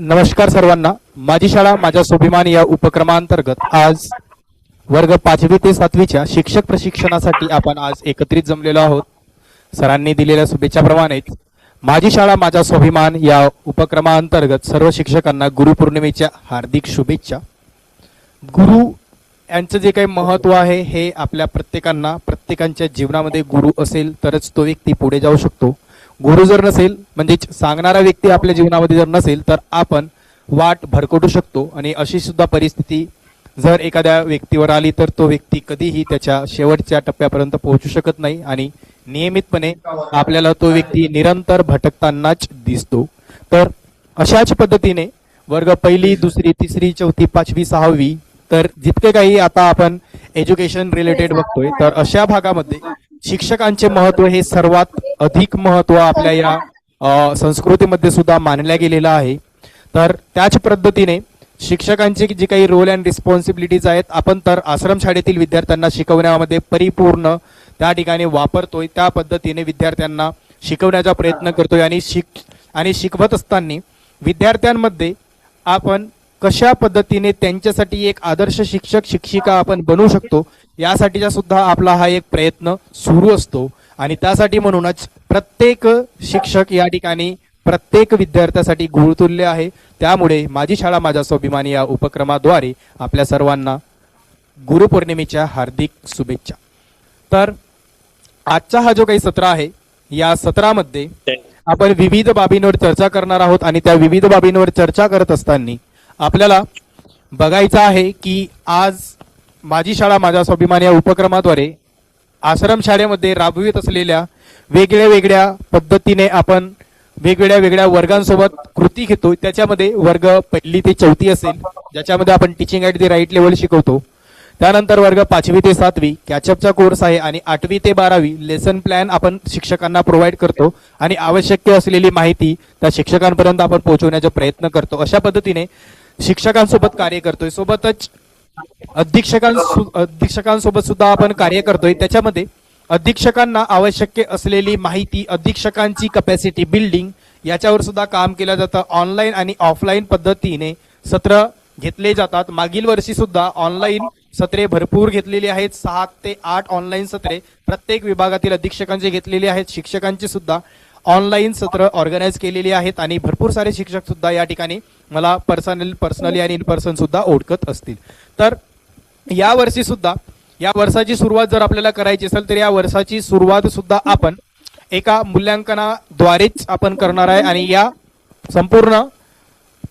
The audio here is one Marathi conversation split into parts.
नमस्कार सर्वांना. माझी शाळा माझा स्वाभिमान या उपक्रमांतर्गत आज वर्ग 5वी ते 7वीच्या शिक्षक प्रशिक्षणासाठी आपण आज एकत्रित जमलेलो आहोत. सरांनी दिलेल्या शुभेच्छाप्रमाणेच माझी शाळा माझा स्वाभिमान या उपक्रमांतर्गत सर्व शिक्षकांना गुरुपौर्णिमेच्या हार्दिक शुभेच्छा. गुरु यांचं जे काही महत्त्व आहे हे आपल्या प्रत्येकांच्या जीवनामध्ये गुरु असेल तरच तो व्यक्ती पुढे जाऊ शकतो. गुरु जर नसेल म्हणजे सांगणारा व्यक्ती आपल्या जीवनामध्ये जर नसेल तर आपण वाट भरकटू शकतो. आणि अशी सुद्धा परिस्थिती जर एखाद्या व्यक्तीवर आली तर तो व्यक्ती कधीही त्याच्या शेवटच्या टप्प्यापर्यंत पोहोचू शकत नाही आणि नियमितपणे आपल्याला तो व्यक्ती निरंतर भटकतानाच दिसतो. तर अशाच पद्धतीने वर्ग 1, 2, 3, 4, 5, 6वी तर जितके काही आता आपण एज्युकेशन रिलेटेड बघतोय तर अशा भागामध्ये शिक्षकांचे महत्व हे सर्वात अधिक महत्व आपल्या या संस्कृतीमध्ये सुद्धा मानल्या गेलेलं आहे. तर त्याच पद्धतीने शिक्षकांचे जे काही रोल अँड रिस्पॉन्सिबिलिटीज आहेत आपण तर आश्रमशाळेतील विद्यार्थ्यांना शिकवण्यामध्ये परिपूर्ण त्या ठिकाणी वापरतोय. त्या पद्धतीने विद्यार्थ्यांना शिकवण्याचा प्रयत्न करतोय आणि शिकवत असताना विद्यार्थ्यांमध्ये आपण कशा पद्धतीने त्यांच्यासाठी एक आदर्श शिक्षक शिक्षिका आपण बनवू शकतो यासाठीचा सुद्धा आपला हा एक प्रयत्न सुरू असतो. आणि त्यासाठी म्हणूनच प्रत्येक शिक्षक या ठिकाणी प्रत्येक विद्यार्थ्यासाठी गुरुतुल्य आहे. त्यामुळे माझी शाळा माझा स्वाभिमान या उपक्रमाद्वारे आपल्या सर्वांना गुरुपौर्णिमेच्या हार्दिक शुभेच्छा. तर आजचा हा जो काही सत्र आहे या सत्रामध्ये आपण विविध बाबींवर चर्चा करणार आहोत. आणि त्या विविध बाबींवर चर्चा करत असताना आपल्याला बघायचं आहे की आज माझी शाळा माझा स्वाभिमान या उपक्रमाद्वारे आश्रमशाळेमध्ये राबवित असलेल्या वेगळ्या पद्धतीने आपण वेगवेगळ्या वर्गांसोबत कृती घेतो. त्याच्यामध्ये वर्ग 1 ते 4 असेल ज्याच्यामध्ये आपण teaching at the right level शिकवतो. त्यानंतर वर्ग 5वी ते 7वी कॅचअपचा कोर्स आहे आणि 8वी ते 12वी लेसन प्लॅन आपण शिक्षकांना प्रोव्हाइड करतो आणि आवश्यक असलेली माहिती त्या शिक्षकांपर्यंत आपण पोहोचवण्याचा प्रयत्न करतो. अशा पद्धतीने शिक्षकांसोबत कार्य करतोय. सोबतच अधीक्षकांसोबत सुद्धा आपण कार्य करतोय. त्याच्यामध्ये अधीक्षकांना आवश्यक असलेली माहिती अधीक्षकांची कॅपॅसिटी बिल्डिंग याच्यावर सुद्धा काम केलं जातं. ऑनलाईन आणि ऑफलाईन पद्धतीने सत्र घेतले जातात. मागील वर्षी सुद्धा ऑनलाईन सत्रे भरपूर घेतलेली आहेत. 7 ते 8 ऑनलाईन सत्रे प्रत्येक विभागातील अधीक्षकांचे घेतलेले आहेत. शिक्षकांचे सुद्धा ऑनलाईन सत्र ऑर्गनाईज केलेली आहेत आणि भरपूर सारे शिक्षक सुद्धा या ठिकाणी मला पर्सनली आणि इन पर्सन सुद्धा ओळखत असतील. तर या वर्षी सुद्धा या वर्षाची सुरुवात जर आपल्याला करायची असेल तर या वर्षाची सुरुवात सुद्धा आपण एका मूल्यांकनाद्वारेच आपण करणार आहे. आणि या संपूर्ण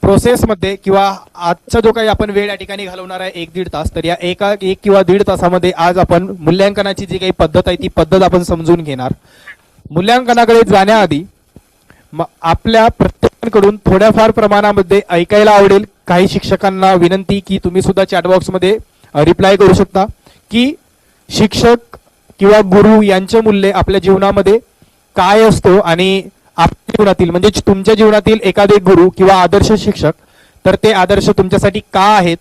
प्रोसेसमध्ये किंवा आजचा जो काही आपण वेळ या ठिकाणी घालवणार आहे 1-1.5 तास तर या 1 किंवा 1.5 तासामध्ये आज आपण मूल्यांकनाची जी काही पद्धत आहे ती पद्धत आपण समजून घेणार. मूल्यांकनाकडे जाण्याआधी आपल्या प्रत्येकाकडून थोड्याफार प्रमाणामध्ये ऐकायला आवडेल. काही शिक्षकांना विनंती की तुम्ही सुद्धा चॅटबॉक्समध्ये रिप्लाय करू शकता की शिक्षक किंवा गुरु यांचे मूल्य आपल्या जीवनामध्ये काय असतो आणि आपल्या जीवनातील म्हणजे तुमच्या जीवनातील एखादे गुरु किंवा आदर्श शिक्षक तर ते आदर्श तुमच्यासाठी का आहेत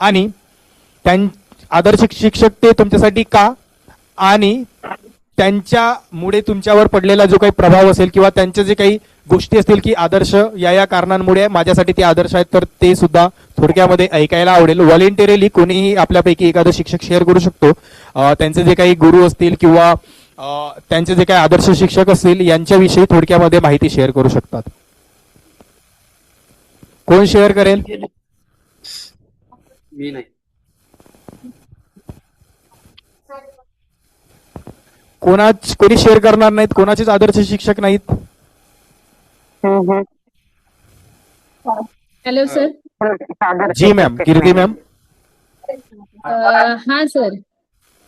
आणि आदर्श शिक्षक ते तुमच्यासाठी का आणि त्यांच्यामुळे तुमच्यावर पडलेला जो काही प्रभाव असेल किंवा त्यांचे जे काही गोष्टी असतील की आदर्श या कारणांमुळे माझ्यासाठी ते आदर्श आहेत तर ते सुद्धा थोडक्यामध्ये ऐकायला आवडेल. व्हॉलेंटरीली कोणीही आपल्यापैकी एखादा शिक्षक शेअर करू शकतो त्यांचे जे काही गुरु असतील किंवा त्यांचे जे काही आदर्श शिक्षक असतील यांच्याविषयी थोडक्यामध्ये माहिती शेअर करू शकतात. कोण शेअर करेल? मी नाही. कोणी शेअर करणार नाहीत? कोणाचेच आदर्श शिक्षक नाहीत? Hello sir. जी मॅम. कीर्ती मॅम. हा सर.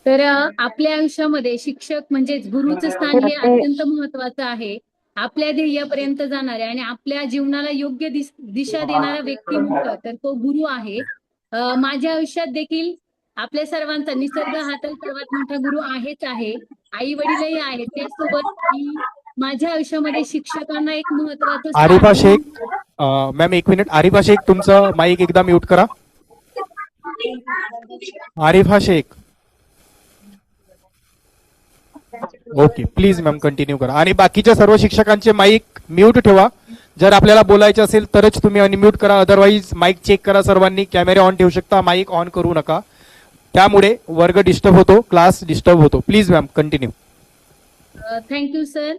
तर आपल्या आयुष्यामध्ये शिक्षक म्हणजेच गुरुचं स्थान हे अत्यंत महत्वाचं आहे. आपल्या ध्येयापर्यंत जाणारे आणि आपल्या जीवनाला योग्य दिशा देणारा व्यक्ती म्हटलं तर तो गुरु आहे. माझ्या आयुष्यात देखील आपल्या सर्वांचा निसर्ग हा तर सर्वात मोठा गुरु आहेच आहे. आई वडीलही आहेत. त्यासोबत माझ्या आयुष्यामध्ये शिक्षकांना एक महत्वाचं आरिफा शेख मॅम 1 मिनिट. आरिफा शेख तुमचं माईक एकदा म्यूट करा. Arifa Shaikh. Okay please ma'am continue करा. आणि बाकीच्या सर्व शिक्षकांचे माईक म्यूट ठेवा जर आपल्याला बोलायचं असेल तरच तुम्ही अनम्यूट करा, अदरवाईज माईक चेक करा सर्वांनी. कॅमेरे ऑन ठेवू शकता, माईक ऑन करू नका. त्यामुळे वर्ग डिस्टर्ब होतो, क्लास डिस्टर्ब होतो. Please ma'am continue. Thank you sir.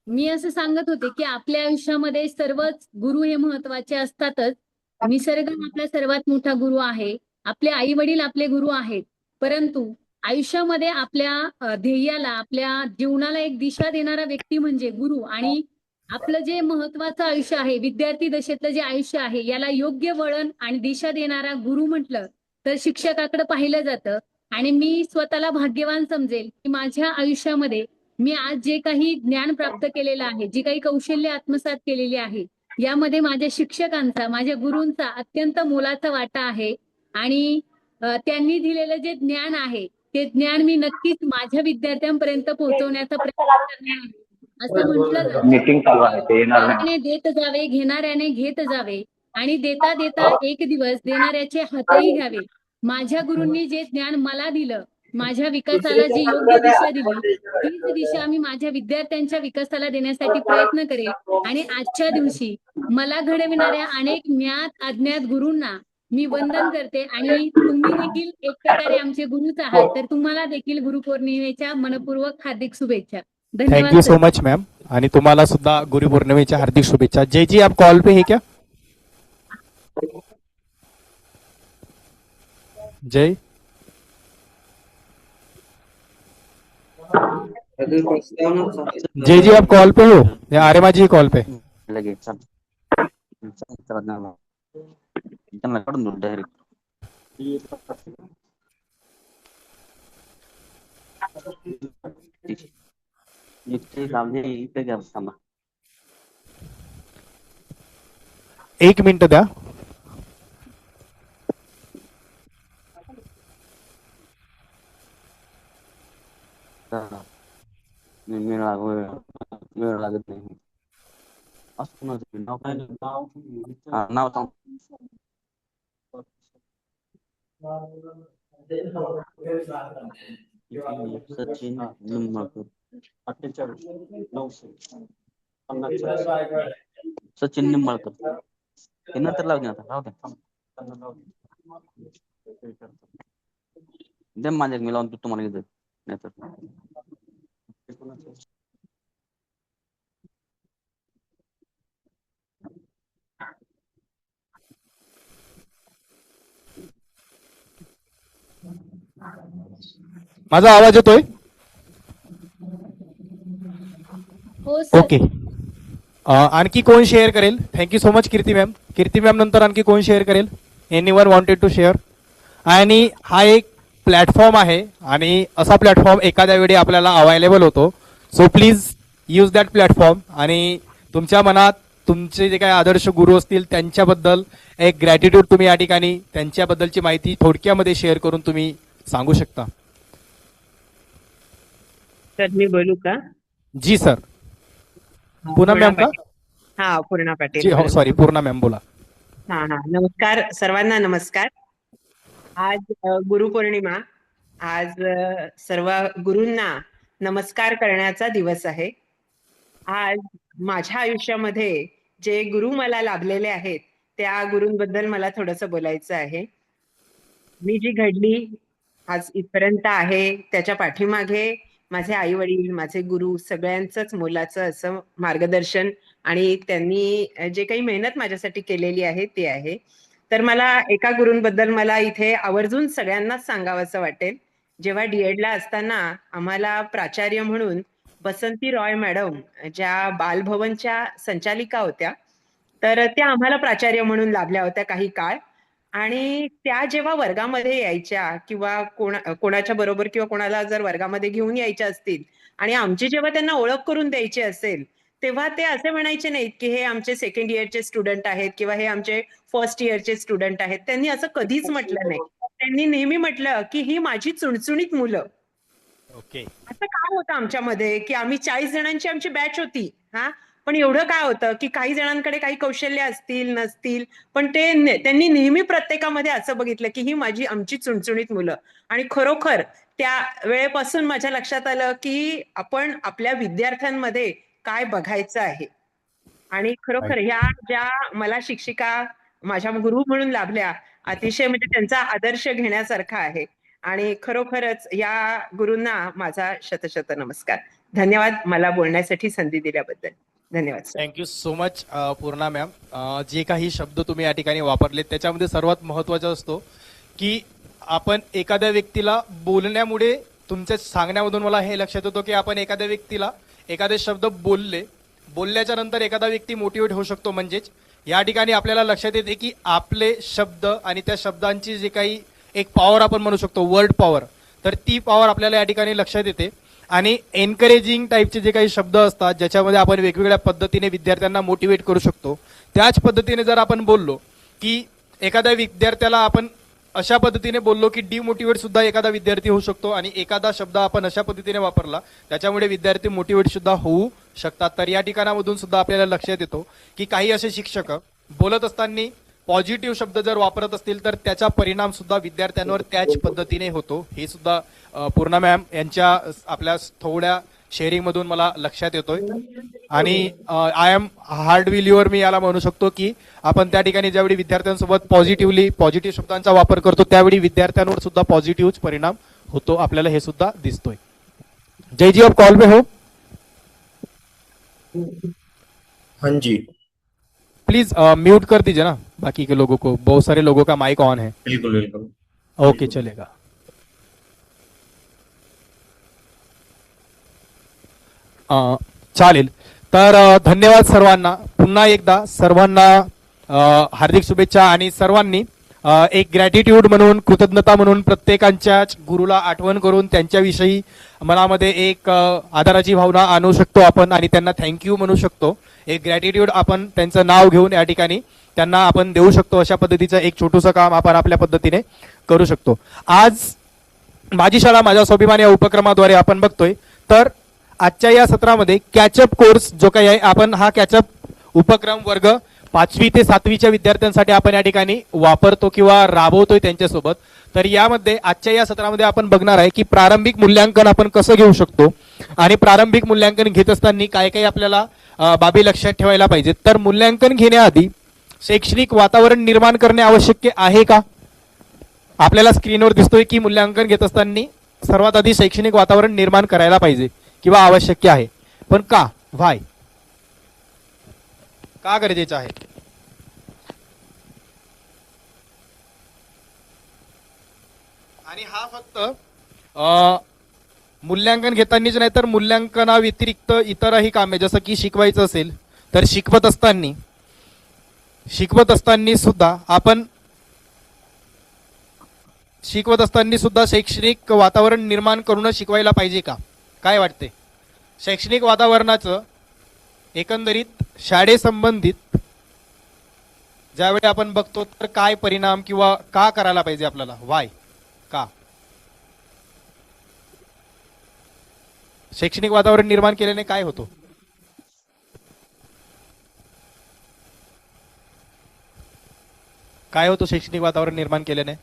मी असं सांगत होते की आपल्या आयुष्यामध्ये सर्वच गुरु हे महत्वाचे असतातच. निसर्ग आपला सर्वात मोठा गुरु आहे. आपले आई वडील आपले गुरु आहेत. परंतु आयुष्यामध्ये आपल्या ध्येयाला, आपल्या जीवनाला एक दिशा देणारा व्यक्ती म्हणजे गुरु. आणि आपलं जे महत्वाचं आयुष्य आहे, विद्यार्थी दशेतलं जे आयुष्य आहे, याला योग्य वळण आणि दिशा देणारा गुरु म्हटलं तर शिक्षकाकडे पाहिलं जातं. आणि मी स्वतःला भाग्यवान समजेल की माझ्या आयुष्यामध्ये मी आज जे काही ज्ञान प्राप्त केलेलं आहे, जी काही कौशल्य आत्मसात केलेली आहे, यामध्ये माझ्या शिक्षकांचा, माझ्या गुरूंचा अत्यंत मोलाचा वाटा आहे. आणि त्यांनी दिलेलं जे ज्ञान आहे, ते ज्ञान मी नक्कीच माझ्या विद्यार्थ्यांपर्यंत पोहोचवण्याचा प्रयत्न करणार आहे. असं म्हटलं जातं मीटिंग चालू आहे, ते येणार नाही. देणाऱ्याने देत जावे, घेणाऱ्याने घेत जावे, आणि देता देता एक दिवस देणाऱ्याचे हातही घ्यावे. माझ्या गुरूंनी जे ज्ञान मला दिलं, माझ्या विकासाला जी योग्य दिशा दिली, तीच दिशा मी माझ्या विद्यार्थ्यांच्या विकासाला देण्यासाठी प्रयत्न करेल. आणि आजच्या दिवशी मला घडविणाऱ्या अनेक ज्ञात अज्ञात गुरूंना मी वंदन करते. आणि तुम्ही देखील एक प्रकारे आमचे गुरुच आहात, तर तुम्हाला देखील गुरुपौर्णिमेच्या मनपूर्वक हार्दिक शुभेच्छा. धन्यवाद thank you sir. So much ma'am. आणि तुम्हाला सुद्धा गुरुपौर्णिमेच्या हार्दिक शुभेच्छा. जय जी, आप कॉल पे है क्या? जय जय जी, आप कॉल पे हो या आर्यमा जी कॉल पे? लगेच चल. त्यांना काढून देऊ डायरेक्ट. इथे घ्या थांबा. 1 मिनिट द्या. वेळ लागत नाही. असं कोणाचं नाव काय? हा, नाव सांग. सचिन निंबाळकर. 48,950. सचिन निंबाळकर. हे नंतर लावून आता राहू द्या. माझ्या मी लावून तुम्हाला घेतो नाहीतर. माझा आवाज येतोय? हो सर. ओके. आणखी कोण शेअर करेल? Thank you so much Kirti ma'am. Kirti ma'am नंतर आणखी कोण शेअर करेल? Anyone wanted to share? आणि हा एक प्लॅटफॉर्म आहे, आणि असा प्लॅटफॉर्म एखाद्या वेळी आपल्याला अवेलेबल होतो. So please use that platform. आणि तुमच्या मनात तुमचे जे काही आदर्श गुरु असतील त्यांच्याबद्दल एक ग्रॅटिट्यूड तुम्ही या ठिकाणी त्यांच्याबद्दलची माहिती थोडक्यामध्ये शेअर करून तुम्ही सांगू शकता. सर मी बोलू का? जी सर. पूनम मॅम का? हा, पूर्णा जी पाटील. हो, सॉरी, पूर्णा मॅम बोला. हा नमस्कार सर्वांना. नमस्कार. आज गुरुपौर्णिमा. आज सर्व गुरूंना नमस्कार करण्याचा दिवस आहे. आज माझ्या आयुष्यामध्ये जे गुरु मला लाभलेले आहेत त्या गुरूंबद्दल मला थोडंसं बोलायचं आहे. मी जी घडली आज इथपर्यंत आहे त्याच्या पाठीमागे माझे आई वडील, माझे गुरु सगळ्यांचंच मोलाचं असं मार्गदर्शन आणि त्यांनी जे काही मेहनत माझ्यासाठी केलेली आहे ते आहे. तर मला एका गुरूंबद्दल मला इथे आवर्जून सगळ्यांनाच सांगावंसं वाटेल. जेव्हा डीएडला असताना आम्हाला प्राचार्य म्हणून बसंती रॉय मॅडम, ज्या बालभवनच्या संचालिका होत्या, तर त्या आम्हाला प्राचार्य म्हणून लाभल्या होत्या काही काळ. आणि त्या जेव्हा वर्गामध्ये यायच्या किंवा कोणाच्या बरोबर किंवा कोणाला जर वर्गामध्ये घेऊन यायच्या असतील आणि आमची जेव्हा त्यांना ओळख करून द्यायची असेल, तेव्हा ते असे म्हणायचे नाहीत की हे आमचे सेकंड इयरचे स्टुडंट आहेत किंवा हे आमचे फर्स्ट इयरचे स्टुडंट आहेत. त्यांनी असं कधीच म्हटलं नाही. त्यांनी नेहमी म्हटलं की ही माझी चुणचुणीत मुलं. ओके. असं काय होतं आमच्यामध्ये की आम्ही 40 जणांची आमची बॅच होती. पण एवढं काय होतं की काही जणांकडे काही कौशल्य असतील नसतील, पण त्यांनी नेहमी प्रत्येकामध्ये असं बघितलं की ही आमची चुणचुणीत मुलं. आणि खरोखर त्या वेळेपासून माझ्या लक्षात आलं की आपण आपल्या विद्यार्थ्यांमध्ये काय बघायचं आहे. आणि खरोखर ह्या ज्या मला शिक्षिका माझ्या गुरु म्हणून लाभल्या, अतिशय म्हणजे त्यांचा आदर्श घेण्यासारखा आहे. आणि खरोखरच या गुरूंना माझा शतशत नमस्कार. धन्यवाद मला बोलण्यासाठी संधी दिल्याबद्दल. धन्यवाद sir. Thank you so much Purna ma'am. जे काही शब्द तुम्ही या ठिकाणी वापरले त्याच्यामध्ये सर्वात महत्त्वाचा असतो की आपण एखाद्या व्यक्तीला बोलण्यामुळे, तुमच्या सांगण्यामधून मला हे लक्षात येतो की आपण एखाद्या व्यक्तीला एखादे शब्द बोलल्याच्या नंतर एखादा व्यक्ती मोटिवेट होऊ शकतो. म्हणजेच या ठिकाणी आपल्याला लक्षात येते की आपले शब्द आणि त्या शब्दांची जे काही एक पॉवर आपण म्हणू शकतो, वर्ड पॉवर, तर ती पॉवर आपल्याला या ठिकाणी लक्षात येते. आणि एनकरेजिंग टाईपचे जे काही शब्द असतात ज्याच्यामध्ये आपण वेगवेगळ्या पद्धतीने विद्यार्थ्यांना मोटिवेट करू शकतो, त्याच पद्धतीने जर आपण बोललो की एखाद्या विद्यार्थ्याला आपण अशा पद्धतीने बोललो की डिमोटिवेट सुद्धा एखादा विद्यार्थी होऊ शकतो, आणि एखादा शब्द आपण अशा पद्धतीने वापरला त्याच्यामुळे विद्यार्थी मोटिवेट सुद्धा होऊ शकतात. तर या ठिकाणामधून सुद्धा आपल्याला लक्षात येतो की काही असे शिक्षक बोलत असताना पॉझिटिव्ह शब्द जर वापरत असतील तर त्याचा परिणाम सुद्धा विद्यार्थ्यांवर त्याच पद्धतीने होतो. हे सुद्धा पूर्णा मॅम यांच्या आपल्या थोड्या शेअरिंग मधून मला लक्षात येतोय. आणि आय एम हार्ड विलीवर मी याला म्हणू शकतो की आपण त्या ठिकाणी ज्यावेळी विद्यार्थ्यांसोबत पॉझिटिव्ह शब्दांचा वापर करतो त्यावेळी विद्यार्थ्यांवर सुद्धा पॉझिटिव्ह परिणाम होतो. आपल्याला हे सुद्धा दिसतोय. जय जी आप कॉल पे हो. हाँ जी प्लीज म्यूट कर दीजिए ना बाकी के लोगों को, बहुत सारे लोगों का माइक ऑन है. बिल्कुल बिल्कुल. ओके चलेगा. चालेल. तर धन्यवाद सर्वांना. पुन्हा एकदा सर्वांना हार्दिक शुभेच्छा. आणि सर्वांनी एक ग्रॅटिट्यूड म्हणून, कृतज्ञता म्हणून प्रत्येकाच्याच गुरुला आठवण करून त्यांच्याविषयी मनामध्ये एक आदराची भावना आणू शकतो आपण आणि त्यांना थँक्यू म्हणू शकतो. एक ग्रॅटिट्यूड आपण त्यांचं नाव घेऊन या ठिकाणी त्यांना आपण देऊ शकतो. अशा पद्धतीचं एक छोटूसं काम आपण आपल्या पद्धतीने करू शकतो. आज माझी शाळा माझा स्वाभिमान या उपक्रमाद्वारे आपण बघतोय तर आजच्या या सत्रामध्ये कॅचअप कोर्स जो काही आहे, आपण हा कॅचअप उपक्रम वर्ग 5वी ते 7वीच्या विद्यार्थ्यांसाठी आपण या ठिकाणी वापरतो किंवा राबवतोय त्यांच्यासोबत. तर यामध्ये आजच्या या सत्रामध्ये आपण बघणार आहे की प्रारंभिक मूल्यांकन आपण कसं घेऊ शकतो आणि प्रारंभिक मूल्यांकन घेत असताना काय काय आपल्याला बाबी लक्षात ठेवायला पाहिजेत. तर मूल्यांकन घेण्याआधी शैक्षणिक वातावरण निर्माण करणे आवश्यक आहे का? आपल्याला स्क्रीनवर दिसतोय की मूल्यांकन घेत असताना सर्वात आधी शैक्षणिक वातावरण निर्माण करायला पाहिजे किंवा आवश्यक आहे. पण का? व्हाय? का गरजेचं आहे? आणि हा फक्त मूल्यांकन घेतानाच नाही तर मूल्यांकना व्यतिरिक्त इतरही कामे, जसं की शिकवायचं असेल तर शिकवत असताना सुद्धा शैक्षणिक वातावरण निर्माण करूनच शिकवायला पाहिजे का? काय वाटते? शैक्षणिक वातावरणाचं एकंदरीत शाळेसंबंधित ज्यावेळी आपण बघतो तर काय परिणाम किंवा का करायला पाहिजे आपल्याला? वाय? का? शैक्षणिक वातावरण निर्माण केल्याने काय होतो? काय होतो शैक्षणिक वातावरण निर्माण केल्याने?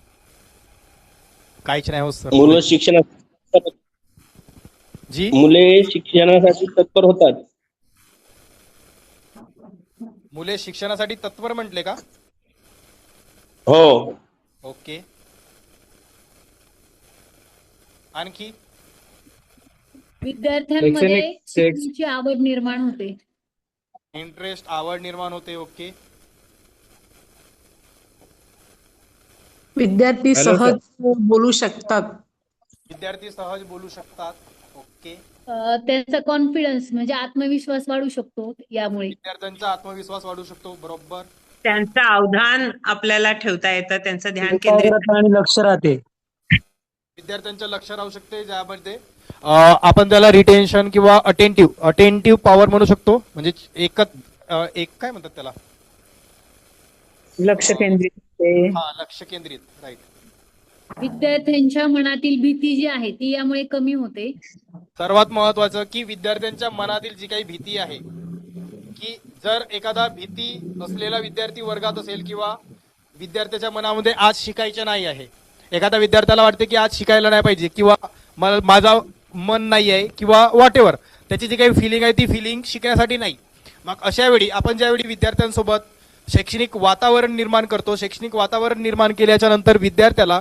काहीच नाही होत सर. मुलं शिक्षणासाठी जी मुले शिक्षणासाठी तत्पर होतात. मुले शिक्षणासाठी तत्पर म्हटले का? हो. ओके. आणखी? विद्यार्थ्यांमध्ये शिकण्याची आवड निर्माण होते. इंटरेस्ट, आवड निर्माण होते. ओके. विद्यार्थी सहज बोलू शकतात. विद्यार्थी सहज बोलू शकतात. ओके. त्यांचा कॉन्फिडन्स म्हणजे आत्मविश्वास वाढू शकतो यामुळे. विद्यार्थ्यांचा आत्मविश्वास वाढू शकतो. बरोबर. त्यांचं अवधान आपल्याला ठेवता येतं, त्यांचं ध्यान केंद्रित आणि लक्ष राहते. विद्यार्थ्यांचं लक्ष राहू शकते, ज्यामध्ये आपण त्याला रिटेन्शन किंवा अटेंटिव्ह पॉवर म्हणू शकतो. म्हणजे एक काय म्हणतात त्याला? लक्ष केंद्रित. लक्ष केंद्रित. राईट. विद्यार्थ्यांच्या मनातील भीती जी आहे ती यामुळे कमी होते. सर्वात महत्वाचं की विद्यार्थ्यांच्या मनातील जी काही भीती आहे, की जर एखादा भीती असलेला विद्यार्थी वर्गात असेल किंवा विद्यार्थ्याच्या मनामध्ये आज शिकायचे नाही आहे, एखाद्या विद्यार्थ्याला वाटते की आज शिकायला नाही पाहिजे किंवा माझा मन नाही आहे किंवा व्हॉट एव्हर, त्याची जी काही फिलिंग आहे ती फिलिंग शिकण्यासाठी नाही, मग अशा वेळी आपण ज्यावेळी विद्यार्थ्यांसोबत शैक्षणिक वातावरण निर्माण करतो, शैक्षणिक वातावरण निर्माण केल्याच्या नंतर विद्यार्थ्याला,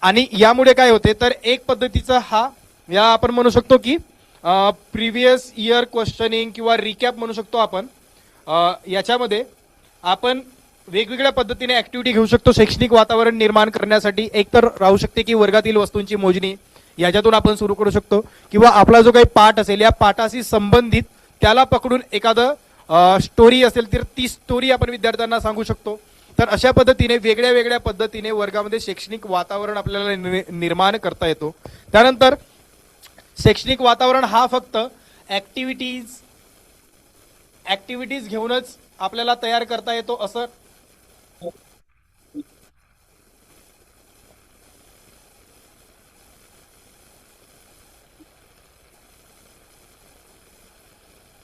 आणि यामुळे काय होते तर एक पद्धतीचा हा या आपण म्हणू शकतो की प्रिव्हियस इयर क्वेश्चनिंग किंवा रिकॅप म्हणू शकतो आपण. याच्यामध्ये आपण वेगवेगळ्या पद्धतीने ऍक्टिव्हिटी घेऊ शकतो शैक्षणिक वातावरण निर्माण करण्यासाठी. एक तर राहू शकते की वर्गातील वस्तूंची मोजणी, याच्यातून आपण सुरू करू शकतो, किंवा आपला जो काही पाठ असेल या पाठाशी संबंधित त्याला पकडून एखादं स्टोरी असेल तर ती स्टोरी आपण विद्यार्थ्यांना सांगू शकतो. तर अशा पद्धतीने वेगळ्या वेगळ्या पद्धतीने वर्गामध्ये शैक्षणिक वातावरण आपल्याला निर्माण करता येतो. त्यानंतर शैक्षणिक वातावरण हा फक्त ऍक्टिव्हिटीज घेऊनच आपल्याला तयार करता येतो असं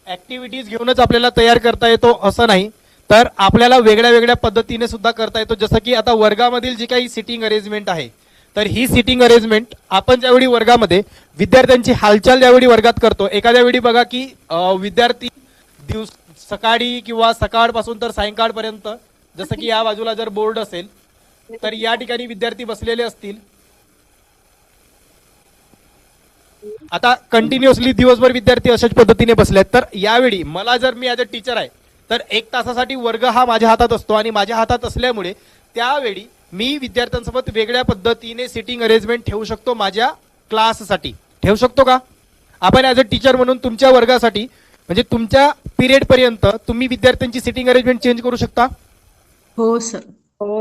ऍक्टिव्हिटीज घेऊनच आपल्याला तयार करता येतो असं नाही, तर आपल्याला वेगळ्या वेगळ्या पद्धतीने सुद्धा करता येतो. जसं की आता वर्गामधील जी काही सिटिंग अरेंजमेंट आहे, तर ही सिटिंग अरेंजमेंट आपण ज्यावेळी वर्गामध्ये विद्यार्थ्यांची हालचाल ज्यावेळी वर्गात करतो, एखाद्या वेळी बघा की विद्यार्थी सकाळी किंवा सकाळपासून तर सायंकाळपर्यंत, जसं की या बाजूला जर बोर्ड असेल तर या ठिकाणी विद्यार्थी बसलेले असतील. आता कंटिन्युअसली दिवसभर विद्यार्थी अशाच पद्धतीने बसलेत, तर यावेळी मला जर मी ॲज अ टीचर आहे तर 1 तासासाठी वर्ग हा माझ्या हातात असतो, आणि माझ्या हातात असल्यामुळे त्यावेळी मी विद्यार्थ्यांसोबत वेगळ्या पद्धतीने सिटिंग अरेंजमेंट ठेवू शकतो. माझ्या क्लाससाठी ठेवू शकतो का? आपण ॲज अ टीचर म्हणून तुमच्या वर्गासाठी म्हणजे तुमच्या पिरियड पर्यंत तुम्ही विद्यार्थ्यांची सिटिंग अरेंजमेंट चेंज करू शकता. हो सर.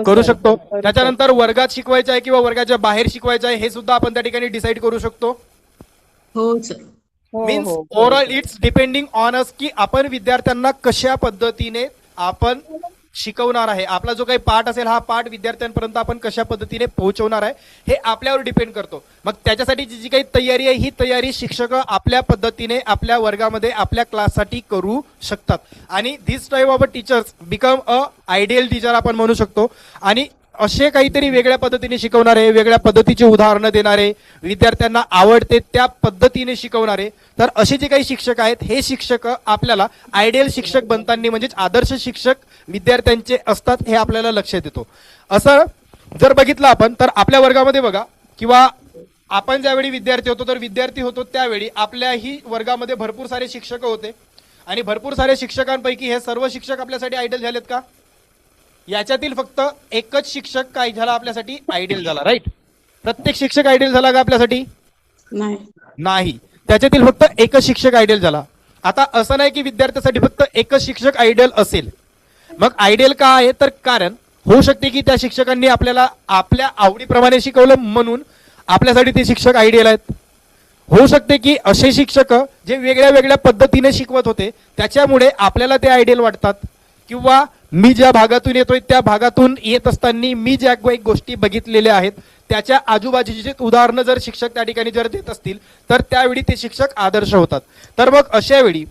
करू शकतो. त्याच्यानंतर वर्गात शिकवायचं आहे किंवा वर्गाच्या बाहेर शिकवायचं आहे हे सुद्धा आपण त्या ठिकाणी डिसाईड करू शकतो. हो sir. Means overall it's depending on us की आपण विद्यार्थ्यांना कशा पद्धतीने आपण शिकवणार आहे. आपला जो काही पाठ असेल हा पाठ विद्यार्थ्यांपर्यंत आपण कशा पद्धतीने पोहोचवणार आहे हे आपल्यावर डिपेंड करतो. मग त्याच्यासाठी जी काही तयारी आहे ही तयारी शिक्षक आपल्या पद्धतीने आपल्या वर्गामध्ये आपल्या क्लाससाठी करू शकतात. आणि this type of a teachers become a ideal teacher आपण म्हणू शकतो. आणि असे काहीतरी वेगळ्या पद्धतीने शिकवणारे, वेगळ्या पद्धतीची उदाहरणं देणारे, विद्यार्थ्यांना आवडते त्या पद्धतीने शिकवणारे, तर असे जे काही शिक्षक आहेत हे शिक्षक आपल्याला आयडियल शिक्षक बनताना म्हणजेच आदर्श शिक्षक विद्यार्थ्यांचे असतात हे आपल्याला लक्षात येतो. असं जर बघितलं आपण तर आपल्या वर्गामध्ये बघा, किंवा आपण ज्यावेळी विद्यार्थी होतो तर विद्यार्थी होतो त्यावेळी आपल्याही वर्गामध्ये भरपूर सारे शिक्षक होते, आणि भरपूर साऱ्या शिक्षकांपैकी हे सर्व शिक्षक आपल्यासाठी आयडियल झालेत का? याच्यातील फक्त एकच शिक्षक काय झाला आपल्यासाठी आयडियल झाला, राईट? प्रत्येक शिक्षक आयडियल झाला का आपल्यासाठी? नाही. त्याच्यातील फक्त एकच शिक्षक आयडियल झाला. आता असं नाही की विद्यार्थ्यासाठी फक्त एकच शिक्षक आयडियल असेल. मग आयडियल का आहे? तर कारण होऊ शकते की त्या शिक्षकांनी आपल्याला आपल्या आवडीप्रमाणे शिकवलं म्हणून आपल्यासाठी ते शिक्षक आयडियल आहेत. होऊ शकते की असे शिक्षक जे वेगळ्या वेगळ्या पद्धतीने शिकवत होते त्याच्यामुळे आपल्याला ते आयडियल वाटतात. किंवा मी ज्या भागातून येतोय त्या भागातून येत असताना मी ज्या काही गोष्टी बघितलेल्या आहेत त्याच्या आजूबाजूची उदाहरणं जर शिक्षक त्या ठिकाणी जर देत असतील तर त्यावेळी ते शिक्षक आदर्श होतात. तर मग अशा वेळी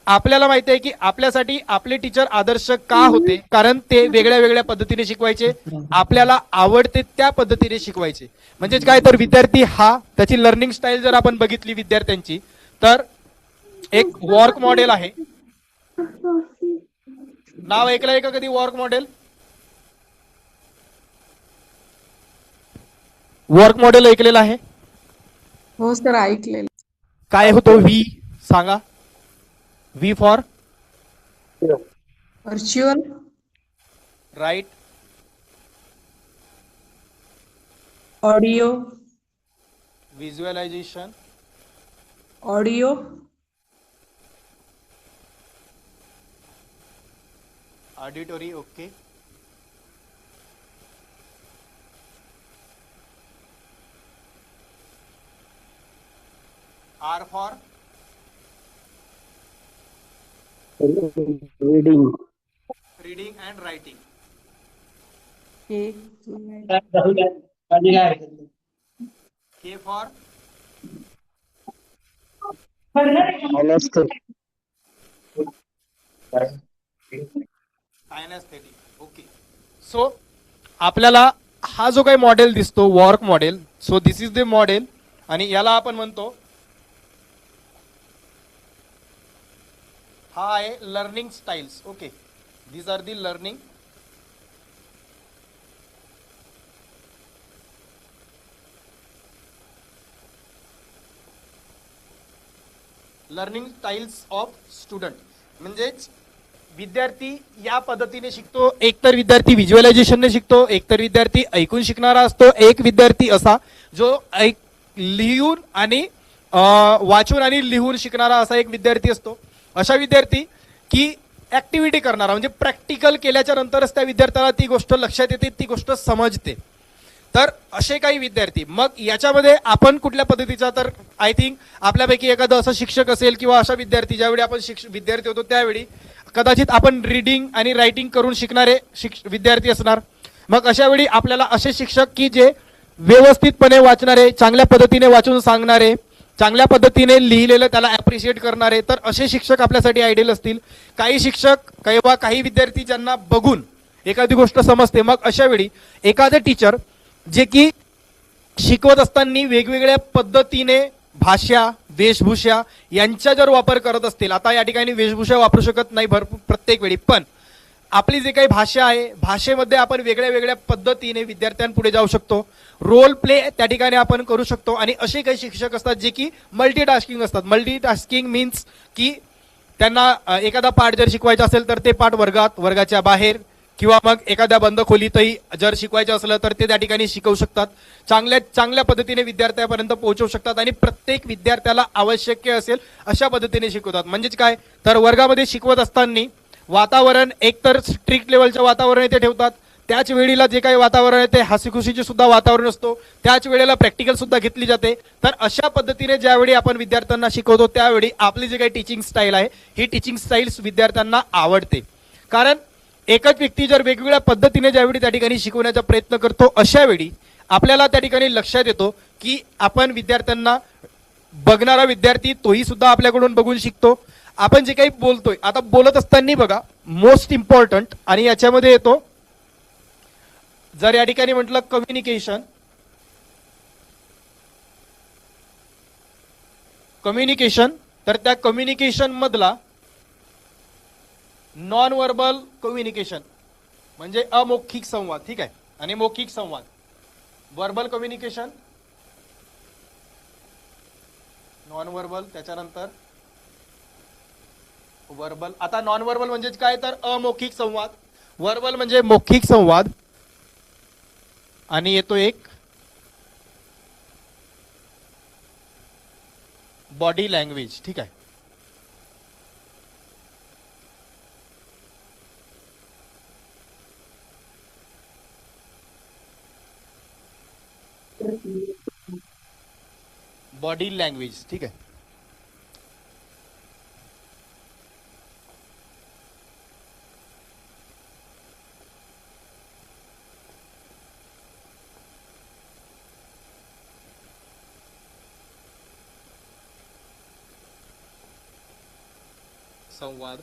आपल्याला माहिती आहे की आपल्यासाठी आपले टीचर आदर्श का होते? कारण ते वेगळ्या वेगळ्या पद्धतीने शिकवायचे, आपल्याला आवडते त्या पद्धतीने शिकवायचे. म्हणजेच काय तर विद्यार्थी हा त्याची लर्निंग स्टाईल जर आपण बघितली विद्यार्थ्यांची तर एक वॉर्क मॉडेल आहे. नाव ऐकलंय का कधी वॉर्क मॉडेल? वॉर्क मॉडेल ऐकलेलं आहे? हो सर, ऐकलेलं. काय होतो व्ही? सांगा. V for virtual. Right. Audio. Visualization. Audio. Auditory. Okay. R for reading. Reading and writing. K for kinesthetic. Okay. So आपल्याला हा जो काही मॉडेल दिसतो work model, so this is the model, आणि याला आपण म्हणतो हा आहे learning styles. Okay, these are the learning learning styles of student. म्हणजेच विद्यार्थी या पद्धतीने शिकतो. एकतर विद्यार्थी व्हिज्युअलायझेशनने शिकतो, एकतर विद्यार्थी ऐकून शिकणारा असतो, एक विद्यार्थी असा जो लिहून आणि वाचून आणि लिहून शिकणारा असा एक विद्यार्थी असतो. अशा विद्यार्थी की ऍक्टिव्हिटी करणारा, म्हणजे प्रॅक्टिकल केल्याच्या नंतरच त्या विद्यार्थ्याला ती गोष्ट लक्षात येते, ती गोष्ट समजते. तर असे काही विद्यार्थी, मग याच्यामध्ये आपण कुठल्या पद्धतीचा, तर आय थिंक आपल्यापैकी एखादा असा शिक्षक असेल किंवा अशा विद्यार्थी, ज्यावेळी आपण विद्यार्थी होतो त्यावेळी कदाचित आपण रीडिंग आणि रायटिंग करून शिकणारे विद्यार्थी असणार. मग अशा वेळी आपल्याला असे शिक्षक की जे व्यवस्थितपणे वाचणारे, चांगल्या पद्धतीने वाचून सांगणारे, चांगल्या पद्धतीने लिहिलेलं त्याला ॲप्रिशिएट करणारे, तर असे शिक्षक आपल्यासाठी आयडियल असतील. काही शिक्षक किंवा काही विद्यार्थी ज्यांना बघून एखादी गोष्ट समजते, मग अशा वेळी एखादे टीचर जे की शिकवत असताना वेगवेगळ्या पद्धतीने भाषा, वेशभूषा यांचा जर वापर करत असतील, आता या ठिकाणी वेशभूषा वापरू शकत नाही भरपूर प्रत्येक वेळी, पण आपली जे काही भाषा आहे, भाषेमध्ये आपण वेगळ्या वेगळ्या पद्धतीने विद्यार्थ्यांपुढे जाऊ शकतो. रोल प्ले त्या ठिकाणी आपण करू शकतो. आणि असे काही शिक्षक असतात जे की मल्टीटास्किंग असतात. मल्टीटास्किंग मीन्स की त्यांना एखादा पाठ जर शिकवायचा असेल तर ते पाठ वर्गात, वर्गाच्या बाहेर किंवा मग एखाद्या बंद खोलीतही जर शिकवायचं असलं तर ते त्या ठिकाणी शिकवू शकतात. चांगल्या पद्धतीने विद्यार्थ्यापर्यंत पोहोचवू शकतात आणि प्रत्येक विद्यार्थ्याला आवश्यक असेल अशा पद्धतीने शिकवतात. म्हणजेच काय, तर वर्गामध्ये शिकवत असताना वातावरण एकतर स्ट्रिक्ट लेवलचं वातावरण ते ठेवतात, त्याच वेळेला जे काही वातावरण आहे ते हसीखुशीचे सुद्धा वातावरण असतो, त्याच वेळेला प्रॅक्टिकल सुद्धा घेतली जाते. तर अशा पद्धतीने ज्यावेळी आपण विद्यार्थ्यांना शिकवतो त्यावेळी आपली जी काही टीचिंग स्टाईल आहे ही टीचिंग स्टाईल विद्यार्थ्यांना आवडते. कारण एकच व्यक्ती जर वेगवेगळ्या पद्धतीने ज्यावेळी त्या ठिकाणी शिकवण्याचा प्रयत्न करतो, अशा वेळी आपल्याला त्या ठिकाणी लक्षात येतो की आपण विद्यार्थ्यांना, बघणारा विद्यार्थी तोही सुद्धा आपल्याकडून बघून शिकतो. आपण जे काही बोलतोय, आता बोलत असताना बघा मोस्ट इम्पॉर्टंट, आणि याच्यामध्ये येतो जर या ठिकाणी म्हटलं कम्युनिकेशन, तर त्या कम्युनिकेशन मधला नॉन वर्बल कम्युनिकेशन म्हणजे अमौखिक संवाद. ठीक आहे, आणि मौखिक संवाद, वर्बल कम्युनिकेशन, नॉन वर्बल, त्याच्यानंतर वर्बल. आता नॉन वर्बल म्हणजे काय, तर अमौखिक संवाद. वर्बल म्हणजे मौखिक संवाद, आणि येतो एक बॉडी लँग्वेज. ठीक आहे, बॉडी लँग्वेज. ठीक आहे, संवाद,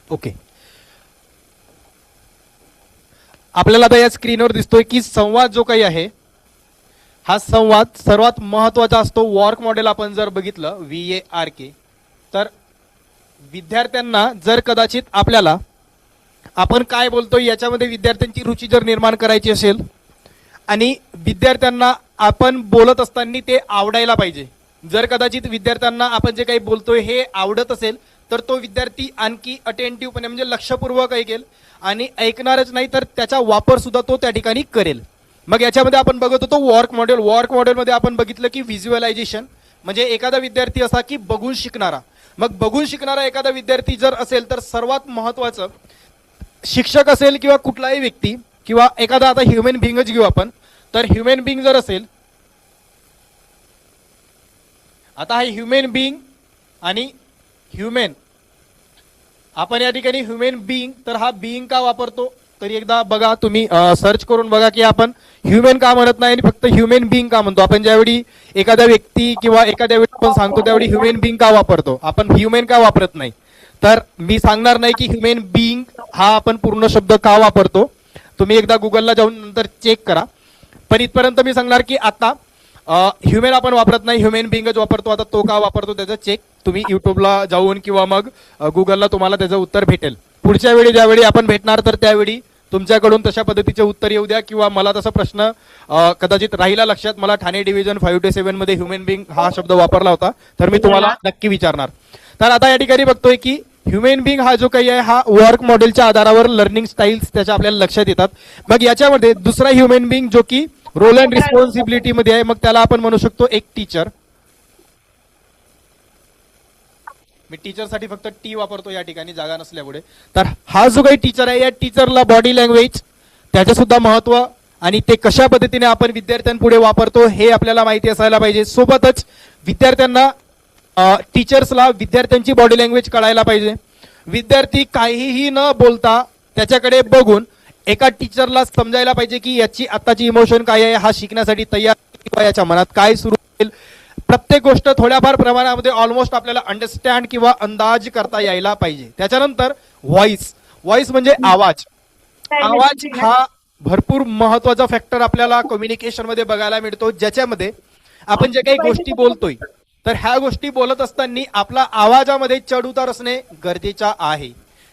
ओके. आपल्याला आता या स्क्रीनवर दिसतोय की संवाद जो काही आहे हा संवाद सर्वात महत्वाचा असतो. वॉर्क मॉडेल आपण जर बघितलं VARK, तर विद्यार्थ्यांना जर कदाचित आपल्याला आपण काय बोलतोय याच्यामध्ये विद्यार्थ्यांची रुची जर निर्माण करायची असेल आणि विद्यार्थ्यांना आपण बोलत असताना ते आवडायला पाहिजे. जर कदाचित विद्यार्थ्यांना आपण जे काही बोलतोय हे आवडत असेल तर तो विद्यार्थी आणखी अटेंटिव्हपणे म्हणजे लक्षपूर्वक ऐकेल आणि ऐकणारच नाही तर त्याचा वापर सुद्धा तो त्या ठिकाणी करेल. मग याच्यामध्ये आपण बघत होतो वॉर्क मॉडेलमध्ये आपण बघितलं की व्हिज्युअलायझेशन म्हणजे एखादा विद्यार्थी असा की बघून शिकणारा. मग बघून शिकणारा एखादा विद्यार्थी जर असेल तर सर्वात महत्वाचं शिक्षक असेल किंवा कुठलाही व्यक्ती किंवा एखादा आता ह्युमन बिंगच घेऊ आपण, तर ह्युमन बिंग जर असेल, आता हा ह्युमन बिंग आणि ह्युमन, आपण या ठिकाणी ह्युमन बिंग तर हा बिंग का वापरतो तरी एकदा बघा तुम्ही सर्च करून बघा की आपण ह्युमन का म्हणत नाही आणि फक्त ह्युमन बिंग का म्हणतो. आपण ज्यावेळी एखाद्या व्यक्ती किंवा एखाद्या वेळी आपण सांगतो त्यावेळी ह्युमन बिंग का वापरतो, आपण ह्युमन का वापरत नाही. तर मी सांगणार नाही की ह्युमन बिंग हा आपण पूर्ण शब्द का वापरतो, तुम्ही एकदा गुगलला जाऊन नंतर चेक करा. पण इथपर्यंत मी सांगणार की आता ह्युमन आपण वापरत नाही, ह्युमन बिंगच वापरतो. आता तो का वापरतो त्याचं चेक तुम्ही युट्यूबला जाऊन किंवा मग गुगलला तुम्हाला त्याचं उत्तर भेटेल. पुढच्या वेळी ज्यावेळी आपण भेटणार तर त्यावेळी तुमच्याकडून तशा पद्धतीचे उत्तर येऊ द्या किंवा मला तसा प्रश्न कदाचित राहिला लक्षात, मला ठाणे डिव्हिजन 5-7 मध्ये ह्युमन बिंग हा शब्द वापरला होता तर मी तुम्हाला नक्की विचारणार. तर आता या ठिकाणी बघतोय की ह्युमन बिंग हा जो काही आहे हा वर्क मॉडेलच्या आधारावर लर्निंग स्टाईल्स त्याच्या आपल्याला लक्षात येतात. मग याच्यामध्ये दुसरा ह्युमन बिंग जो की रोल अँड रिस्पॉन्सिबिलिटी मध्ये आहे, मग त्याला आपण म्हणू शकतो एक टीचर. मी टीचरसाठी फक्त टी वापरतो या ठिकाणी जागा नसल्यामुळे. तर हा जो काही टीचर आहे या टीचरला बॉडी लँग्वेज त्याचं सुद्धा महत्व आणि ते कशा पद्धतीने आपण विद्यार्थ्यांपुढे वापरतो हे आपल्याला माहिती असायला पाहिजे. सोबतच विद्यार्थ्यांना टीचर्सला विद्यार्थ्यांची बॉडी लँग्वेज कळायला पाहिजे. विद्यार्थी काहीही न बोलता त्याच्याकडे बघून एका टीचरला समजायला पाहिजे की याची आताची इमोशन काय आहे, हा शिकण्यासाठी तयार किंवा याच्या मनात काय सुरू होईल. प्रत्येक गोष्ट थोड्याफार प्रमाणामध्ये ऑलमोस्ट आपल्याला अंडरस्टँड किंवा अंदाज करता यायला पाहिजे. त्याच्यानंतर व्हॉइस म्हणजे आवाज हा भरपूर महत्वाचा फॅक्टर आपल्याला कम्युनिकेशन मध्ये बघायला मिळतो, ज्याच्यामध्ये आपण जे काही गोष्टी बोलतोय तर ह्या गोष्टी बोलत असताना आपला आवाजामध्ये चढ उतार असणे गरजेचा आहे.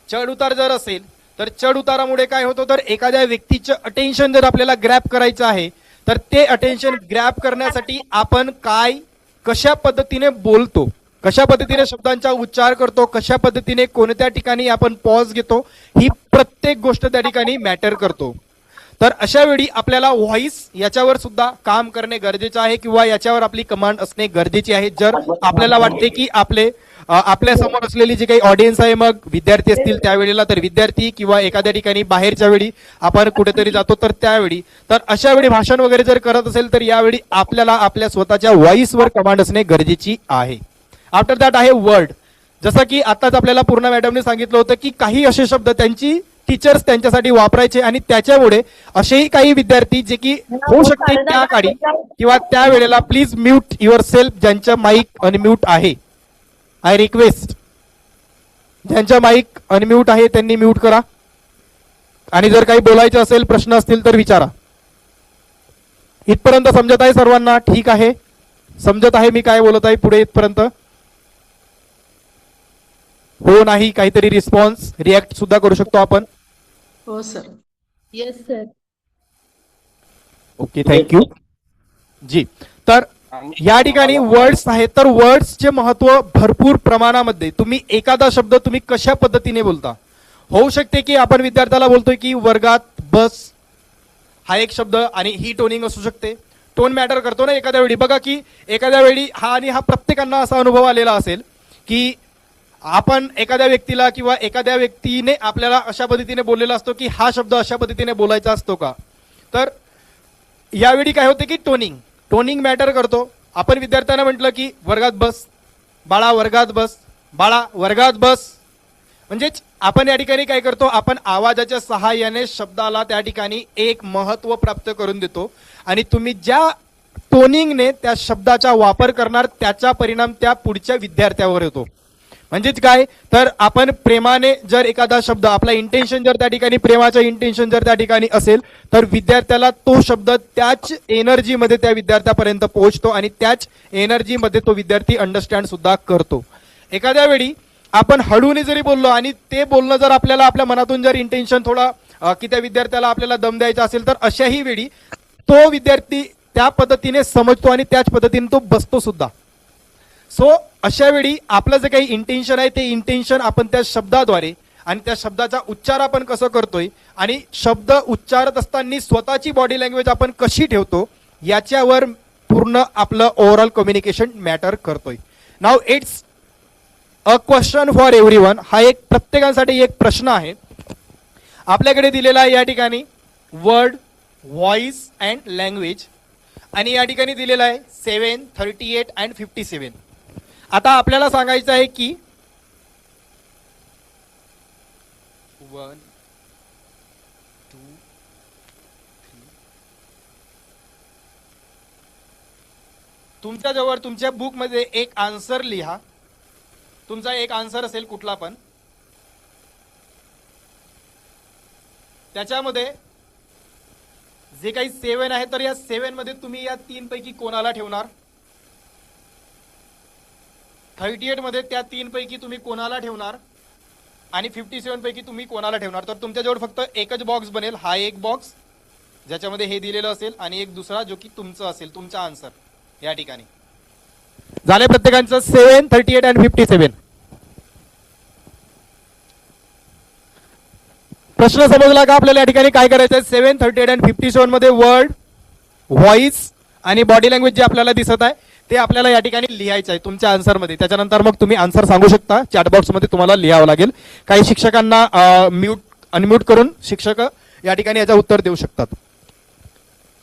चढ उतार जर असेल तर चढ उतारामुळे काय होतं तर एखाद्या व्यक्तीचं अटेन्शन जर आपल्याला ग्रॅब करायचं आहे तर ते अटेन्शन ग्रॅब करण्यासाठी आपण कशा पद्धतीने बोलतो, कशा पद्धतीने शब्दांचा उच्चार करतो, कशा पद्धतीने कोणत्या ठिकाणी आपण पॉज घेतो, ही प्रत्येक गोष्ट त्या ठिकाणी मॅटर करतो. तर अशा वेळी आपल्याला व्हॉइस याच्यावर सुद्धा काम करणे गरजेचं आहे किंवा याच्यावर आपली कमांड असणे गरजेची आहे. जर आपल्याला वाटते की आपल्या समोर असलेली जी काही ऑडियन्स आहे, मग विद्यार्थी असतील त्यावेळेला तर विद्यार्थी किंवा एखाद्या ठिकाणी बाहेरच्या वेळी आपण कुठेतरी जातो तर त्यावेळी, तर अशा वेळी भाषण वगैरे जर करत असेल तर यावेळी आपल्याला आपल्या स्वतःच्या व्हॉइसवर कमांड असणे गरजेची आहे. आफ्टर दॅट आहे वर्ड. जसं की आताच आपल्याला पूर्ण मॅडमने सांगितलं होतं की काही असे शब्द त्यांची टीचर्स त्यांच्यासाठी वापरायचे आणि त्याच्यामुळे असेही काही विद्यार्थी जे की होऊ शकते त्या काळी किंवा त्यावेळेला प्लीज म्यूट युअर सेल्फ, ज्यांच्या माईक अनम्यूट आहे. आय रिक्वेस्ट ज्यांच्या माईक अनम्यूट आहे त्यांनी म्यूट करा आणि जर काही बोलायचं असेल, प्रश्न असतील तर विचारा. इथपर्यंत समजत आहे सर्वांना? ठीक आहे, समजत आहे मी काय बोलत आहे पुढे इथपर्यंत? हो नाही, काहीतरी रिस्पॉन्स रिॲक्ट सुद्धा करू शकतो आपण. हो sir. Yes sir. Okay, thank you जी. तर या ठिकाणी वर्ड्स आहेत तर वर्ड्सचे महत्व भरपूर प्रमाणामध्ये. तुम्ही एखादा शब्द तुम्ही कशा पद्धतीने बोलता. होऊ शकते की आपण विद्यार्थ्याला बोलतोय की वर्गात बस हा एक शब्द आणि ही टोनिंग असू शकते. टोन मॅटर करतो ना एखाद्या वेळी. बघा की एखाद्या वेळी हा प्रत्येकांना असा अनुभव आलेला असेल की आपण एखाद्या व्यक्तीला किंवा एखाद्या व्यक्तीने आपल्याला अशा पद्धतीने बोललेला असतो की हा शब्द अशा पद्धतीने बोलायचा असतो का. तर यावेळी काय होते की टोनिंग मॅटर करतो. आपण विद्यार्थ्यांना म्हटलं की वर्गात बस, बाळा वर्गात बस, बाळा वर्गात बस, म्हणजेच आपण या ठिकाणी काय करतो, आपण आवाजाच्या सहाय्याने शब्दाला त्या ठिकाणी एक महत्व प्राप्त करून देतो आणि तुम्ही ज्या टोनिंगने त्या शब्दाचा वापर करणार त्याचा परिणाम त्या पुढच्या विद्यार्थ्यावर होतो. म्हणजेच काय तर आपण प्रेमाने जर एखादा शब्द, आपला इंटेन्शन जर त्या ठिकाणी प्रेमाचं इंटेन्शन जर त्या ठिकाणी असेल तर विद्यार्थ्याला तो शब्द त्याच एनर्जीमध्ये त्या विद्यार्थ्यापर्यंत पोहोचतो आणि त्याच एनर्जीमध्ये तो विद्यार्थी अंडरस्टँड सुद्धा करतो. एखाद्या वेळी आपण हळूने जरी बोललो आणि ते बोलणं जर आपल्याला आपल्या मनातून जर इंटेन्शन थोडा की त्या विद्यार्थ्याला आपल्याला दम द्यायचा असेल तर अशाही वेळी तो विद्यार्थी त्या पद्धतीने समजतो आणि त्याच पद्धतीने तो बसतो सुद्धा. सो अशा वेळी आपलं जे काही इंटेन्शन आहे ते इंटेन्शन आपण त्या शब्दाद्वारे आणि त्या शब्दाचा उच्चार आपण कसं करतोय आणि शब्द उच्चारत असताना स्वतःची बॉडी लँग्वेज आपण कशी ठेवतो याच्यावर पूर्ण आपलं ओव्हरऑल कम्युनिकेशन मॅटर करतोय. Now it's a question for everyone. हा एक प्रत्येकासाठी एक प्रश्न आहे. आपल्याकडे दिलेला आहे या ठिकाणी वर्ड, व्हॉइस अँड लँग्वेज आणि या ठिकाणी दिलेला आहे 7, 38 अँड 57. आता आपल्याला सांगायचं आहे की 1, 2, 3. तुमच्याजवळ तुमच्या बुकमध्ये एक आन्सर लिहा. तुमचा एक आन्सर असेल कुठला पण, त्याच्यामध्ये जे काही 7 आहे तर या 7 मध्ये तुम्ही या 3 पैकी कोणाला ठेवणार? 38 मध्ये त्या 3 पैकी तुम्ही कोणाला ठेवणार आणि 57 पैकी तुम्ही कोणाला ठेवणार? तर तुमच्याजवळ फक्त एकच बॉक्स बनेल. हा एक बॉक्स ज्याच्यामध्ये हे दिलेलं असेल आणि एक दुसरा जो की तुमचं असेल, तुमचा आन्सर. या ठिकाणी झाले प्रत्येकांचं 7, 38 अँड 57. प्रश्न समजला का आपल्याला? या ठिकाणी काय करायचं आहे? 7, 38 अँड 57 मध्ये वर्ड, व्हॉइस आणि बॉडी लँग्वेज जे आपल्याला दिसत आहे ते आपल्याला या ठिकाणी लिहायचं आहे तुमच्या आन्सरमध्ये. त्याच्यानंतर मग तुम्ही आन्सर सांगू शकता. चॅट बॉक्समध्ये तुम्हाला लिहावं लागेल. काही शिक्षकांना अनम्यूट करून शिक्षक या ठिकाणी याचं उत्तर देऊ शकतात.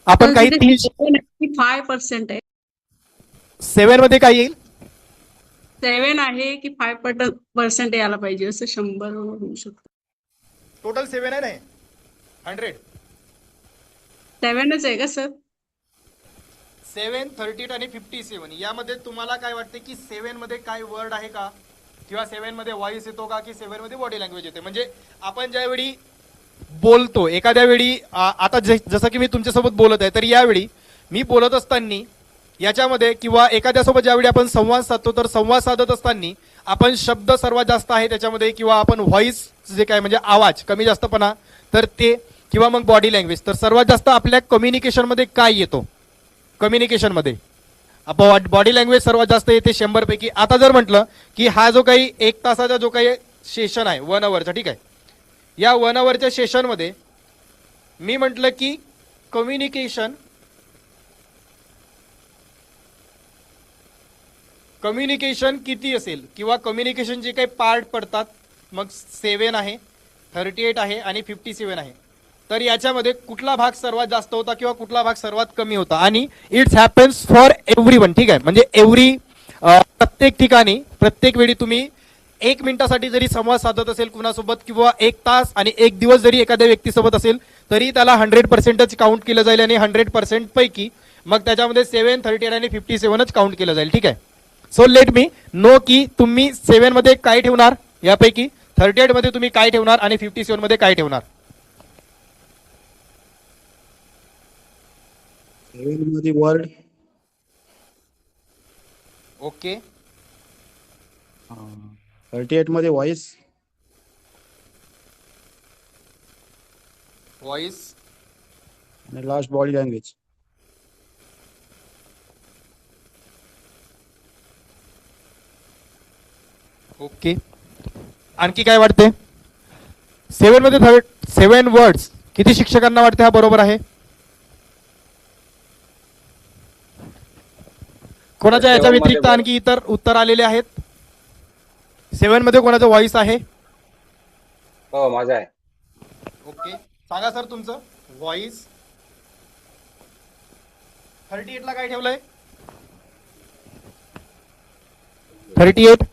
आपण काही 5% आहे. 7 मध्ये काय येईल? 7 आहे की 5% यायला पाहिजे असं 100 होऊ शकतं. टोटल 7 आहे नाही 100. 7च आहे का सर? 7, 38 आणि 57 यामध्ये तुम्हाला काय वाटते की 7 मध्ये काय वर्ड आहे का किंवा 7 मध्ये व्हॉइस येतो का की 7 मध्ये बॉडी लँग्वेज येते? म्हणजे आपण ज्यावेळी बोलतो एखाद्या वेळी आता जसं की मी तुमच्यासोबत बोलत आहे तर यावेळी मी बोलत असताना याच्यामध्ये किंवा एखाद्यासोबत ज्यावेळी आपण संवाद साधतो तर संवाद साधत असताना आपण शब्द सर्वात जास्त आहे त्याच्यामध्ये किंवा आपण व्हॉइस जे काय म्हणजे आवाज कमी जास्तपणा तर ते किंवा मग बॉडी लँग्वेज तर सर्वात जास्त आपल्या कम्युनिकेशनमध्ये काय येतो? कम्युनिकेशनमध्ये बॉडी लँग्वेज सर्वात जास्त येते 100 पैकी. आता जर म्हटलं की हा जो काही 1 तासाचा जो काही सेशन आहे 1 आवरचा, ठीक आहे, या 1 आवरच्या सेशनमध्ये मी म्हटलं की कम्युनिकेशन किती असेल किंवा कम्युनिकेशन जे काही पार्ट पडतात मग 7 आहे, 38 आहे आणि 57 आहे. तर याच्यामध्ये कुठला भाग सर्वात जास्त होता किंवा कुठला भाग सर्वात कमी होता? आणि इट्स हॅपन्स फॉर एव्हरीवन. ठीक आहे, म्हणजे प्रत्येक ठिकाणी प्रत्येक वेळी तुम्ही 1 मिनिटासाठी जरी संवाद साधत असेल कुणासोबत किंवा 1 तास आणि 1 दिवस जरी एखाद्या व्यक्तीसोबत असेल तरी त्याला 100%च काउंट केलं जाईल आणि 100% पैकी मग त्याच्यामध्ये 7, 38 आणि 57च काउंट केलं जाईल. ठीक आहे. सो लेट मी नो की तुम्ही 7 मध्ये काय ठेवणार यापैकी, 38 मध्ये तुम्ही काय ठेवणार आणि 57 मध्ये काय ठेवणार? 7 मध्ये वर्ड, ओके. 38 मध्ये व्हॉइस, व्हॉइस आणि लास्ट बॉडी लँग्वेज. ओके. आणखी काय वाटते? 7 मध्ये 7 वर्ड्स किती शिक्षकांना वाटते हा बरोबर आहे? कोणाच्या याच्या व्यतिरिक्त आणखी इतर उत्तर आलेले आहेत? 7 मध्ये कोणाचं व्हॉइस आहे? हो, माझा आहे. ओके, सांगा सर तुमचं. व्हॉइस 38 ला काय ठेवलंय? 38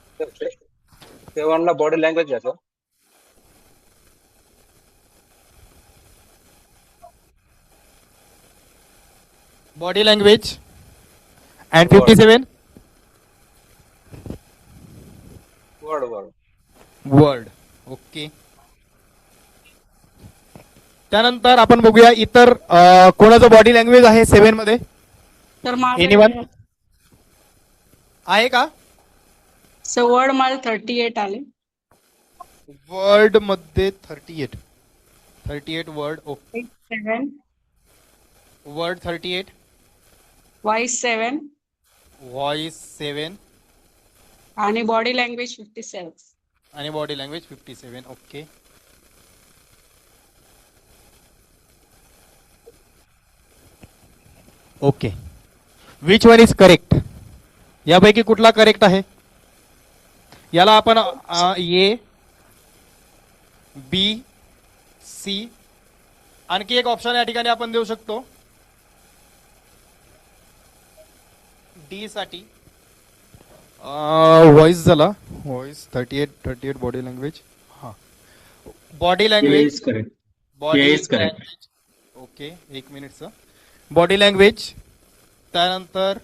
7 ला बॉडी लँग्वेज घ्यायचो. Body language and 57 word word word. Okay. त्यानंतर आपण बघूया इतर कोणाचं बॉडी लँग्वेज आहे 7 मध्ये. तर माझं एनीवन आहे का? सर वर्ड मला 38 आले. वर्ड मध्ये 38 word. Okay. 7 word 38, voice 7 voice 7 आणि बॉडी लँग्वेज 57. आणि body language 57. Okay. Okay. Which one is correct? यापैकी कुठला करेक्ट आहे? याला आपण ए, बी, सी, आणखी एक ऑप्शन या ठिकाणी आपण देऊ शकतो डी साठी. व्हॉइस झाला. Voice 38 body language. हा, body language. Body language. Okay, एक मिनिटचं. बॉडी लँग्वेज, त्यानंतर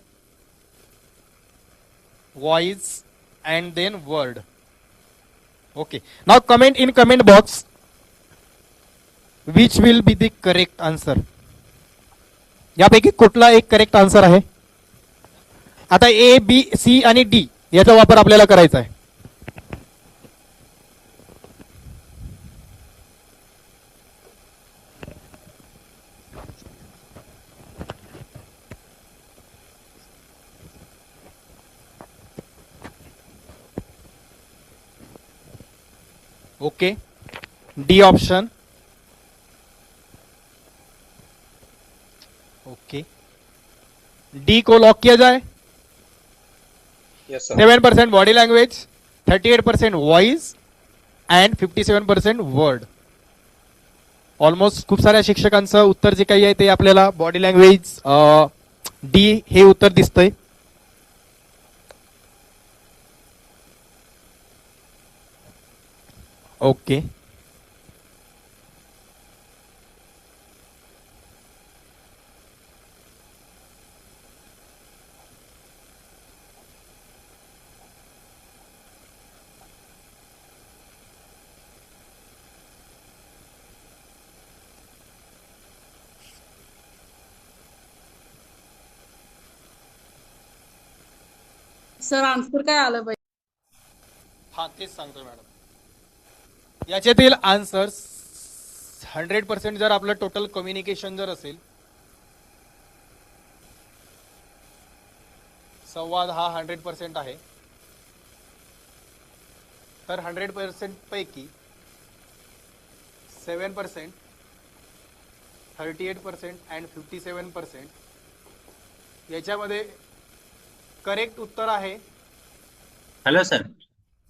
voice and then word. Okay. Now comment in comment box which will be the correct answer. यापैकी कुठला एक करेक्ट आन्सर आहे? आता ए, बी, सी आणि डी याचा वापर आपल्याला करायचा आहे. Okay. D option. Okay, D को लॉक किया जाए. Yes sir. 7% body language, 38% voice and 57% word. Almost खूप साऱ्या शिक्षकांचं उत्तर जे काही आहे ते आपल्याला बॉडी लँग्वेज डी हे उत्तर दिसतंय. ओके. सर आन्सर काय आलं पाहिजे? हा, तेच सांगतो मॅडम. याच्यातील आन्सर 100% जर आपलं टोटल कम्युनिकेशन जर असेल, संवाद हा 100% आहे, तर 100% पैकी 7%, 38% अँड 57% याच्यामध्ये करेक्ट उत्तर आहे. हॅलो सर,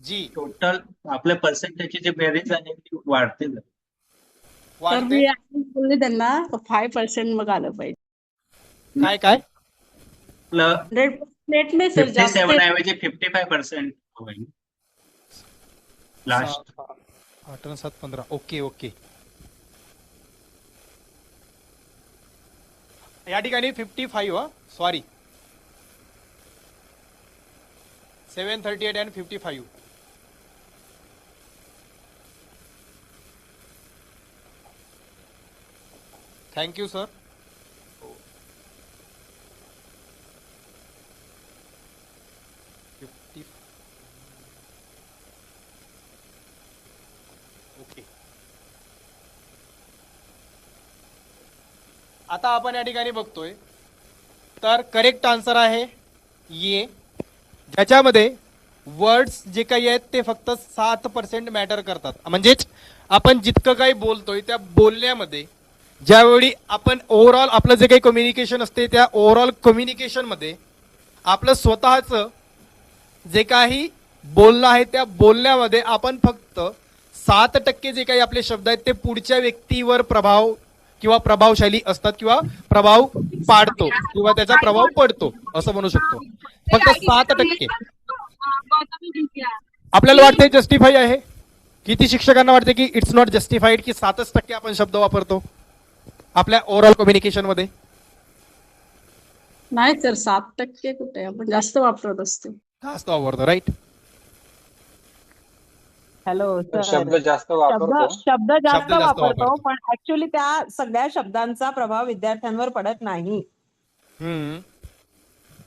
जी. टोटल आपल्या पर्सेंटेजची जी बेरीज आहे ती वाढते का? तर वाढते. मी आधी बोलले त्यांना 5% मग आलं पाहिजे. काय काय? आपलं 100% नाही सर, जास्त 57 ऐवजी 55% होईल लास्ट. 8 आणि 7 15. Okay okay. या ठिकाणी 55. Sorry, 7, 38 and 55. Thank you sir. Okay. आता आपण या ठिकाणी बघतोय तर करेक्ट आन्सर आहे ये, ज्याच्यामध्ये वर्ड्स जे काही आहेत ते फक्त 7% मॅटर करतात. म्हणजेच आपण जितकं काही बोलतोय त्या बोलण्यामध्ये ज्यावेळी आपण ओव्हरऑल आपलं जे काही कम्युनिकेशन असते त्या ओव्हरऑल कम्युनिकेशनमध्ये आपलं स्वतःचं जे काही बोलणं आहे त्या बोलण्यामध्ये आपण फक्त 7% जे काही आपले शब्द आहेत ते पुढच्या व्यक्तीवर प्रभाव किंवा प्रभावशाली असतात किंवा प्रभाव पाडतो किंवा त्याचा प्रभाव पडतो असं म्हणू शकतो. फक्त 7%. आपल्याला वाटते जस्टिफाई आहे. किती शिक्षकांना वाटते की इट्स नॉट जस्टिफाईड की 7% आपण शब्द वापरतो आपल्या ओव्हरऑल कम्युनिकेशन मध्ये? नाही सर, 7% कुठे, आपण जास्त वापरत असतो. जास्त वापरतो, राईट? हॅलो सर, शब्द जास्त वापरतो. शब्द जास्त शब्द जास्त वापरतो, वापरतो. पण ऍक्च्युली त्या सगळ्या शब्दांचा प्रभाव विद्यार्थ्यांवर पडत नाही.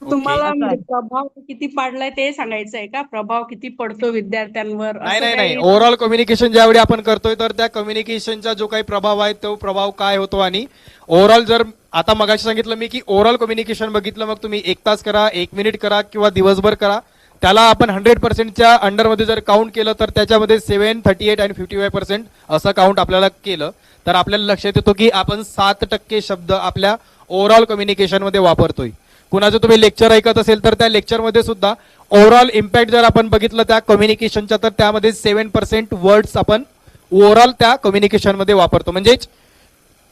तुम्हाला Okay. म्हणजे प्रभाव किती पडलाय ते सांगायचं आहे का? प्रभाव किती पडतो विद्यार्थ्यांवर नाही असं नाही नाही काही? ओव्हरऑल कम्युनिकेशन ज्यावेळी आपण करतोय तर त्या कम्युनिकेशनचा जो काही प्रभाव आहे तो प्रभाव काय होतो आणि ओव्हरऑल जर आता मगाशी सांगितलं मी की ओव्हरऑल कम्युनिकेशन बघितलं मग तुम्ही 1 तास करा 1 मिनिट करा किंवा दिवसभर करा त्याला आपण 100%च्या अंडरमध्ये जर काउंट केलं तर त्याच्यामध्ये 7, 38 आणि 55% असं काउंट आपल्याला केलं तर आपल्याला लक्षात येतो की आपण 7% शब्द आपल्या ओव्हरऑल कम्युनिकेशनमध्ये वापरतोय. कुणाचं तुम्ही लेक्चर ऐकत असेल तर त्या लेक्चरमध्ये सुद्धा ओव्हरऑल इम्पॅक्ट जर आपण बघितलं त्या कम्युनिकेशनच्या तर त्यामध्ये 7% वर्ड्स आपण ओव्हरऑल त्या कम्युनिकेशनमध्ये वापरतो. म्हणजेच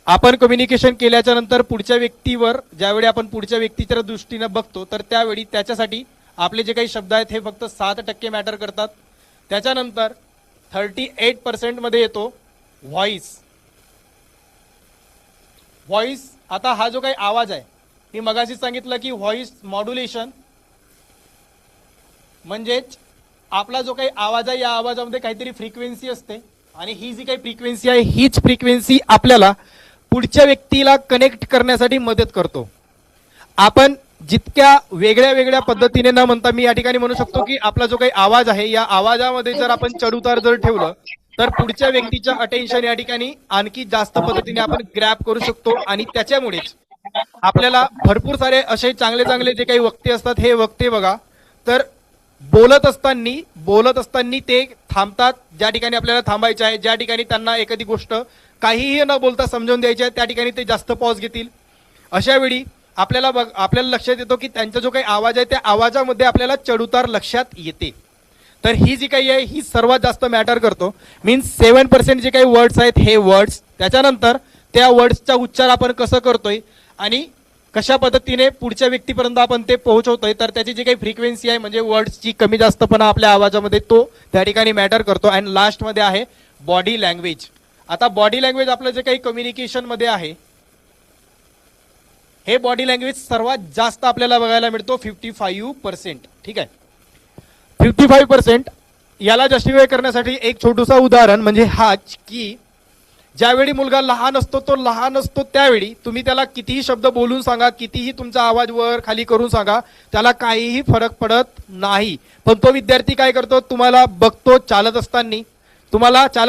आपण कम्युनिकेशन केल्याच्या नंतर पुढच्या व्यक्तीवर ज्यावेळी आपण पुढच्या व्यक्तीच्या दृष्टीने बघतो तर त्यावेळी त्याच्यासाठी आपले जे काही शब्द आहेत हे फक्त 7% मॅटर करतात. त्याच्यानंतर 38% मध्ये येतो व्हॉइस. व्हॉइस आता हा जो काही आवाज आहे मी मगाशी सांगितलं की व्हॉइस मॉड्युलेशन म्हणजेच आपला जो काही आवाज आहे या आवाजामध्ये काहीतरी फ्रिक्वेन्सी असते आणि ही जी काही फ्रिक्वेन्सी आहे हीच फ्रिक्वेन्सी आपल्याला पुढच्या व्यक्तीला कनेक्ट करण्यासाठी मदत करतो. आपण जितक्या वेगळ्या वेगळ्या पद्धतीने न म्हणता मी या ठिकाणी म्हणू शकतो की आपला जो काही आवाज आहे या आवाजामध्ये जर आपण चढउतार जर ठेवलं तर पुढच्या व्यक्तीच्या अटेन्शन या ठिकाणी आणखी जास्त पद्धतीने आपण ग्रॅब करू शकतो आणि त्याच्यामुळेच आपल्याला भरपूर सारे असे चांगले चांगले जे काही वक्ते असतात हे वक्ते बघा तर बोलत असताना ते थांबतात ज्या ठिकाणी आपल्याला थांबायचे आहे, ज्या ठिकाणी त्यांना एखादी गोष्ट काहीही न बोलता समजावून द्यायची आहे त्या ठिकाणी ते जास्त पॉज घेतील. अशा वेळी आपल्याला लक्षात येतो की त्यांचा जो काही आवाज आहे त्या आवाजामध्ये आपल्याला चढउतार लक्षात येते. तर ही जी काही आहे ही सर्वात जास्त मॅटर करतो. मीन्स 7% जे काही वर्ड्स आहेत हे वर्ड्स त्याच्यानंतर त्या वर्ड्सचा उच्चार आपण कसं करतोय आणि कशा पद्धतीने पुढच्या व्यक्तीपर्यंत आपण ते पोहोचवतोय तर त्याची जी काही फ्रिक्वेन्सी आहे म्हणजे वर्ड्सची कमी जास्तपणा आपल्या आवाजामध्ये तो त्या ठिकाणी मॅटर करतो. अँड लास्टमध्ये आहे बॉडी लँग्वेज. आता बॉडी लँग्वेज आपलं जे काही कम्युनिकेशन मध्ये आहे हे बॉडी लँग्वेज सर्वात जास्त आपल्याला बघायला मिळतो 55%. ठीक आहे 55%. याला जस्टिफाय करण्यासाठी एक छोटूसा उदाहरण म्हणजे हाच की ज्यावेळी मुलगा लहान असतो त्यावेळी तुम्ही त्याला कितीही शब्द बोलून सांगा कितीही तुमचा आवाज वर खाली करून सांगा त्याला काहीही फरक पडत नाही. पण तो विद्यार्थी काय करतो तुम्हाला बघतो चालत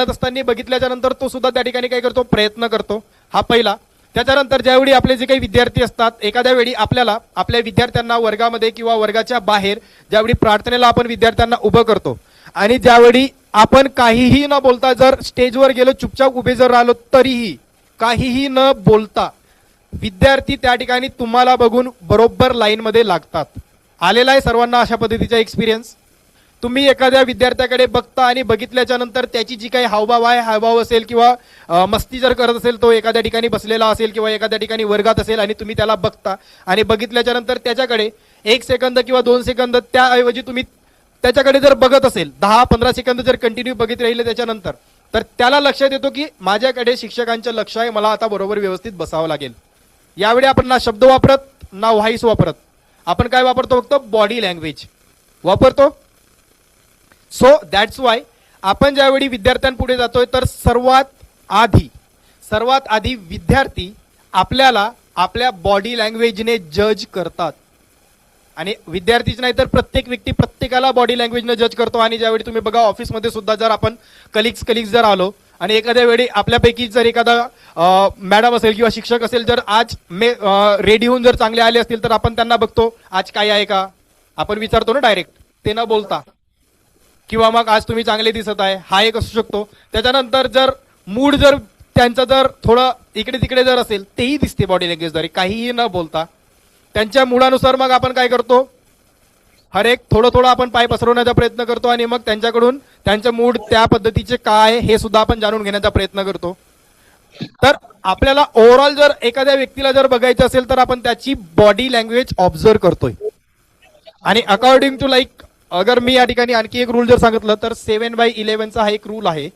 असताना बघितल्याच्या नंतर तो सुद्धा त्या ठिकाणी काय करतो प्रयत्न करतो. हा पहिला. त्याच्यानंतर ज्यावेळी आपले जे काही विद्यार्थी असतात एखाद्या वेळी आपल्याला आपल्या विद्यार्थ्यांना वर्गामध्ये किंवा वर्गाच्या बाहेर ज्यावेळी प्रार्थनेला आपण विद्यार्थ्यांना उभं करतो आणि ज्यावेळी आपण काहीही न बोलता जर स्टेजवर गेलो चुपचाप उभे जर राहिलो तरीही काहीही न बोलता विद्यार्थी त्या ठिकाणी तुम्हाला बघून बरोबर लाईनमध्ये लागतात. आलेला आहे सर्वांना अशा पद्धतीचा एक्सपिरियन्स. तुम्ही एखाद्या विद्यार्थ्याकडे बघता आणि बघितल्याच्या नंतर त्याची जी काही हावभाव असेल किंवा मस्ती जर करत असेल तो एखाद्या ठिकाणी बसलेला असेल किंवा एखाद्या ठिकाणी वर्गात असेल आणि तुम्ही त्याला बघता आणि बघितल्याच्या नंतर त्याच्याकडे 1 सेकंद किंवा 2 सेकंद त्याऐवजी तुम्ही त्याच्याकडे जर बघत असेल 10-15 सेकंद जर कंटिन्यू बघित राहिले त्याच्यानंतर तर त्याला लक्षात येतो की माझ्याकडे शिक्षकांचं लक्ष आहे मला आता बरोबर व्यवस्थित बसावं लागेल. यावेळी आपण ना शब्द वापरत ना व्हॉइस वापरत आपण काय वापरतो फक्त बॉडी लँग्वेज वापरतो. सो दॅट्स वाय आपण ज्यावेळी विद्यार्थ्यांपुढे जातोय तर सर्वात आधी विद्यार्थी आपल्याला आपल्या बॉडी लँग्वेजने जज करतात आणि विद्यार्थीच नाही तर प्रत्येक व्यक्ती प्रत्येकाला बॉडी लँग्वेजने जज करतो. आणि ज्यावेळी तुम्ही बघा ऑफिसमध्ये सुद्धा जर आपण कलिग्स जर आलो आणि एखाद्या वेळी आपल्यापैकी जर एखादा मॅडम असेल किंवा शिक्षक असेल जर आज रेडी होऊन जर चांगले आले असतील तर आपण त्यांना बघतो आज काय आहे का आपण विचारतो ना डायरेक्ट ते न बोलता किंवा मग आज तुम्ही चांगले दिसत आहे हा एक असू शकतो. त्याच्यानंतर जर मूड जर त्यांचा जर थोडं इकडे तिकडे जर असेल तेही दिसते बॉडी लँग्वेजद्वारे काहीही न बोलता. त्यांच्या मुळानुसार मग आपण काय करतो हर एक थोडं आपण पाय पसरवण्याचा प्रयत्न करतो आणि मग त्यांच्याकडून त्यांचं मूड त्या पद्धतीचे काय हे सुद्धा आपण जाणून घेण्याचा प्रयत्न करतो. तर आपल्याला ओव्हरऑल जर एखाद्या व्यक्तीला जर बघायचं असेल तर आपण त्याची बॉडी लँग्वेज ऑब्झर्व करतोय. आणि अकॉर्डिंग टू लाईक अगर मी या ठिकाणी आणखी एक रूल जर सांगितलं तर 7/11 हा एक रूल आहे.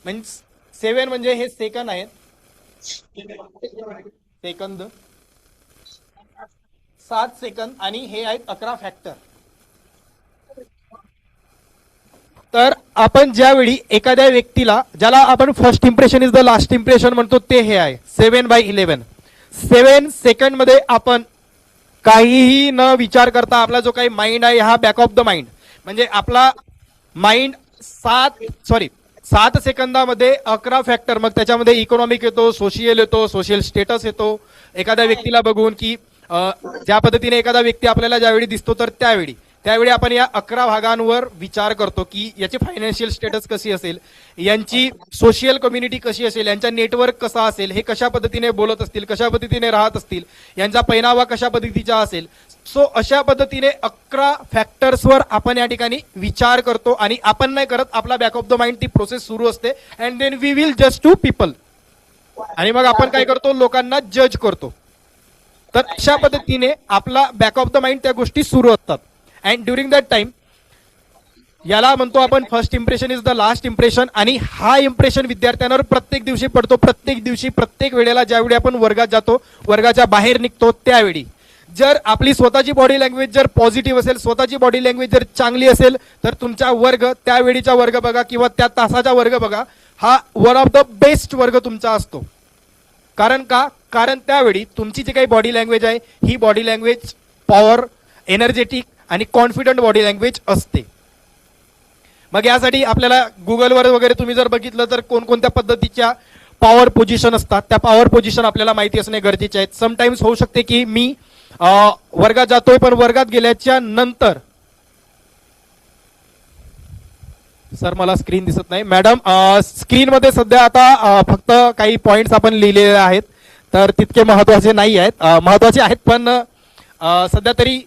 मीन्स 7 म्हणजे हे सेकंद आहेत सेकंद 7 सेकंद आणि हे आहेत 11 फॅक्टर. तर आपण ज्यावेळी एखाद्या व्यक्तीला ज्याला आपण first impression is the last impression म्हणतो ते हे आहे 7/11. 7 सेकंड मध्ये आपण काहीही न विचार करता आपला जो काही माइंड आहे हा बॅक ऑफ द माइंड, म्हणजे आपला माइंड 7 सेकंदामध्ये 11 फॅक्टर, मग त्याच्यामध्ये इकॉनॉमिक येतो, सोशियल येतो, सोशल स्टेटस येतो, एखाद्या व्यक्तीला बघून की ज्या पद्धतीने एखादा व्यक्ती आपल्याला ज्यावेळी दिसतो तर त्यावेळी आपण या 11 भागांवर विचार करतो की याची फायनान्शियल स्टेटस कशी असेल, यांची सोशल कम्युनिटी कशी असेल, यांचा नेटवर्क कसा असेल, हे कशा पद्धतीने बोलत असतील, कशा पद्धतीने राहत असतील, यांचा पहिनावा कशा पद्धतीचा असेल. सो अशा पद्धतीने 11 फॅक्टर्सवर आपण या ठिकाणी विचार करतो आणि आपण नाही करत, आपला बॅक ऑफ द माइंड ती प्रोसेस सुरू असते अँड देन वी विल जज टू पीपल, आणि मग आपण काय करतो, लोकांना जज करतो. तर अशा पद्धतीने आपला बॅक ऑफ द माइंड त्या गोष्टी सुरू असतात. अँड ड्युरिंग दॅट टाइम याला म्हणतो आपण first impression is the last impression, आणि हा इम्प्रेशन विद्यार्थ्यांवर प्रत्येक दिवशी पडतो, प्रत्येक वेळेला ज्यावेळी आपण वर्गात जातो, वर्गाच्या बाहेर निघतो त्यावेळी. जर आपली स्वतःची बॉडी लँग्वेज जर पॉझिटिव्ह असेल, स्वतःची बॉडी लँग्वेज जर चांगली असेल, तर तुमचा वर्ग, त्यावेळीचा वर्ग बघा किंवा त्या तासाचा वर्ग बघा, हा वन ऑफ द बेस्ट वर्ग तुमचा असतो. कारण का? कारण त्यावेळी तुमची जी काही बॉडी लँग्वेज आहे ही बॉडी लँग्वेज पॉवर, एनर्जेटिक आणि कॉन्फिडंट बॉडी लँग्वेज असते. मग यासाठी आपल्याला गुगलवर वगैरे तुम्ही जर बघितलं तर कोणकोणत्या पद्धतीच्या पॉवर पोझिशन असतात, त्या पॉवर पोझिशन आपल्याला माहिती असणे गरजेचे आहेत. समटाइम्स होऊ शकते की मी वर्गात जातोय, पण वर्गात गेल्याच्या नंतर, सर मला स्क्रीन दिसत नाही मॅडम, स्क्रीनमध्ये सध्या आता फक्त काही पॉइंट्स आपण लिहिलेले आहेत, तर तितके महत्वाचे नाही आहेत, महत्वाचे आहेत पण सध्या तरी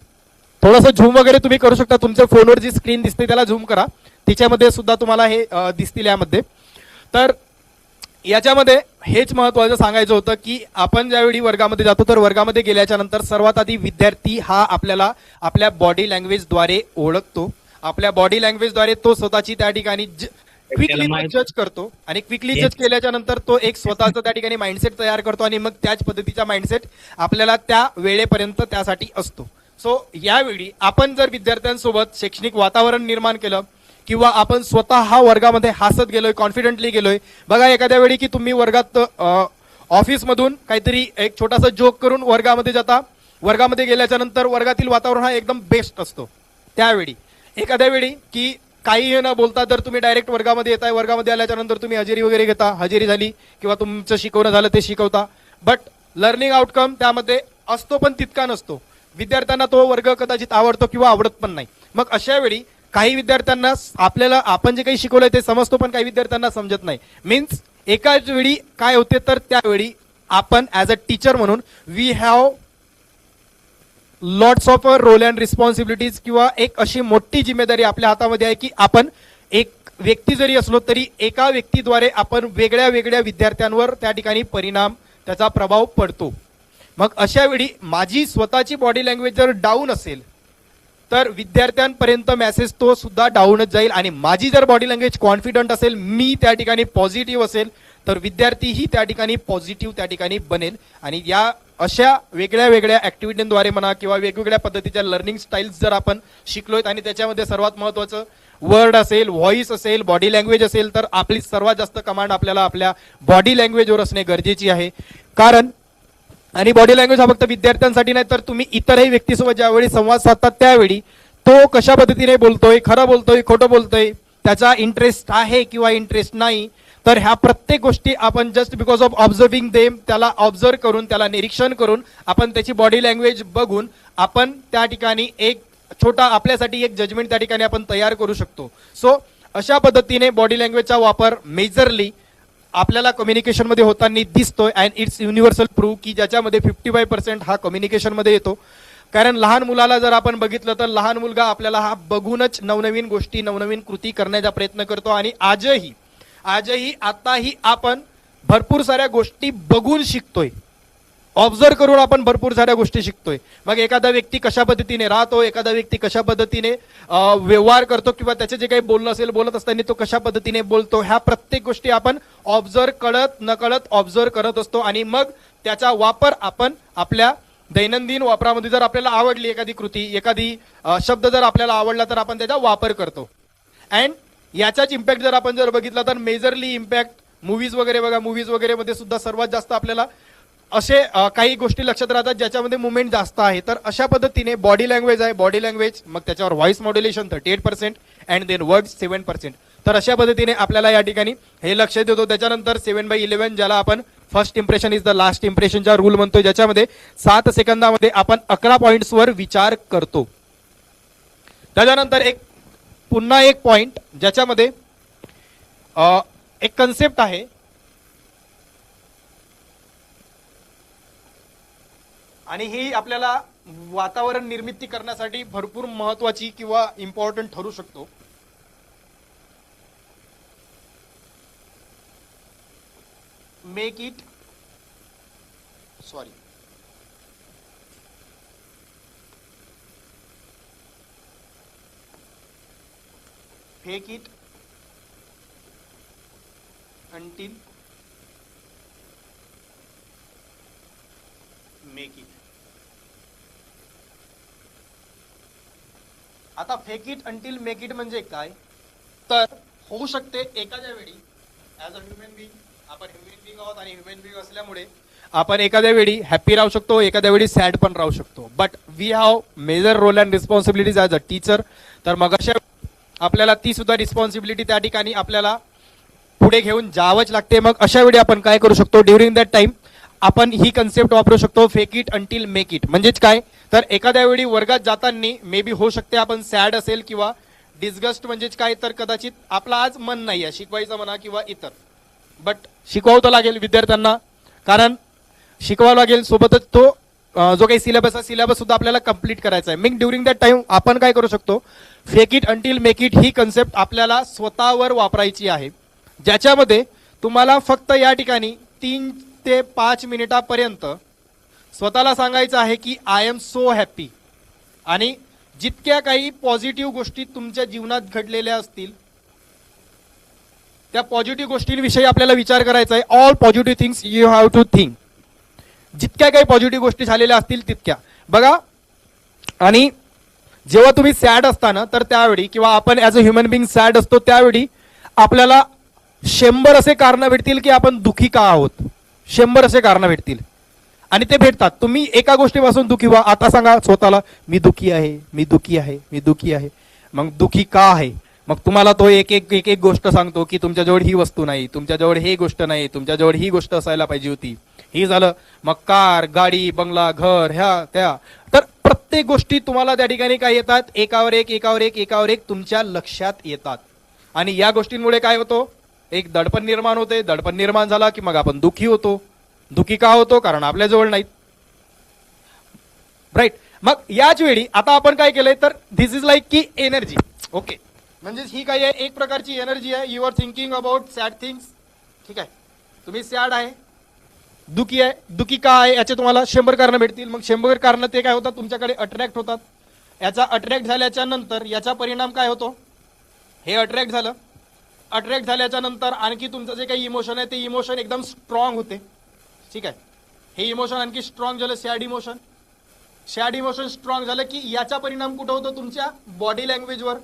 थोडंसं झूम वगैरे तुम्ही करू शकता. तुमच्या फोनवर जी स्क्रीन दिसते त्याला झूम करा, तिच्यामध्ये सुद्धा तुम्हाला हे दिसतील यामध्ये. तर याच्यामध्ये हेच महत्वाचं सांगायचं होतं की आपण ज्यावेळी वर्गामध्ये जातो तर वर्गामध्ये गेल्याच्या नंतर सर्वात आधी विद्यार्थी हा आपल्याला आपल्या बॉडी लँग्वेजद्वारे ओळखतो. आपल्या बॉडी लँग्वेजद्वारे तो स्वतःची त्या ठिकाणी क्विकली जज करतो, आणि क्विकली जज केल्याच्या नंतर तो एक स्वतःचा त्या ठिकाणी माइंडसेट तयार करतो, आणि मग त्याच पद्धतीचा माइंडसेट आपल्याला त्या वेळेपर्यंत त्यासाठी असतो. सो यावेळी आपण जर विद्यार्थ्यांसोबत शैक्षणिक वातावरण निर्माण केलं किंवा आपण स्वतः वर्गामध्ये हसत गेलोय, कॉन्फिडेंटली गेलोय. बघा एखाद्या वेळी की तुम्ही वर्गात ऑफिसमधून काहीतरी एक छोटासा जोक करून वर्गामध्ये जाता, वर्गामध्ये गेल्याच्या नंतर वर्गातील वातावरण हा एकदम बेस्ट असतो. त्यावेळी एखाद्या वेळी की काही न बोलता जर तुम्ही डायरेक्ट वर्गामध्ये येताय, वर्गामध्ये आल्याच्या नंतर तुम्ही हजेरी वगैरे घेता, हजेरी झाली किंवा तुमचं शिकवणं झालं ते शिकवता, बट लर्निंग आउटकम त्यामध्ये असतो पण तितका नसतो. विद्यार्थ्यांना तो वर्ग कदाचित आवडतो किंवा आवडत पण नाही. मग अशा वेळी काही विद्यार्थ्यांना आपल्याला आपण जे काही शिकवलंय ते समजतो, पण काही विद्यार्थ्यांना समजत नाही. मीन्स एकाच वेळी काय होते, तर त्यावेळी आपण ऍज अ टीचर म्हणून we have lots of role and responsibilities, किंवा एक अशी मोठी जिम्मेदारी आपल्या हातामध्ये आहे की आपण एक व्यक्ती जरी असलो तरी एका व्यक्तीद्वारे आपण वेगळ्या वेगळ्या विद्यार्थ्यांवर त्या ठिकाणी परिणाम, त्याचा प्रभाव पडतो. मग अशा वेळी माझी स्वतःची बॉडी लँग्वेज जर डाऊन असेल तर विद्यार्थ्यांपर्यंत मेसेज तो सुद्धा डाऊनच जाईल, आणि माझी जर बॉडी लँग्वेज कॉन्फिडंट असेल, मी त्या ठिकाणी पॉझिटिव्ह असेल, तर विद्यार्थीही त्या ठिकाणी पॉझिटिव्ह त्या ठिकाणी बनेल. आणि या अशा वेगळ्या वेगळ्या ऍक्टिव्हिटीद्वारे म्हणा किंवा वेगवेगळ्या पद्धतीच्या लर्निंग स्टाईल्स जर आपण शिकलोय, आणि त्याच्यामध्ये सर्वात महत्वाचं वर्ड असेल, व्हॉइस असेल, बॉडी लँग्वेज असेल, तर आपली सर्वात जास्त कमांड आपल्याला आपल्या बॉडी लँग्वेजवर असणे गरजेची आहे. कारण आणि बॉडी लँग्वेज हा फक्त विद्यार्थ्यांसाठी नाही, तर तुम्ही इतरही व्यक्तीसोबत ज्यावेळी संवाद साधतात त्यावेळी तो कशा पद्धतीने बोलतोय, खरं बोलतोय, खोटं बोलतोय, त्याचा इंटरेस्ट आहे किंवा इंटरेस्ट नाही, तर ह्या प्रत्येक गोष्टी आपण just because of observing them, त्याला ऑब्झर्व करून, त्याला निरीक्षण करून, आपण त्याची बॉडी लँग्वेज बघून आपण त्या ठिकाणी एक छोटा आपल्यासाठी एक जजमेंट त्या ठिकाणी आपण तयार करू शकतो. सो अशा पद्धतीने बॉडी लँग्वेजचा वापर मेजरली आपल्याला कम्युनिकेशन मध्ये होताना दिसतोय, अँड इट्स युनिव्हर्सल प्रूव्ह की ज्याच्यामध्ये 55% हा कम्युनिकेशन मध्ये येतो. कारण लहान मुलाला जर आपण बघितलं तर लहान मुलगा आपल्याला हा बघूनच नवनवीन गोष्टी, नवनवीन कृती करण्याचा प्रयत्न करतो, आणि आजही आताही आपण भरपूर साऱ्या गोष्टी बघून शिकतोय, ऑब्झर्व करून आपण भरपूर साऱ्या गोष्टी शिकतोय. मग एखादा व्यक्ती कशा पद्धतीने राहतो, एखादा व्यक्ती कशा पद्धतीने व्यवहार करतो, किंवा त्याचे जे काही बोलणं असेल, बोलत असताना तो कशा पद्धतीने बोलतो, ह्या प्रत्येक गोष्टी आपण ऑब्झर्व कळत नकळत ऑब्झर्व करत असतो, आणि मग त्याचा वापर आपण आपल्या दैनंदिन वापरामध्ये जर आपल्याला आवडली एखादी कृती, एखादी शब्द जर आपल्याला आवडला तर आपण त्याचा वापर करतो. अँड याचाच इम्पॅक्ट जर आपण जर बघितला तर मेजरली इम्पॅक्ट मूवीज वगैरे बघा, मूवीज वगैरे मध्ये सुद्धा सर्वात जास्त आपल्याला असे काही गोष्टी लक्षात राहतात ज्याच्यामध्ये मुवमेंट जास्त आहे. तर अशा पद्धतीने बॉडी लँग्वेज आहे, बॉडी लँग्वेज, मग त्याच्यावर voice modulation 38% and than words 7%. तर अशा पद्धतीने आपल्याला या ठिकाणी हे लक्षात येतो. त्याच्यानंतर 7/11 ज्याला आपण first impression is the last इम्प्रेशनचा रूल म्हणतोय, ज्याच्यामध्ये 7 सेकंदामध्ये आपण 11 पॉइंट्सवर विचार करतो. त्याच्यानंतर पुन्हा एक पॉइंट ज्याच्यामध्ये एक कन्सेप्ट आहे, आणि ही आपल्याला वातावरण निर्मिती करण्यासाठी भरपूर महत्वाची किंवा इम्पॉर्टंट ठरू शकतो. Make it fake it until make it. आता fake it until make it म्हणजे काय, तर होऊ शकते एखाद्या वेळी ऍज अ ह्युमन बिंग, आपण ह्युमन बिंग आहोत आणि ह्युमन बिंग असल्यामुळे आपण एखाद्या वेळी हॅपी राहू शकतो, एखाद्या वेळी सॅड पण राहू शकतो. But we have major role and responsibilities as a teacher. तर मग अशा आपल्याला ती सुद्धा रिस्पॉन्सिबिलिटी त्या ठिकाणी आपल्याला पुढे घेऊन जावंच लागते. मग अशा वेळी आपण काय करू शकतो, ड्युरिंग दॅट टाइम आपण ही कन्सेप्ट वापरू शकतो, fake it until make it. म्हणजेच काय, तर एखाद्या वेळी वर्गात जाताना मे बी होऊ शकते आपण सॅड असेल किंवा डिस्गस्ट, म्हणजेच काय, तर कदाचित आपला आज मन नाही आहे शिकवायचं म्हणा किंवा इतर, बट शिकवावं तर लागेल विद्यार्थ्यांना, कारण शिकवावं लागेल. सोबतच तो जो काही सिलेबस आहे सिलेबस सुद्धा आपल्याला कंप्लीट करायचा आहे. मग ड्युरिंग दॅट टाइम आपण काय करू शकतो, fake it until make it he concept आपल्याला स्वतःवर वापरायची आहे, ज्याच्यामध्ये तुम्हाला फक्त या ठिकाणी 3 ते 5 मिनिटापर्यंत स्वतःला सांगायचं आहे की आय एम सो हॅपी. आणि जितक्या काही पॉझिटिव्ह गोष्टी तुमच्या जीवनात घडलेल्या असतील त्या पॉझिटिव्ह गोष्टींविषयी आपल्याला विचार करायचा आहे. All positive things you have to think. जितक्या काही पॉझिटिव्ह गोष्टी झालेल्या असतील तितक्या बघा. आणि जेव्हा तुम्ही सॅड असताना तर त्यावेळी किंवा आपण as a human Bing sad असतो त्यावेळी आपल्याला 100 असे कारण भेटतील की आपण दुःखी का आहोत. 100 असे कारण भेटतील आणि ते भेटतात. तुम्ही एका गोष्टीपासून दुःखी व्हा. आता सांगा स्वतःला, मी दुःखी आहे, मी दुःखी आहे, मी दुःखी आहे. मग दुःखी का आहे, मग तुम्हाला तो एक एक गोष्ट सांगतो की तुमच्याजवळ ही वस्तू नाही, तुमच्याजवळ ही गोष्ट नाही, तुमच्याजवळ ही गोष्ट असायला पाहिजे होती, ही झालं. मग कार, गाडी, बंगला, घर, ह्या त्या. तर प्रत्येक गोष्टी तुम्हाला त्या ठिकाणी काय येतात, एकावर एक एकावर एक एकावर एक तुमच्या लक्षात येतात. आणि या गोष्टींमुळे काय होतो, एक दडपण निर्माण होते. दडपण निर्माण झाला की मग आपण दुःखी होतो. दुःखी का होतो, कारण आपल्या जवळ नाहीत, राईट. मग याच वेळी आता आपण काय केलंय, तर दिस इज लाईक की एनर्जी. ओके, म्हणजे ही काय आहे, एक प्रकारची एनर्जी आहे. You are thinking about sad things. ठीक आहे, तुम्ही सॅड आहे, दुःखी आहे. दुःखी का आहे याचे तुम्हाला 100 कारण भेटतील. मग 100 कारण ते काय होतात, तुमच्याकडे अट्रॅक्ट होतात. याचा अट्रॅक्ट झाल्याच्या नंतर याचा परिणाम काय होतो, हे अट्रॅक्ट झालं. अट्रॅक्ट झाल्याच्या नंतर आणखी तुमचं जे काही इमोशन आहे ते इमोशन एकदम स्ट्रॉंग होते. ठीक आहे, हे इमोशन आणखी स्ट्रॉंग झालं, sad emotion. Sad emotion strong झालं की याचा परिणाम कुठं होतो, तुमच्या बॉडी लँग्वेजवर.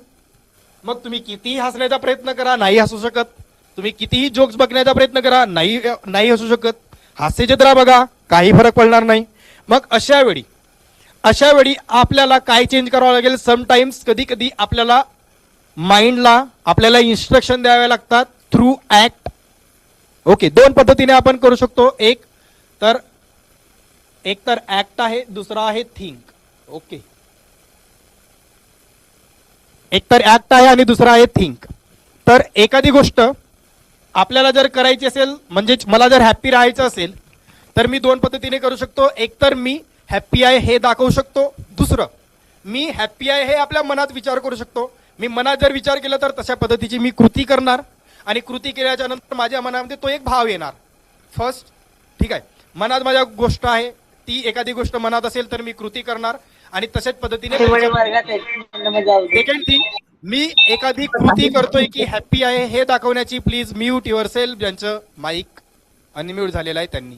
मग तुम्ही कितीही हसण्याचा प्रयत्न करा, नाही हसू शकत. तुम्ही कितीही जोक्स बघण्याचा प्रयत्न करा, नाही हसू शकत. हास्य चित्र बघा, काही फरक पडणार नाही. मग अशा वेळी आपल्याला काय चेंज करावं लागेल, समटाइम्स कधी कधी आपल्याला माइंडला आपल्याला इन्स्ट्रक्शन द्यावे लागतात थ्रू ऍक्ट. ओके, 2 पद्धतीने आपण करू शकतो. एक तर ऍक्ट आहे, दुसरा आहे थिंक. ओके, एक तर ऍक्ट आहे आणि दुसरा आहे थिंक. तर एखादी गोष्ट आपल्याला जर करायची असेल, म्हणजे मला जर हॅप्पी राहायचं असेल तर मी 2 पद्धतीने करू शकतो. एक तर मी हॅप्पी आहे हे दाखवू शकतो. दुसरं, मी हॅप्पी आहे हे आपल्या मनात विचार करू शकतो. मी मनात जर विचार केला तर तशा पद्धतीची मी कृती करणार आणि कृती केल्याच्या नंतर माझ्या मनामध्ये तो एक भाव येणार. फर्स्ट, ठीक आहे, मनात माझ्या गोष्ट आहे, ती एखादी गोष्ट मनात असेल तर मी कृती करणार आणि तशाच पद्धतीने. सेकंड थिंग, मी एखादी कृती करतोय की हॅप्पी आहे हे दाखवण्याची. प्लीज म्यूट युअर सेल्फ, ज्यांचं माईक अनम्यूट झालेलं आहे त्यांनी.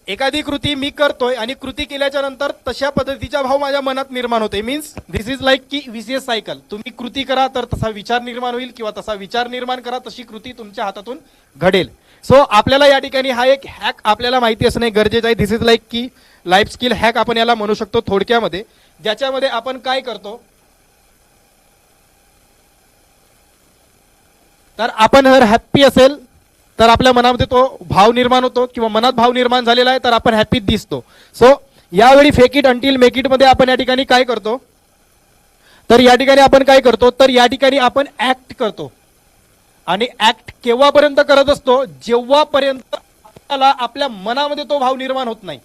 एखादी कृती मी करतोय आणि कृती केल्याच्या नंतर तशा पद्धतीचा भाव माझ्या मनात निर्माण होते. मीन्स दिस इज लाईक की विशियस सायकल. तुम्ही कृती करा तर तसा विचार निर्माण होईल किंवा तसा विचार निर्माण करा तशी कृती तुमच्या हातातून घडेल. सो आपल्याला या ठिकाणी हा एक हॅक आपल्याला माहिती असणे गरजेचं आहे. दिस इज लाईक की लाईफ स्किल हॅक आपण याला म्हणू शकतो थोडक्यामध्ये, ज्याच्यामध्ये आपण काय करतो तर आपण जर हॅप्पी असेल तर आपल्या मनामध्ये तो भाव निर्माण होतो किंवा मनात भाव निर्माण झालेला आहे तर आपण हॅप्पी दिसतो. सो यावेळी fake it until make it मध्ये आपण या ठिकाणी काय करतो तर या ठिकाणी आपण काय करतो तर या ठिकाणी आपण ऍक्ट करतो. आणि ऍक्ट केव्हापर्यंत करत असतो जेव्हापर्यंत आपल्याला आपल्या मनामध्ये तो भाव निर्माण होत नाही.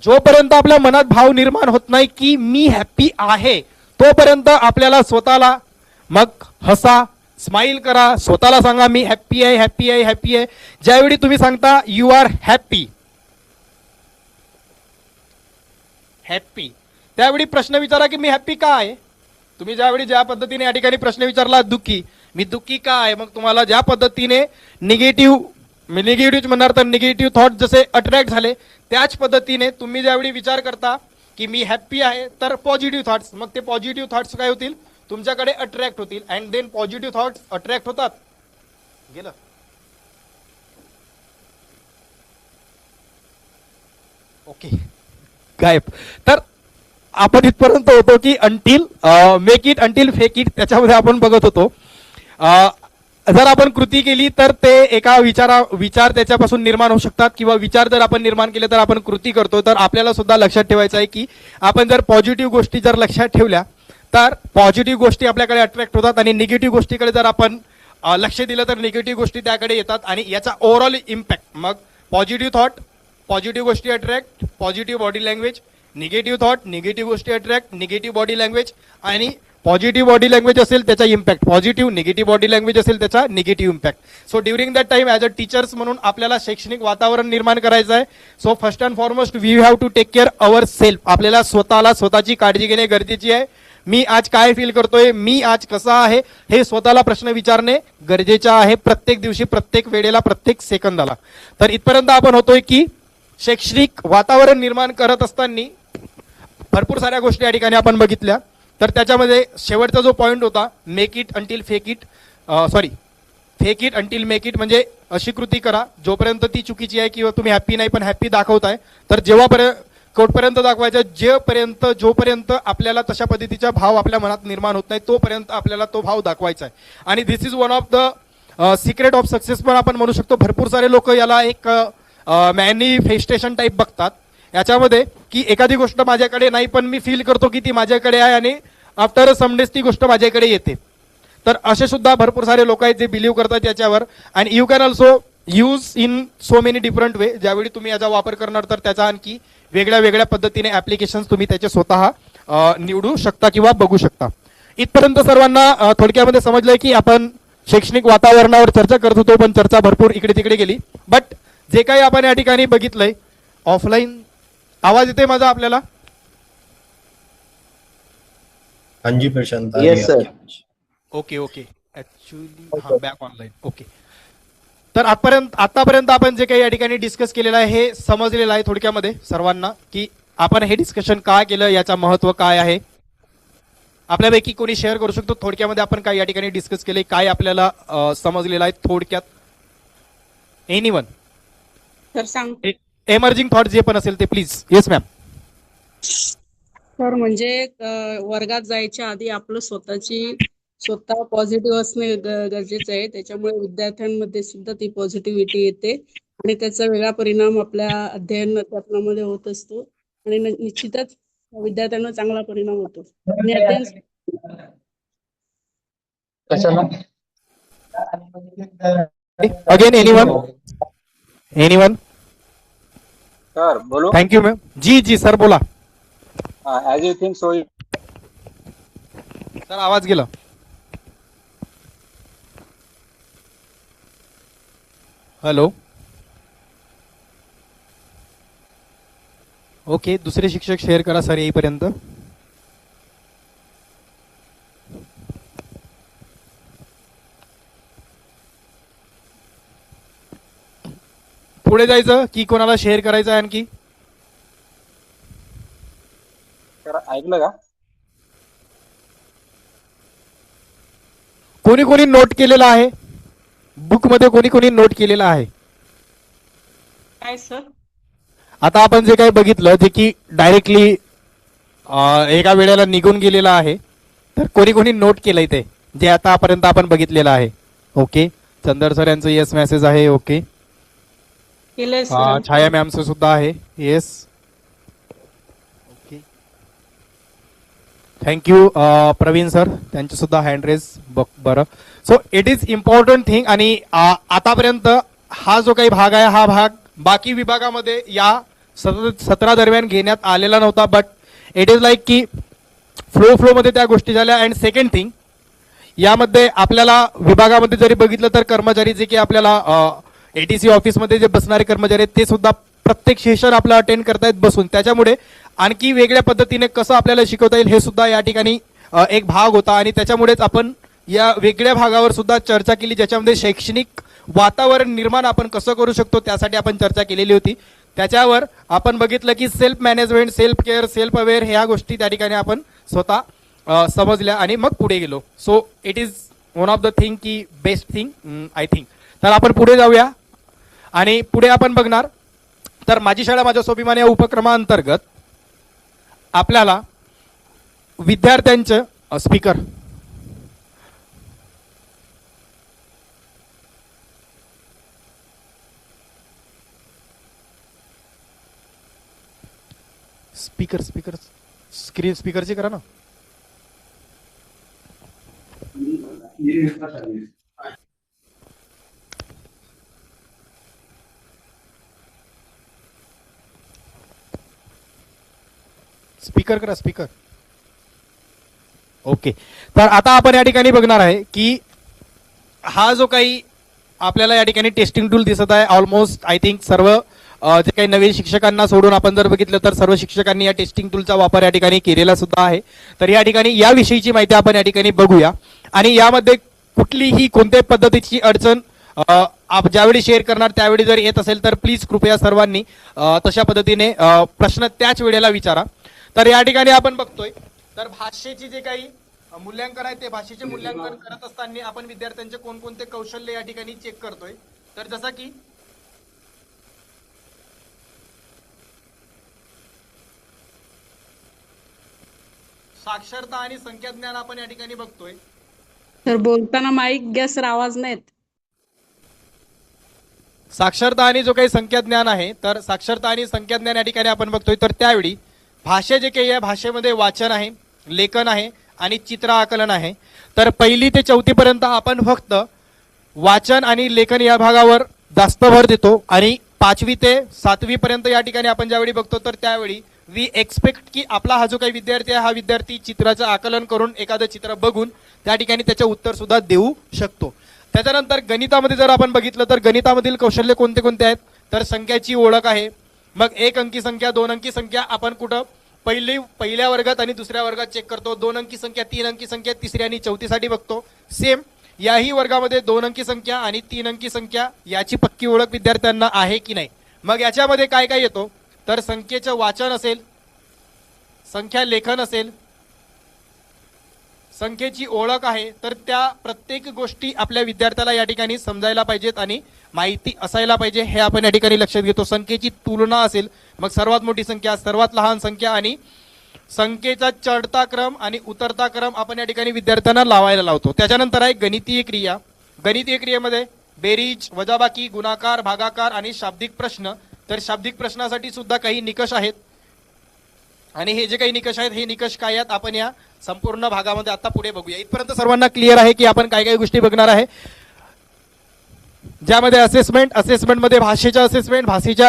जोपर्यंत आपल्या मनात भाव निर्माण होत नाही की मी हॅप्पी आहे तोपर्यंत आपल्याला स्वतःला मग हसा, स्माइल करा, स्वतःला सांगा मी हॅप्पी आहे, हॅप्पी आहे, हॅप्पी आहे. ज्यावेळी तुम्ही सांगता यू आर हॅप्पी हॅप्पी त्यावेळी प्रश्न विचारा की मी हॅप्पी का आहे. तुम्ही ज्यावेळी ज्या पद्धतीने या ठिकाणी प्रश्न विचारला दुःखी, मी दुःखी का आहे, मग तुम्हाला ज्या पद्धतीने निगेटिव्ह म्हणणार तर निगेटिव्ह थॉट जसे अट्रॅक्ट झाले त्याच पद्धतीने तुम्ही ज्यावेळी विचार करता की मी हॅप्पी आहे तर पॉझिटिव्ह थॉट्स, मग ते पॉझिटिव्ह थॉट्स काय होतील तुमच्याकडे अट्रॅक्ट होतील. And then positive thoughts attract होतात. गेलं ओके गायब. तर आपण इथपर्यंत होतो की until make it until fake it त्याच्यामध्ये आपण बघत होतो. जर आपण कृती केली तर ते एका विचार त्याच्यापासून निर्माण होऊ शकतात किंवा विचार जर आपण निर्माण केले तर आपण कृती करतो. तर आपल्याला सुद्धा लक्षात ठेवायचं आहे की आपण जर पॉझिटिव्ह गोष्टी जर लक्षात ठेवल्या तर पॉझिटिव्ह गोष्टी आपल्याकडे अट्रॅक्ट होतात आणि निगेटिव्ह गोष्टीकडे जर आपण लक्ष दिलं तर निगेटिव्ह गोष्टी त्याकडे येतात आणि याचा ओव्हरऑल इम्पॅक्ट मग पॉझिटिव्ह थॉट, पॉझिटिव्ह गोष्टी attract, positive body language, negative thought, negative गोष्टी अट्रॅक्ट, निगेटिव्ह बॉडी लँग्वेज आणि पॉझिटिव्ह बॉडी लँग्वेज असेल त्याचा impact positive, negative body language असेल त्याचा negative impact. So during that time as a teachers म्हणून आपल्याला शैक्षणिक वातावरण निर्माण करायचं आहे. So first and foremost we have to take care our self. आपल्याला स्वतःची काळजी घेणे गरजेची आहे. मी आज काय फील करतोय, मी आज कसा आहे हे स्वतःला प्रश्न विचारणे गरजेचे आहे प्रत्येक दिवशी, प्रत्येक वेळेला, प्रत्येक सेकंदाला. तर इथपर्यंत आपण होतोय की शैक्षणिक वातावरण निर्माण करत असताना भरपूर साऱ्या गोष्टी या ठिकाणी आपण बघितल्या. तर त्याच्यामध्ये शेवटचा जो पॉईंट होता make it until fake it fake it until make it म्हणजे अशी कृती करा जोपर्यंत ती चुकीची आहे किंवा तुम्ही हॅप्पी नाही पण हॅप्पी दाखवताय तर जेव्हापर्यंत कोटपर्यंत दाखवायचं जोपर्यंत आपल्याला तशा पद्धतीचा भाव आपल्या मनात निर्माण होत नाही तोपर्यंत आपल्याला तो भाव दाखवायचा आहे. आणि this is one of the secret of success पण आपण म्हणू शकतो. भरपूर सारे लोक याला एक मॅनिफेस्टेशन टाईप बघतात याच्यामध्ये की एखादी गोष्ट माझ्याकडे नाही पण मी फील करतो की ती माझ्याकडे आहे आणि आफ्टर सम डेज ती गोष्ट माझ्याकडे येते. तर असे सुद्धा भरपूर सारे लोक आहेत जे बिलीव्ह करतात याच्यावर. आणि you can also use in so many different वे. ज्यावेळी तुम्ही याचा वापर करणार तर त्याचा आणखी वेगळ्या वेगळ्या पद्धतीने ऍप्लिकेशन तुम्ही त्याचे स्वतः निवडू शकता किंवा बघू शकता. इथपर्यंत सर्वांना थोडक्यामध्ये समजलंय की आपण शैक्षणिक वातावरणावर चर्चा करत होतो पण चर्चा भरपूर इकडे तिकडे गेली. बट जे काही आपण या ठिकाणी बघितलंय ऑफलाईन आवाज येते माझा आपल्याला? हाँ जी Prashant. Yes sir. Okay actually हा बॅक ऑनलाईन. ओके. तर आतापर्यंत आपण जे काही या ठिकाणी डिस्कस केलेलं आहे हे समजलेलं आहे थोडक्यामध्ये सर्वांना की आपण हे डिस्कशन का केलं, याचं महत्व काय आहे. आपल्यापैकी कोणी शेअर करू शकतो थोडक्यामध्ये आपण काय या ठिकाणी डिस्कस केले, काय आपल्याला समजलेलं आहे थोडक्यात? एनीवन? तर सांग एमर्जिंग थॉट जे पण असेल ते प्लीज. Yes ma'am. तर म्हणजे वर्गात जायच्या आधी आपलं स्वतः पॉझिटिव्ह असणे गरजेचं आहे. त्याच्यामुळे विद्यार्थ्यांमध्ये सुद्धा ती पॉझिटिव्हिटी येते आणि त्याचा वेगळा परिणाम आपल्या अध्ययनामध्ये होत असतो आणि निश्चितच विद्यार्थ्यांना चांगला परिणाम होतो. आणि अध्ययन अगेन एनीवन? सर बोलो. Thank you ma'am. जी सर बोला. As you think so. Sir आवाज गेला. हॅलो. ओके. दुसरे शिक्षक शेअर करा सर येईपर्यंत. पुढे जायचं की कोणाला शेअर करायचं आहे आणखी? सर ऐकलं का? कोणी कोणी नोट केलेलं आहे? बुक मध्ये कोणी कोणी नोट केलेलं आहे? काय सर? आता आपण जे काही बघितलं जे की डायरेक्टली एका वेळेला निघून गेलेलं आहे, तर कोणी कोणी नोट केलंय ते जे आतापर्यंत आपण बघितलेलं आहे. ओके, चंदर सर यांचं येस मेसेज आहे. ओके, केलंय सर. छाया मॅमचं सुद्धा आहे yes. Okay, thank you Praveen sir, त्यांचे सुद्धा हँड रेज. बरं, so it is important thing. आणि आतापर्यंत हा जो काही भाग आहे हा भाग बाकी विभागामध्ये या सत्रा दरम्यान घेण्यात आलेला नव्हता, बट इट इज लाईक की फ्लो मध्ये त्या गोष्टी झाल्या. अँड सेकंड थिंग, यामध्ये आपल्याला विभागामध्ये जरी बघितलं तर कर्मचारी जे की आपल्याला एटीसी ऑफिसमध्ये जे बसणारे कर्मचारी आहेत ते सुद्धा प्रत्येक सेशन आपलं अटेंड करतायत बसून. त्याच्यामुळे आणखी वेगळ्या पद्धतीने कसं आपल्याला शिकवता येईल हे सुद्धा या ठिकाणी एक भाग होता. आणि त्याच्यामुळेच आपण या वेगळ्या भागावर सुद्धा चर्चा केली, ज्याच्यामध्ये शैक्षणिक वातावरण निर्माण आपण कसं करू शकतो त्यासाठी आपण चर्चा केलेली होती. त्याच्यावर आपण बघितलं की self management, self care, self aware ह्या गोष्टी त्या ठिकाणी आपण स्वतः समजल्या आणि मग पुढे गेलो. So it is one of the thing की बेस्ट थिंग आय थिंक. तर आपण पुढे जाऊया आणि पुढे आपण बघणार तर माझी शाळा माझ्या स्वाभिमान या उपक्रमाअंतर्गत आपल्याला विद्यार्थ्यांचं स्पीकर स्क्रीन स्पीकरची करा ना. स्पीकर करा, स्पीकर. ओके, तर आता आपण या ठिकाणी बघणार आहे की हा जो काही आपल्याला या ठिकाणी टेस्टिंग टूल दिसत आहे, ऑलमोस्ट आय थिंक सर्व जे काही नवीन शिक्षकांना सोडून आपण जर बघितलं तर सर्व शिक्षकांनी या टेस्टिंग टूलचा वापर या ठिकाणी केलेला सुद्धा आहे. तर या ठिकाणी याविषयीची माहिती आपण या ठिकाणी बघूया. आणि यामध्ये कुठलीही कोणत्याही पद्धतीची अडचण ज्यावेळी शेअर करणार त्यावेळी जर येत असेल तर प्लीज कृपया सर्वांनी तशा पद्धतीने प्रश्न त्याच वेळेला विचारा. तर या ठिकाणी आपण बघतोय तर भाषेची जे काही मूल्यांकन आहे ते भाषेचे मूल्यांकन करत असताना आपण विद्यार्थ्यांचे कोणकोणते कौशल्य या ठिकाणी चेक करतोय. तर जसं की साक्षरता आणि संख्याज्ञान आपण या ठिकाणी बघतोय. तर बोलताना माईक घ्या सर, आवाज नाहीत. साक्षरता आणि जो काही संख्याज्ञान आहे तर साक्षरता आणि संख्याज्ञान या ठिकाणी आपण बघतोय. तर त्यावेळी भाषा जे काही आहे भाषेमध्ये वाचन आहे, लेखन आहे आणि चित्र आकलन आहे. तर 1ली ते 4थी पर्यंत आपण फक्त वाचन आणि लेखन या भागावर जास्त भर देतो आणि 5वी ते 7वी पर्यंत या ठिकाणी आपण ज्यावेळी बघतो तर त्यावेळी वी एक्सपेक्ट की आपला हा जो काही विद्यार्थी आहे हा विद्यार्थी चित्राचं आकलन करून एखादं चित्र बघून त्या ठिकाणी त्याचे उत्तर सुद्धा देऊ शकतो. त्याच्यानंतर गणितामध्ये जर आपण बघितलं तर गणितामधील कौशल्य कोणते कोणते आहेत तर संख्याची ओळख आहे. मग 1 अंकी संख्या, 2 अंकी संख्या आपण कुठं पहिल्या वर्गात आणि दुसऱ्या वर्गात चेक करतो. 2 अंकी संख्या, 3 अंकी संख्या तिसरी आणि चौथीसाठी बघतो. सेम याही वर्गामध्ये 2 अंकी संख्या आणि 3 अंकी संख्या याची पक्की ओळख विद्यार्थ्यांना आहे की नाही. मग याच्यामध्ये काय काय येतो तर संख्येचं वाचन असेल, संख्या लेखन असेल, संख्येची ओळख आहे. तर त्या प्रत्येक गोष्टी आपल्या विद्यार्थ्याला या ठिकाणी समजायला पाहिजेत आणि माहिती असायला पाहिजे हे आपण या ठिकाणी लक्षात घेतो. संख्येची तुलना असेल, मग सर्वात मोठी संख्या, सर्वात लहान संख्या आणि संख्येचा चढता क्रम आणि उतरता क्रम आपण या ठिकाणी विद्यार्थ्यांना लावायला लावतो. त्याच्यानंतर आहे गणितीय क्रिया. गणितीय क्रियेमध्ये बेरीज, वजाबाकी, गुणाकार, भागाकार आणि शाब्दिक प्रश्न. तर शाब्दिक प्रश्नासाठी सुद्धा काही निकष आहेत आणि हे जे काही निकष आहेत हे निकष काय आहेत आपण या संपूर्ण भागामध्ये आता पुढे बघूया. इथपर्यंत सर्वांना क्लिअर आहे की आपण काय काय गोष्टी बघणार आहे. ज्यामध्ये असेसमेंटमध्ये भाषेच्या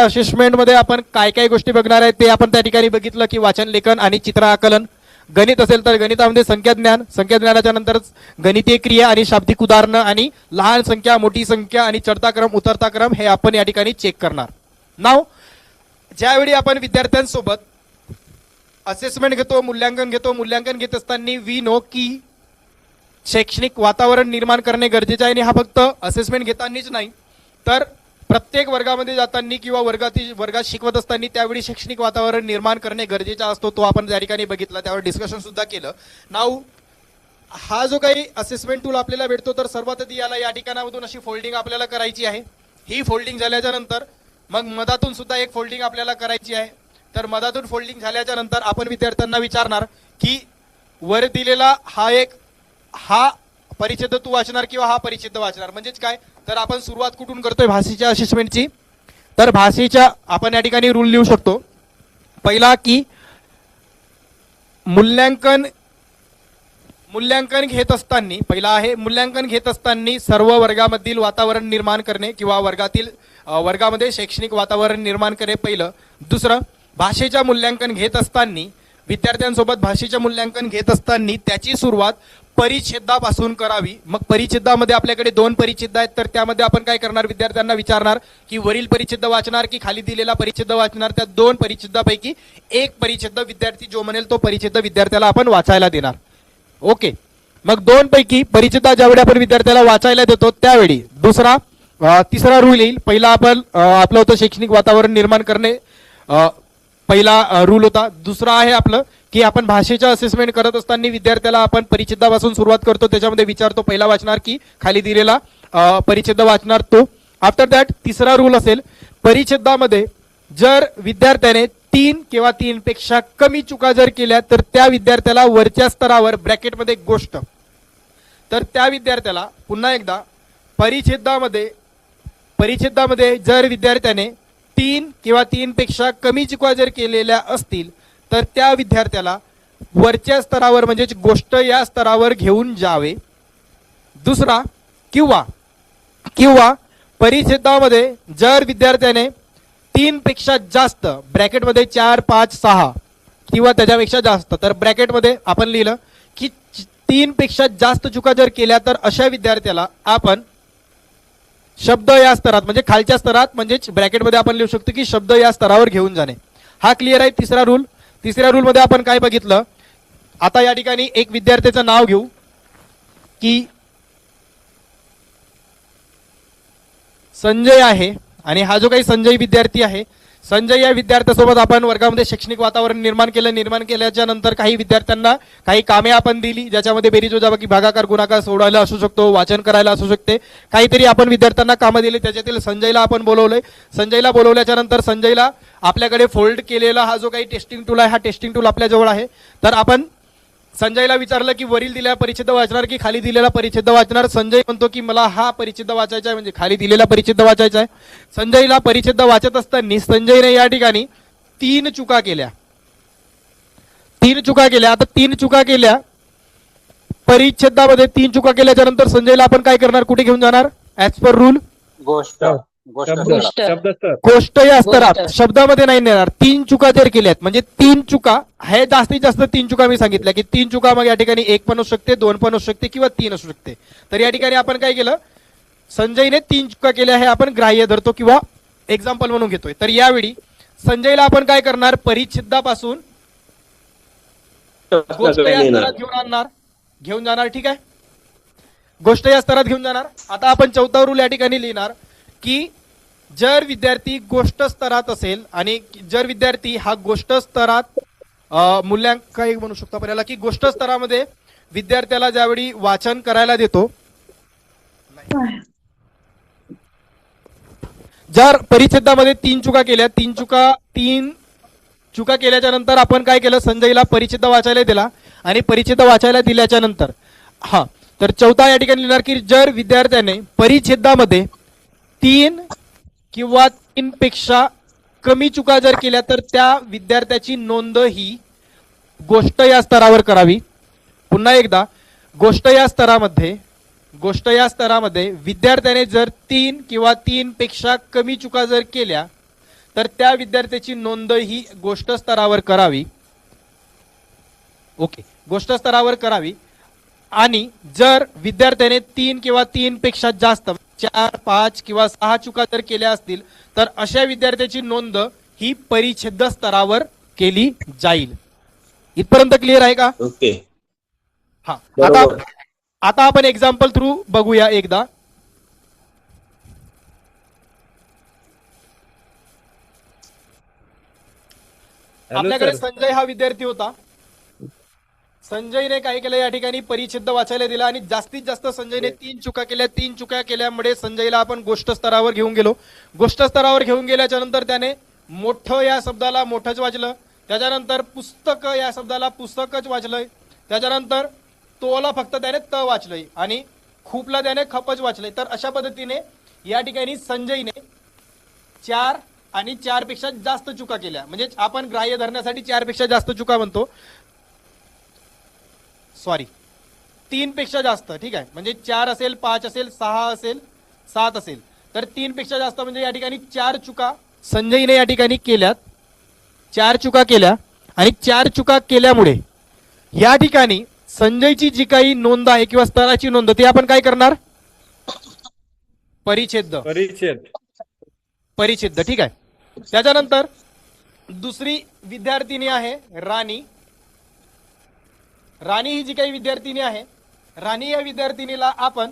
असेसमेंटमध्ये आपण काय काय गोष्टी बघणार आहे ते आपण त्या ठिकाणी बघितलं की वाचन, लेखन आणि चित्र आकलन. गणित असेल तर गणितामध्ये संख्याज्ञानाच्या नंतर गणितीय क्रिया आणि शाब्दिक उदाहरणं आणि लहान संख्या, मोठी संख्या आणि चढता क्रम, उतरता क्रम हे आपण या ठिकाणी चेक करणार. नाव ज्यावेळी आपण विद्यार्थ्यांसोबत असेसमेंट घेतो, मूल्यांकन घेत असताना वी नो की शैक्षणिक वातावरण निर्माण करणे गरजेचे आहे. आणि हा फक्त असेसमेंट घेतानाच नाही तर प्रत्येक वर्गामध्ये जाताना किंवा वर्गात शिकवत असताना त्यावेळी शैक्षणिक वातावरण निर्माण करणे गरजेचा असतो. तो आपण त्या ठिकाणी बघितला, त्यावर डिस्कशन सुद्धा केलं. नाव हा जो काही असेसमेंट टूल आपल्याला भेटतो तर सर्वात आधी याला या ठिकाणामधून अशी फोल्डिंग आपल्याला करायची आहे. ही फोल्डिंग झाल्याच्या नंतर मग मधातून सुद्धा एक फोल्डिंग आपल्याला करायची आहे. तर मधातून फोल्डिंग झाल्याच्या नंतर आपण विद्यार्थ्यांना विचारणार की वर दिलेला हा परिच्छेद तू वाचणार किंवा हा परिच्छेद वाचणार. म्हणजेच काय, तर आपण सुरुवात कुठून करतोय भाषेच्या असेसमेंटची. तर भाषेच्या आपण या ठिकाणी रूल लिहू शकतो. पहिला की मूल्यांकन घेत असताना, पहिला आहे मूल्यांकन घेत असताना सर्व वर्गामधील वातावरण निर्माण करणे किंवा वर्गामध्ये शैक्षणिक वातावरण निर्माण करणे पहिलं. दुसरं, भाषेच्या मूल्यांकन घेत असताना विद्यार्थ्यांसोबत भाषेच्या मूल्यांकन घेत असताना त्याची सुरुवात परिच्छेदापासून करावी. मग परिच्छेदामध्ये आपल्याकडे 2 परिच्छेद आहेत. तर त्यामध्ये आपण काय करणार, विद्यार्थ्यांना विचारणार की वरील परिच्छेद वाचणार की खाली दिलेला परिच्छेद वाचणार. त्या 2 परिच्छेदापैकी एक परिच्छेद विद्यार्थी जो म्हणेल तो परिच्छेद विद्यार्थ्याला आपण वाचायला देणार. ओके. मग 2 पैकी परिच्छेद ज्यावेळी आपण विद्यार्थ्याला वाचायला देतो त्यावेळी तिसरा रूल येईल. पहिला आपण आपलं होतं शैक्षणिक वातावरण निर्माण करणे, पहिला रूल होता. दुसरा आहे आपलं की आपण भाषेच्या असेसमेंट करत असताना विद्यार्थ्याला आपण परिच्छेदापासून सुरुवात करतो, त्याच्यामध्ये विचारतो पहिला वाचणार की खाली दिलेला परिच्छेद वाचणार तो. आफ्टर दॅट तिसरा रूल असेल, परिच्छेदामध्ये जर विद्यार्थ्याने 3 किंवा 3 पेक्षा कमी चुका जर केल्या तर त्या विद्यार्थ्याला वरच्या स्तरावर ब्रॅकेटमध्ये गोष्ट, तर त्या विद्यार्थ्याला पुन्हा एकदा परिच्छेदामध्ये जर विद्यार्थ्याने 3 किंवा 3 पेक्षा कमी चुका जर केलेल्या असतील तर त्या विद्यार्थ्याला वरच्या स्तरावर म्हणजेच गोष्ट या स्तरावर घेऊन जावे. दुसरा, किंवा परिच्छेदामध्ये जर विद्यार्थ्याने 3 पेक्षा जास्त, ब्रॅकेटमध्ये 4, 5, 6 किंवा त्याच्यापेक्षा जास्त, तर ब्रॅकेटमध्ये आपण लिहिलं की 3 पेक्षा जास्त चुका जर केल्या तर अशा विद्यार्थ्याला आपण शब्द या स्तरात म्हणजे खालच्या स्तरात म्हणजेच ब्रॅकेटमध्ये आपण लिहू शकतो की शब्द या स्तरावर घेऊन जाणे. हा क्लिअर आहे तिसरा रूल. तिसऱ्या रूल मध्ये आपण काय बघितलं, आता या ठिकाणी एक विद्यार्थ्याचं नाव घेऊ की संजय आहे आणि हा जो काही संजय विद्यार्थी आहे, संजय या विद्यार्थ्यासोबत आपण वर्गामध्ये शैक्षणिक वातावरण निर्माण केल्याच्या नंतर काही विद्यार्थ्यांना काही कामे आपण दिली ज्याच्यामध्ये बेरीज वजाबाकी भागाकार गुणाकार सोडवायला असू शकतो, वाचन करायला असू शकते, काहीतरी आपण विद्यार्थ्यांना कामं दिली. त्याच्यातील संजयला आपण बोलवलंय. संजयला बोलवल्याच्या नंतर संजयला आपल्याकडे फोल्ड केलेला हा जो काही टेस्टिंग टूल आहे, हा टेस्टिंग टूल आपल्याजवळ आहे. तर आपण संजयला विचारलं की वरील दिलेला परिच्छेद वाचणार की खाली दिलेला परिच्छेद वाचणार. संजय म्हणतो की मला हा परिच्छेद वाचायचा आहे म्हणजे खाली दिलेला परिच्छेद वाचायचा आहे. संजयला परिच्छेद वाचत असताना संजयने या ठिकाणी 3 चुका केल्या. आता 3 चुका केल्या परिच्छेदामध्ये 3 चुका केल्याच्या नंतर संजयला आपण काय करणार, कुठे घेऊन जाणार, ऍज पर रूल गोष्ट गोष्ट या स्तरात, शब्दामध्ये नाही नेणार. 3 चुका जर केल्यात म्हणजे 3 चुका, हे जास्तीत जास्त 3 चुका मी सांगितल्या की 3 चुका मग या ठिकाणी 1 पण असू शकते, 2 पण असू शकते किंवा 3 असू शकते. तर या ठिकाणी आपण काय केलं, संजयने 3 चुका केल्या हे आपण ग्राह्य धरतो किंवा एक्झाम्पल म्हणून घेतोय. तर यावेळी संजयला आपण काय करणार, परिच्छेदापासून गोष्ट या स्तरात घेऊन जाणार. ठीक आहे, गोष्ट या स्तरात घेऊन जाणार. आता आपण 4था रूल या ठिकाणी लिहिणार की जर विद्यार्थी गोष्ट स्तरात असेल आणि जर विद्यार्थी हा गोष्ट स्तरात मूल्यांकन काय म्हणू शकतो आपल्याला की गोष्ट स्तरामध्ये विद्यार्थ्याला ज्यावेळी वाचन करायला देतो, जर परिच्छेदामध्ये 3 चुका केल्या, 3 चुका केल्याच्या नंतर आपण काय केलं, संजयला परिच्छेद वाचायला दिला आणि परिच्छेद वाचायला दिल्याच्या नंतर तर 4था या ठिकाणी लिहिणार की जर विद्यार्थ्याने परिच्छेदामध्ये 3 किंवा 3 पेक्षा कमी चुका जर केल्या तर त्या विद्यार्थ्याची नोंद ही गोष्ट या स्तरावर करावी. पुन्हा एकदा, गोष्ट या स्तरामध्ये विद्यार्थ्याने जर 3 किंवा 3 पेक्षा कमी चुका जर केल्या तर त्या विद्यार्थ्याची नोंद ही गोष्ट स्तरावर करावी. ओके, गोष्ट स्तरावर करावी. आणि जर विद्यार्थ्याने 3 किंवा 3 पेक्षा जास्त 4, 5 किंवा 6 चुका जर केल्या असतील तर अशा विद्यार्थ्याची नोंद ही परिच्छेद स्तरावर केली जाईल. इथपर्यंत क्लिअर आहे का? ओके. हा, आता आपण एक्झाम्पल थ्रू बघूया एकदा. आपल्याकडे संजय हा विद्यार्थी होता. संजयने काय केलं या ठिकाणी परिच्छेद वाचायला दिला आणि जास्तीत जास्त संजयने 3 चुका केल्या. 3 चुका केल्यामुळे संजयला आपण गोष्ट स्तरावर घेऊन गेलो. गोष्ट स्तरावर घेऊन गेल्याच्या नंतर त्याने मोठं या शब्दाला मोठंच वाचलं, त्याच्यानंतर पुस्तक या शब्दाला पुस्तकच वाचलंय, त्याच्यानंतर तोला फक्त त्याने त वाचलंय आणि खूपला त्याने खपच वाचलंय. तर अशा पद्धतीने या ठिकाणी संजयने 4 आणि 4 पेक्षा जास्त चुका केल्या. म्हणजे आपण ग्राह्य धरण्यासाठी 4 पेक्षा जास्त चुका म्हणतो, सॉरी 3 पेक्षा जास्त. ठीक आहे, म्हणजे 4 असेल, 5 असेल, 6 असेल, 7 असेल, तर 3 पेक्षा जास्त म्हणजे या ठिकाणी 4 चुका संजयने या ठिकाणी केल्यात. 4 चुका केल्या आणि 4 चुका केल्यामुळे या ठिकाणी संजयची जी काही नोंद आहे किंवा स्तराची नोंद ती आपण काय करणार? परिच्छेद. ठीक आहे. त्याच्यानंतर दुसरी विद्यार्थिनी आहे राणी. राणी ही जी काही विद्यार्थिनी आहे, राणी या विद्यार्थिनीला आपण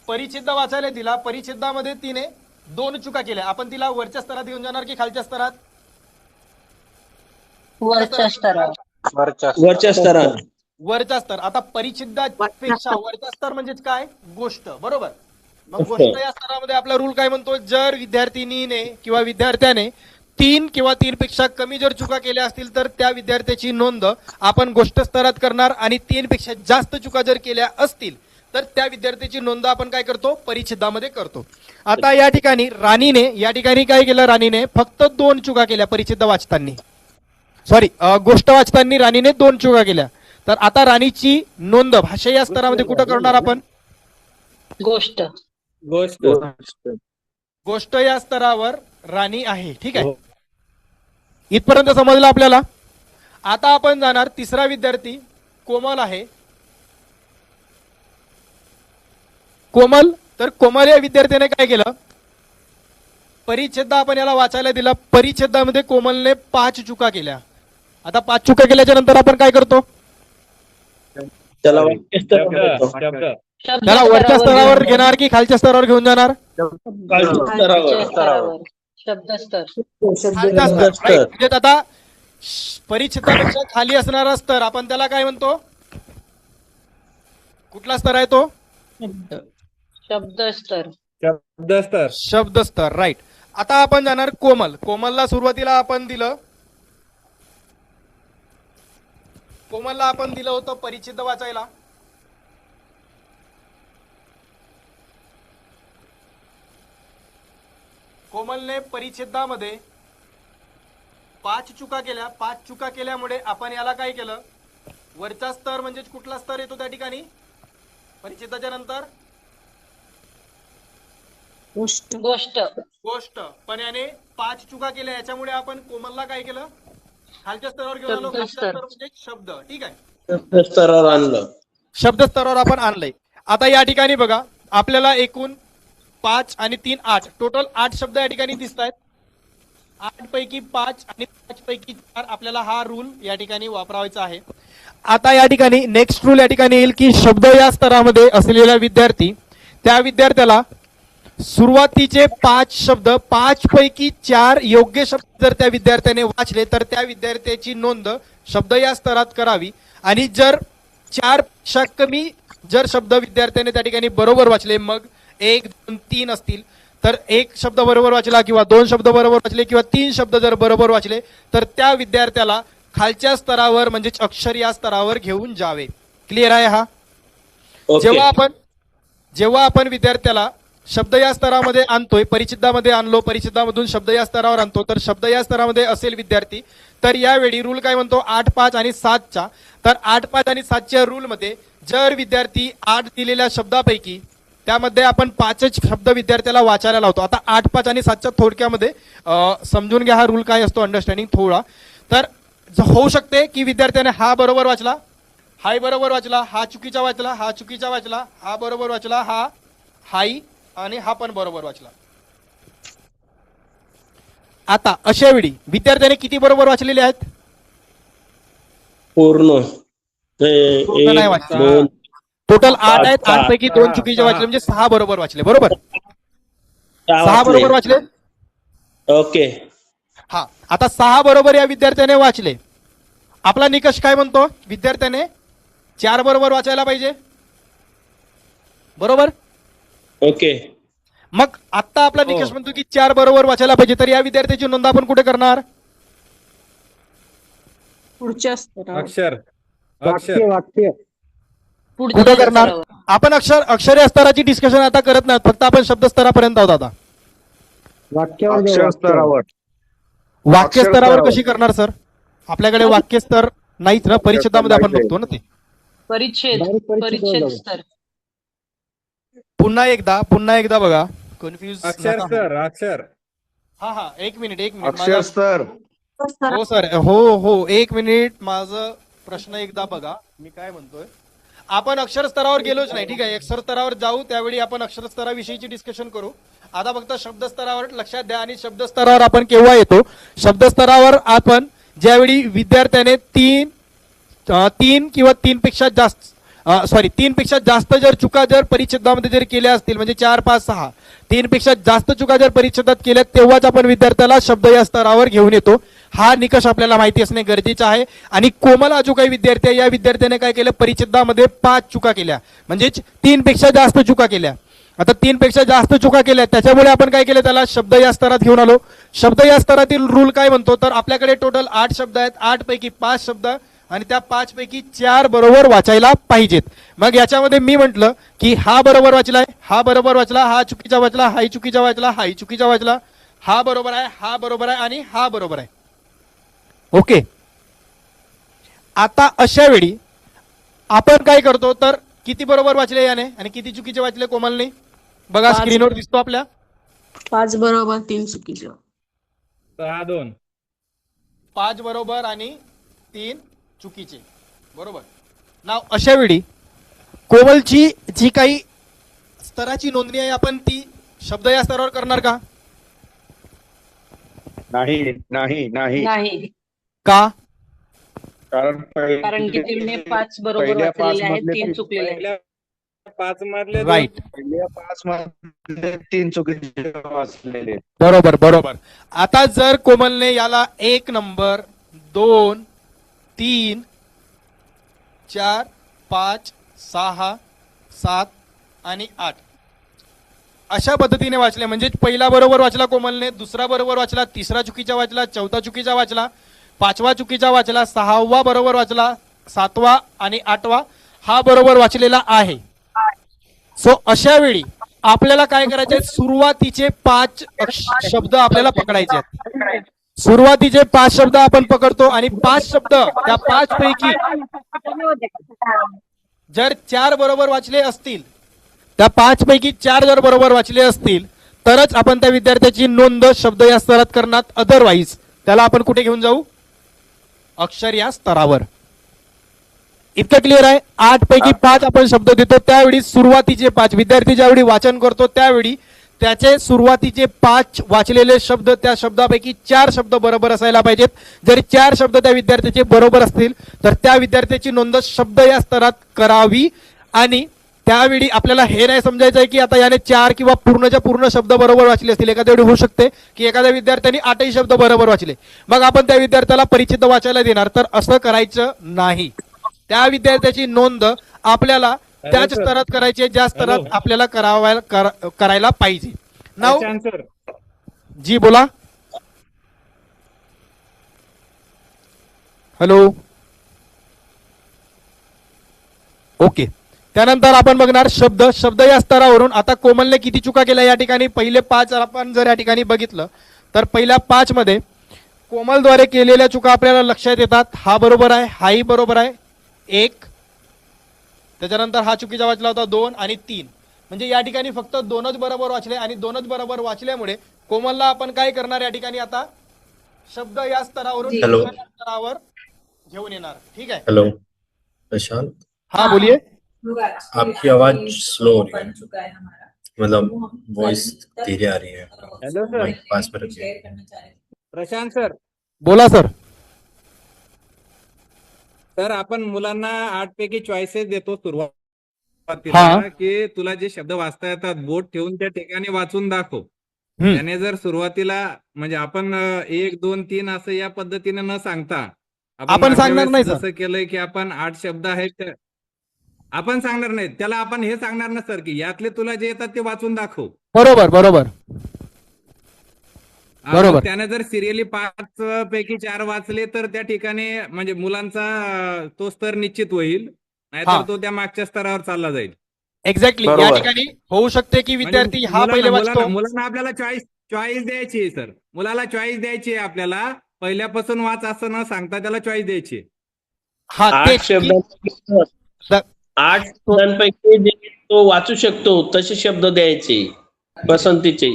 परिच्छेद वाचायला दिला. परिच्छेदामध्ये तिने 2 चुका केल्या. आपण तिला वरच्या स्तरात घेऊन जाणार की खालच्या स्तरात? वरच्या स्तरावर. वरच्या स्तर. आता परिच्छेदापेक्षा वरचा स्तर म्हणजे काय? गोष्ट. बरोबर. मग गोष्ट या स्तरामध्ये आपला रूल काय म्हणतो? जर विद्यार्थिनीने किंवा विद्यार्थ्याने 3 किंवा 3 पेक्षा कमी जर चुका केल्या असतील तर त्या विद्यार्थ्याची नोंद आपण गोष्ट स्तरात करणार आणि 3 पेक्षा जास्त चुका जर केल्या असतील तर त्या विद्यार्थ्याची नोंद आपण काय करतो? परिच्छेदामध्ये करतो. आता या ठिकाणी राणीने काय केलं? राणीने फक्त 2 चुका केल्या परिच्छेद वाचताना, सॉरी गोष्ट वाचताना राणीने 2 चुका केल्या. तर आता राणीची नोंद भाषा या स्तरामध्ये कुठं करणार आपण? गोष्ट या स्तरावर राणी आहे. ठीक आहे, इथपर्यंत समजलं आपल्याला. आता आपण जाणार तिसरा विद्यार्थी कोमल आहे. कोमल. तर कोमल या विद्यार्थ्याने काय केलं? परिच्छेद आपण याला वाचायला दिला. परिच्छेदामध्ये कोमलने 5 चुका केल्या. आता 5 चुका केल्याच्या नंतर आपण काय करतो? त्याला वरच्या स्तरावर घेणार की खालच्या स्तरावर घेऊन जाणार? शब्दस्तर. खालच्या स्तर. Right. म्हणजे आता परिच्छेदापेक्षा खाली असणारा स्तर आपण त्याला काय म्हणतो? कुठला स्तर आहे तो? शब्दस्तर. राईट. आता आपण जाणार कोमल. कोमलला सुरुवातीला आपण दिलं होतं परिच्छेद वाचायला. कोमलने परिच्छेदामध्ये 5 चुका केल्या. 5 चुका केल्यामुळे आपण याला काय केलं? वरचा स्तर म्हणजे कुठला स्तर येतो त्या ठिकाणी परिच्छेदाच्या नंतर? गोष्ट. पण याने 5 चुका केल्या, याच्यामुळे आपण कोमलला काय केलं? खालच्या स्तरावर घेऊन आलो. खालच्या स्तर म्हणजे शब्द. ठीक आहे, शब्द स्तरावर आपण आणलंय. आता या ठिकाणी बघा, आपल्याला एकूण 5 आणि 3 8 टोटल 8 शब्द या ठिकाणी दिसत आहेत. 8 पैकी 5 आणि 5 पैकी 4 आपल्याला हा रूल या ठिकाणी वापरायचा आहे. आता या ठिकाणी नेक्स्ट रूल या ठिकाणी येईल की शब्द या स्तरामध्ये असलेला विद्यार्थी, त्या विद्यार्थ्याला सुरुवातीचे 5 शब्द 5 पैकी 4 योग्य शब्द जर त्या विद्यार्थ्याने वाचले तर त्या विद्यार्थ्याची नोंद शब्द या स्तरात करावी. आणि जर 4 पेक्षा कमी जर शब्द विद्यार्थ्याने त्या ठिकाणी बरोबर वाचले, मग 1 2 3 असतील तर 1 शब्द बरोबर वाचला किंवा 2 शब्द बरोबर वाचले किंवा 3 शब्द जर बरोबर वाचले तर त्या विद्यार्थ्याला खालच्या स्तरावर म्हणजे अक्षर या स्तरावर घेऊन जावे. क्लिअर आहे हा? जेव्हा आपण विद्यार्थ्याला शब्द या स्तरामध्ये आणतोय, परिच्छेदामध्ये आणलो, परिच्छेदामधून शब्द या स्तरावर आणतो, तर शब्द या स्तरामध्ये असेल विद्यार्थी तर यावेळी रूल काय म्हणतो? 8 5 आणि 7चा. तर 8 5 आणि 7च्या रूलमध्ये जर विद्यार्थी 8 दिलेल्या शब्दापैकी त्यामध्ये आपण 5च शब्द विद्यार्थ्याला वाचायला लावतो. आता 8 5 आणि 7च्या थोडक्यामध्ये समजून घ्या हा रूल काय असतो, अंडरस्टँडिंग थोडा. तर होऊ शकते की विद्यार्थ्याने हा बरोबर वाचला, हाय बरोबर वाचला, हा चुकीचा वाचला, हा चुकीचा वाचला, हा बरोबर वाचला, हा हाई आणि हा पण बरोबर वाचला. आता अशा वेळी विद्यार्थ्याने किती बरोबर वाचलेले आहेत? पूर्ण नाही वाचले. टोटल 8 आहेत. 8 पैकी 2 चुकीचे वाचले म्हणजे 6 बरोबर वाचले. बरोबर, 6 बरोबर वाचले. ओके. हा, आता 6 बरोबर या विद्यार्थ्याने वाचले आपला निकष काय म्हणतो? विद्यार्थ्याने 4 बरोबर वाचायला पाहिजे, बरोबर? ओके. मग आता आपला निकष म्हणतो की 4 बरोबर वाचायला पाहिजे, तर या विद्यार्थ्याची नोंद आपण कुठे करणार? पुढच्या स्तरावर. अक्षर वाक्य कुठे करणार? आपण अक्षरी स्तराची डिस्कशन आता करत नाही, फक्त आपण शब्द स्तरापर्यंत आहोत आता. अक्षर स्तरावर. वाक्य स्तरावर कशी करणार सर? आपल्याकडे वाक्य स्तर नाहीच ना, परिच्छेदामध्ये आपण बघतो ना ते. परिच्छेद स्तर. पुन्हा एकदा बघा, कन्फ्युज. अक्षर हा एक मिनिट अक्षर स्तर. हो सर, हो 1 मिनिट. माझं प्रश्न एकदा बघा, मी काय म्हणतोय. आपण अक्षर स्तरावर गेलोच नाही, ठीक आहे. अक्षर स्तरावर जाऊ, त्यावेळी आपण अक्षर स्तराविषयीची डिस्कशन करू. आता फक्त शब्द स्तरावर लक्षात द्या. आणि शब्द स्तरावर आपण केव्हा येतो? शब्द स्तरावर आपण ज्यावेळी विद्यार्थ्याने 3 किंवा 3 पेक्षा जास्त जर चुका जर परिच्छेदामध्ये जर केल्या असतील, म्हणजे 4, 5, 6 3 पेक्षा जास्त चुका जर परिच्छेदात केल्या, तेव्हाच आपण विद्यार्थ्याला शब्द या स्तरावर घेऊन येतो. हा निकष आपल्याला माहिती असणे गरजेचं आहे. आणि कोमल हा जो काही विद्यार्थी आहे, या विद्यार्थ्याने काय केलं? परिच्छेदामध्ये 5 चुका केल्या, म्हणजेच 3 पेक्षा जास्त चुका केल्या. आता 3 पेक्षा जास्त चुका केल्या, त्याच्यामुळे आपण काय केलं? त्याला शब्द या स्तरात घेऊन आलो. शब्द या स्तरातील रूल काय म्हणतो? तर आपल्याकडे टोटल 8 शब्द आहेत, 8 पैकी 5 शब्द आणि त्या 5 पैकी 4 बरोबर वाचायला पाहिजेत. मग याच्यामध्ये मी म्हटलं की हा बरोबर वाचलाय, हा बरोबर वाचला, हा चुकीचा वाचला, हाही चुकीचा वाचला, हाही चुकीचा वाचला, हा बरोबर आहे, हा बरोबर आहे आणि हा बरोबर आहे. ओके. आता अशा वेळी आपण काय करतो? तर किती बरोबर वाचले याने आणि किती चुकीचे वाचले कोमलने? बघा, स्क्रीनवर दिसतो आपल्या. 5 बरोबर 3 चुकीचे. 6-2. 5 बरोबर आणि 3 चुकीचे, बरोबर. नाव अशा वेळी कोमलची जी काही स्तराची नोंदणी आहे, आपण ती शब्द या स्तरावर करणार का? नाही. का? कारण की तिने 5 बरोबर वाचलेले आहेत, 3 चुकलेले आहेत. 5 मधले राईट, 5 मध्ये 3 चुकीचे वाचलेले. बरोबर. आता जर कोमलने याला 1 नंबर, 2, 3, 4, 5, 6, 7 आणि 8 अशा पद्धतीने वाचले, म्हणजे पहिला बरोबर वाचला कोमलने, दुसरा बरोबर वाचला, तिसरा चुकीचा वाचला, चौथा चुकीचा वाचला, 5वा चुकीचा वाचला, 6वा बरोबर वाचला, 7वा आणि 8वा हा बरोबर वाचलेला आहे. सो अशा वेळी आपल्याला काय करायचे? सुरुवातीचे 5 शब्द आपल्याला पकडायचे आहेत. सुरुवातीचे 5 शब्द आपण पकडतो आणि 5 शब्द, त्या 5 पैकी जर 4 बरोबर वाचले असतील, त्या 5 पैकी 4 जर बरोबर वाचले असतील, तरच आपण त्या विद्यार्थ्याची नोंद शब्द या स्तरात करणार. अदरवाईज त्याला आपण कुठे घेऊन जाऊ? अक्षर या स्तरावर. इतकं क्लिअर आहे? 8 पैकी 5 आपण शब्द देतो, त्यावेळी सुरुवातीचे 5 विद्यार्थी ज्यावेळी वाचन करतो, त्यावेळी त्याचे सुरुवातीचे 5 वाचलेले शब्द, त्या शब्दापैकी 4 शब्द बरोबर असायला पाहिजेत. जर 4 शब्द त्या विद्यार्थ्याचे बरोबर असतील, तर त्या विद्यार्थ्याची नोंद शब्द या स्तरात करावी. आणि त्यावेळी आपल्याला हे नाही समजायचं आहे की आता याने 4 किंवा पूर्णच्या पूर्ण शब्द बरोबर वाचले असतील. एखाद्या वेळी होऊ शकते की एखाद्या विद्यार्थ्याने 8ही शब्द बरोबर वाचले, मग आपण त्या विद्यार्थ्याला परिच्छेद वाचायला देणार, तर असं करायचं नाही. त्या विद्यार्थ्याची नोंद आपल्याला त्याच स्तरात करायची, ज्या स्तरात आपल्याला करायला पाहिजे. नाव जी बोला. हॅलो. ओके. त्यानंतर आपण बघणार शब्द या स्तरावरून. आता कोमलने किती चुका केल्या या ठिकाणी? पहिले 5 आपण जर या ठिकाणी बघितलं, तर पहिल्या 5 मध्ये कोमलद्वारे केलेल्या चुका आपल्याला लक्षात येतात. हा बरोबर आहे, हाही बरोबर आहे, 1. त्याच्यानंतर हा चुकीचा वाचला होता 2 आणि 3. म्हणजे या ठिकाणी फक्त 2च बरोबर वाचले आणि 2च बरोबर वाचल्यामुळे कोमलला आपण काय करणार या ठिकाणी? आता शब्द या स्तरावरून स्तरावर घेऊन येणार. ठीक है? हेलो प्रशांत, हाँ बोलिए। आपकी आवाज स्लो हो रही है, मतलब वॉइस धीरे आ रही है। हेलो सर, माइक पास में रखिए। प्रशांत सर, बोला सर। सर आपण मुलांना 8 पैकी चॉईसेस देतो सुरुवातीला, हाँ। की तुला जे शब्द वाचता येतात बोट ठेवून त्या ठिकाणी वाचून दाखव. हम्म, त्याने जर सुरुवातीला म्हणजे आपण 1 2 3 असं या पद्धतीने न सांगता आपण मागच्या सांगणार वेळेस नाही, सर. जसं केलंय की आपण 8 शब्द आहेत आपण सांगणार नाही, त्याला आपण हे सांगणार ना सर की यातले तुला जे येतात ते वाचून दाखव. बरोबर बरोबर बरोबर. मग त्याने जर सिरियली 5 पैकी 4 वाचले तर त्या ठिकाणी म्हणजे मुलांचा तो स्तर निश्चित होईल, हा. नाहीतर तो त्या मागच्या स्तरावर चालला जाईल. एक्झॅक्टली या बरोबर. ठिकाणी होऊ शकते की विद्यार्थी म्हणजे हा पहिले वाचतो. मुलांना आपल्याला चॉईस द्यायची आहे सर, मुलाला चॉईस द्यायची आहे आपल्याला, पहिल्यापासून वाच असं न सांगता त्याला चॉईस द्यायची आहे. हा ते 8 शब्दांपैकी 8 शब्दांपैकी जे तो वाचू शकतो तसे शब्द द्यायचे पसंतीचे.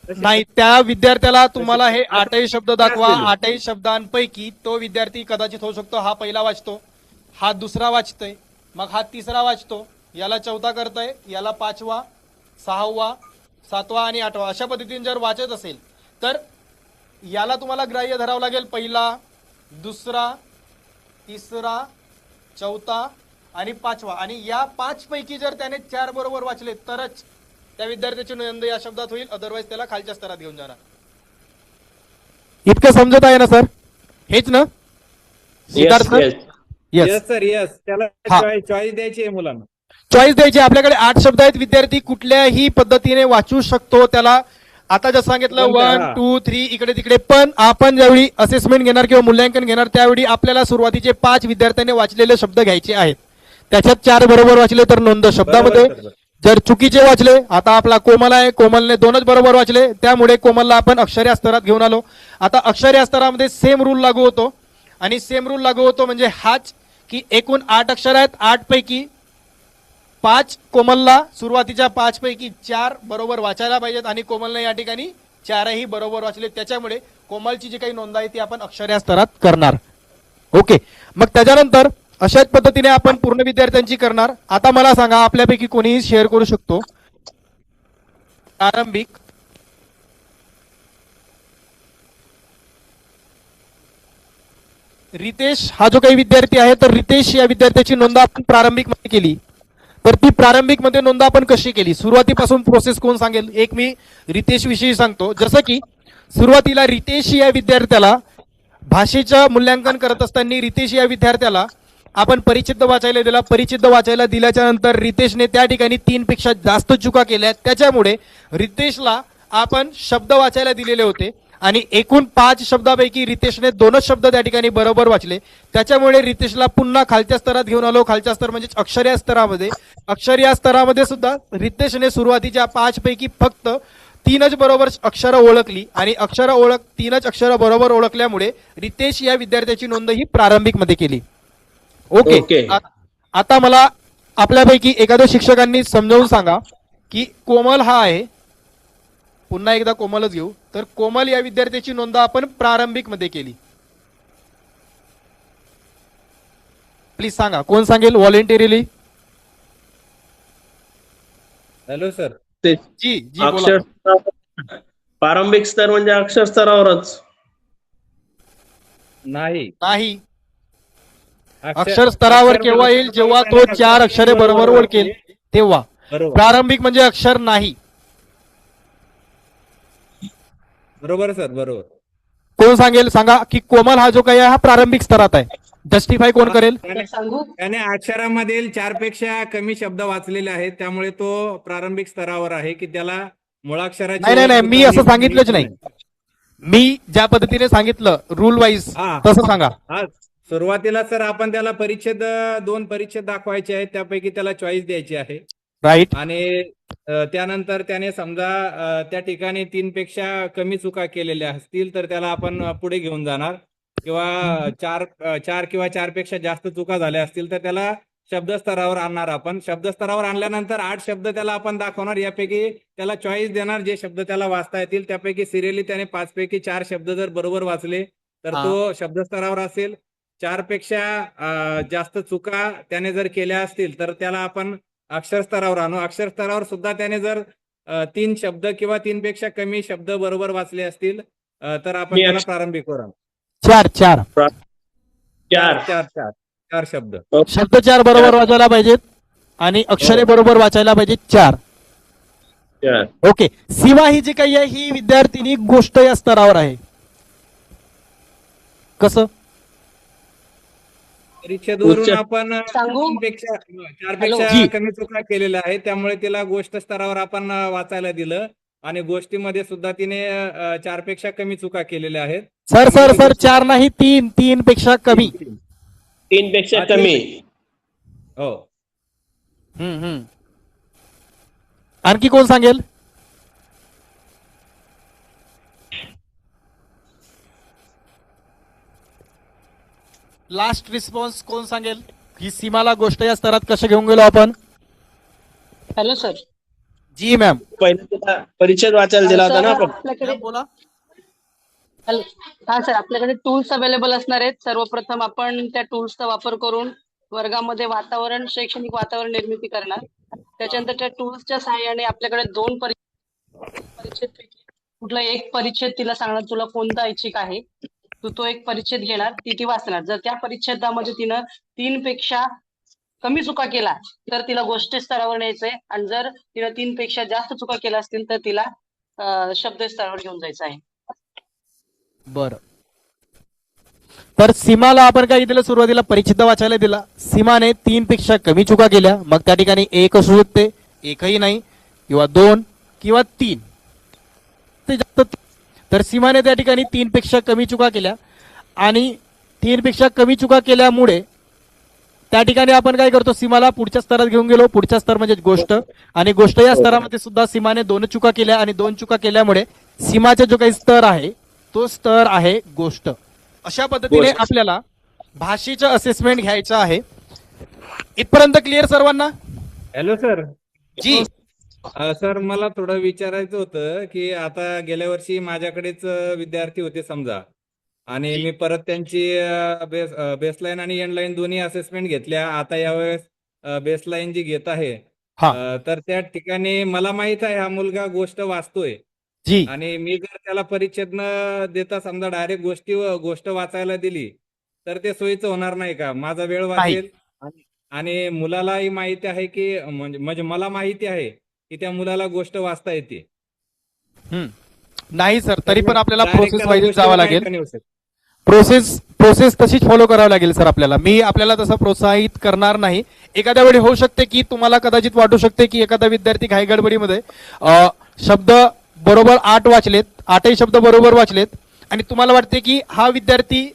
नाही, त्या विद्यार्थ्याला तुम्हाला हे 8ही शब्द दाखवा. असतील. 8ही शब्दांपैकी तो विद्यार्थी कदाचित होऊ शकतो हा पहिला वाचतो, हा दुसरा वाचतोय, मग हा तिसरा वाचतो, याला चौथा करतोय, याला 5वा, 6वा, 7वा आणि 8वा अशा पद्धतीने जर वाचत असेल तर याला तुम्हाला ग्राह्य धरावं लागेल. पहिला, दुसरा, तिसरा, चौथा आणि 5वा, आणि या 5 पैकी जर त्याने 4 बरोबर वाचले तरच त्या विद्यार्थ्याची नोंद या शब्दात होईल, अदरवाईज त्याला खालच्या स्तरात घेऊन जाणार. इतकं समजत आहे ना सर? हेच ना Siddharth sir? Yes. Yes, sir yes, त्याला हा. चॉईस द्यायची आहे मुलांना. चॉईस द्यायची. आपल्याकडे 8 शब्द आहेत, विद्यार्थी कुठल्याही पद्धतीने वाचू शकतो. त्याला आता जसं सांगितलं कोणत्या? 1, हा. 2, 3 इकडे तिकडे, पण आपण ज्यावेळी असेसमेंट घेणार किंवा मूल्यांकन घेणार त्यावेळी आपल्याला सुरुवातीचे 5 विद्यार्थ्यांनी वाचलेले शब्द घ्यायचे आहेत. त्याच्यात 4 बरोबर वाचले तर नोंद शब्दामध्ये, बरोबर, सर. जर चुकीचे वाचले, आता आपला कोमल आहे, कोमलने 2च बरोबर वाचले, त्यामुळे कोमलला आपण अक्षर या स्तरात घेऊन आलो. आता अक्षर या स्तरामध्ये सेम रूल लागू होतो, आणि सेम रूल लागू होतो म्हणजे हाच की एकूण 8 अक्षर आहेत, 8 पैकी 5 कोमलला सुरुवातीच्या 5 पैकी 4 बरोबर वाचायला पाहिजेत, आणि कोमलने या ठिकाणी 4ही बरोबर वाचले. त्याच्यामुळे कोमलची जी काही नोंद आहे ती आपण अक्षर या स्तरात करणार. ओके, मग त्याच्यानंतर अशाच पद्धतीने आपण पूर्ण विद्यार्थ्यांची करणार. आता मला सांगा, आपल्यापैकी कोणीही शेअर करू शकतो प्रारंभिक रितेश हा जो काही विद्यार्थी आहे, तर रितेश या विद्यार्थ्याची नोंद आपण प्रारंभिक मध्ये केली. तर ती प्रारंभिक मध्ये नोंद आपण कशी केली, सुरुवातीपासून प्रोसेस कोण सांगेल? एक मी रितेश विषयी सांगतो. जसं की सुरुवातीला रितेश या विद्यार्थ्याला भाषेचं मूल्यांकन करत असताना रितेश या विद्यार्थ्याला आपण परिच्छेद वाचायला दिला. परिच्छेद वाचायला दिल्याच्या नंतर रितेशने त्या ठिकाणी 3 पेक्षा जास्त चुका केल्या. त्याच्यामुळे रितेशला आपण शब्द वाचायला दिलेले होते, आणि एकूण 5 शब्दापैकी रितेशने 2च शब्द त्या ठिकाणी बरोबर वाचले. त्याच्यामुळे रितेशला पुन्हा खालच्या स्तरात घेऊन आलो. खालच्या स्तर म्हणजे अक्षर या स्तरामध्ये. अक्षर या स्तरामध्ये सुद्धा रितेशने सुरुवातीच्या 5 पैकी फक्त 3च बरोबर अक्षरं ओळखली, आणि 3च अक्षरं बरोबर ओळखल्यामुळे रितेश या विद्यार्थ्याची नोंद ही प्रारंभिक मध्ये केली. Okay, okay. आता मला आपल्यापैकी एखाद्या शिक्षकांनी समजावून सांगा की कोमल हा आहे, पुन्हा एकदा कोमलच घेऊ, तर कोमल या विद्यार्थ्याची नोंद आपण प्रारंभिक मध्ये केली. प्लीज सांगा, कोण सांगेल व्हॉलेंटिअरली? Hello sir. जी जी अक्षर बोला. प्रारंभिक स्तर म्हणजे अक्षर स्तरावरच. नाही, नाही, अक्षर स्तरावर केव्हा येईल? जेव्हा तो 4 अक्षरे बरोबर ओळखेल तेव्हा. बरोबर प्रारंभिक म्हणजे अक्षर नाही. बरोबर सर, बरोबर. कोण सांगेल? सांगा की कोमल हा जो काही आहे हा प्रारंभिक स्तरात आहे. जस्टिफाय कोण करेल? सांगू? त्याने अक्षरामधील 4 पेक्षा कमी शब्द वाचलेले आहेत, त्यामुळे तो प्रारंभिक स्तरावर आहे की त्याला मुळाक्षराची नाही नाही, मी असं सांगितलंच नाही. मी ज्या पद्धतीने सांगितलं रूल वाईज हा. तसं सांगा. हा, सुरुवातीला सर आपण त्याला 2 परिच्छेद दाखवायचे आहेत, त्यापैकी त्याला चॉईस द्यायची आहे. राईट. आणि त्यानंतर त्याने समजा त्या ठिकाणी 3 पेक्षा कमी चुका केलेल्या असतील तर त्याला आपण पुढे घेऊन जाणार, किंवा 4 किंवा 4 पेक्षा जास्त चुका झाल्या असतील तर त्याला शब्दस्तरावर आणणार. आपण शब्दस्तरावर आणल्यानंतर 8 शब्द त्याला आपण दाखवणार, यापैकी त्याला चॉईस देणार जे शब्द त्याला वाचता येतील. त्यापैकी सिरियली त्याने 5 पैकी 4 शब्द जर बरोबर वाचले तर तो शब्दस्तरावर असेल. 4 पेक्षा जास्त चुका त्याने जर केल्या असतील तर त्याला आपण अक्षर स्तरावर आणू. अक्षर स्तरावर सुद्धा त्याने जर 3 शब्द किंवा 3 पेक्षा कमी शब्द बरोबर वाचले असतील तर आपण त्याला प्रारंभिक वर आणू. 4 4 शब्द. शब्द 4 बरोबर वाचायला पाहिजेत, आणि अक्षरे बरोबर वाचायला पाहिजेत 4. ओके, सिवा ही जी काही आहे ही विद्यार्थिनी गोष्ट या स्तरावर आहे. कसं? परीक्षेवरून आपण सांगू? चार हॅलो. पेक्षा कमी चुका केलेल्या आहेत, त्यामुळे तिला गोष्ट स्तरावर आपण वाचायला दिलं आणि गोष्टीमध्ये सुद्धा तिने 4 पेक्षा कमी चुका केलेल्या आहेत. सर सर सर 4 नाही 3 पेक्षा कमी. 3 पेक्षा कमी. हो. आणखी कोण सांगेल? लास्ट रिस्पॉन्स कोण सांगेल? ही सीमाला गोष्ट या स्तरात कशा घेऊन गेलो आपण? Hello sir. जी मॅम. पहिले तिला परिच्छेद वाचायला दिला होता ना आपण. आपल्याकडे बोला. हॅलो. हा सर, आपल्याकडे टूल्स अवेलेबल असणार आहेत. सर्वप्रथम आपण त्या टूल्सचा वापर करून वर्गामध्ये शैक्षणिक वातावरण निर्मिती करणार. त्याच्यानंतर त्या टूल्सच्या सहाय्याने आपल्याकडे 2 परिच्छेदपैकी कुठला एक परिच्छेद तिला सांगणार तुला कोणता ऐच्छिक आहे. तू तो एक परिच्छेद घेणार, ती वाचणार. जर त्या परिच्छेदामध्ये तिनं 3 पेक्षा कमी चुका केला तर तिला गोष्टी स्तरावर न्यायचंय, आणि जर तिनं 3 पेक्षा जास्त चुका केल्या असतील तर तिला शब्द स्तरावर घेऊन जायचं आहे. बरं. तर सीमाला आपण काय दिलं? सुरुवातीला परिच्छेद वाचायला दिला. सीमाने 3 पेक्षा कमी चुका केल्या, मग त्या ठिकाणी 1 असू शकते, 1ही नाही, किंवा 2 किंवा 3 ते जास्त. तर सीमाने त्या ठिकाणी 3 पेक्षा कमी चुका केल्या, आणि 3 पेक्षा कमी चुका केल्यामुळे त्या ठिकाणी आपण काय करतो? सीमाला पुढच्या स्तरात घेऊन गेलो. पुढचा स्तर म्हणजे गोष्ट, आणि गोष्ट या स्तरामध्ये सुद्धा सीमाने 2 चुका केल्या, आणि 2 चुका केल्यामुळे सीमाचा जो काही स्तर आहे तो स्तर आहे गोष्ट. अशा पद्धतीने आपल्याला भाषेचं असेसमेंट घ्यायचं आहे. इथपर्यंत क्लिअर सर्वांना? Hello sir. जी सर, मला थोडं विचारायचं होतं की आता गेल्या वर्षी माझ्याकडेच विद्यार्थी होते समजा, आणि मी परत त्यांची बेसलाईन आणि एंडलाईन दोन्ही असेसमेंट घेतल्या. आता यावेळेस बेसलाईन जी घेत आहे, तर त्या ठिकाणी मला माहित आहे हा मुलगा गोष्ट वाचतोय, जी, आणि मी जर त्याला परिच्छेद न देता समजा डायरेक्ट गोष्ट वाचायला दिली तर ते सोयीचं होणार नाही का? माझा वेळ वाचेल, आणि मुलालाही माहिती आहे की म्हणजे मला माहिती आहे की त्या मुलाला गोष्ट वाचता येते. नाही सर, तरी पण आपल्याला Direct प्रोसेस त्याला वाईज गोष्ट जावं नाही लागेल. का नेऊ शकत? प्रोसेस तशीच फॉलो करावी लागेल सर आपल्याला. मी आपल्याला तसं प्रोत्साहित करणार नाही. एखाद्या वेळी होऊ शकते की तुम्हाला कदाचित वाटू शकते की एखादा विद्यार्थी घाई गडबडीमध्ये शब्द बरोबर 8 वाचलेत, 8ही शब्द बरोबर वाचलेत, आणि तुम्हाला वाटते की हा विद्यार्थी,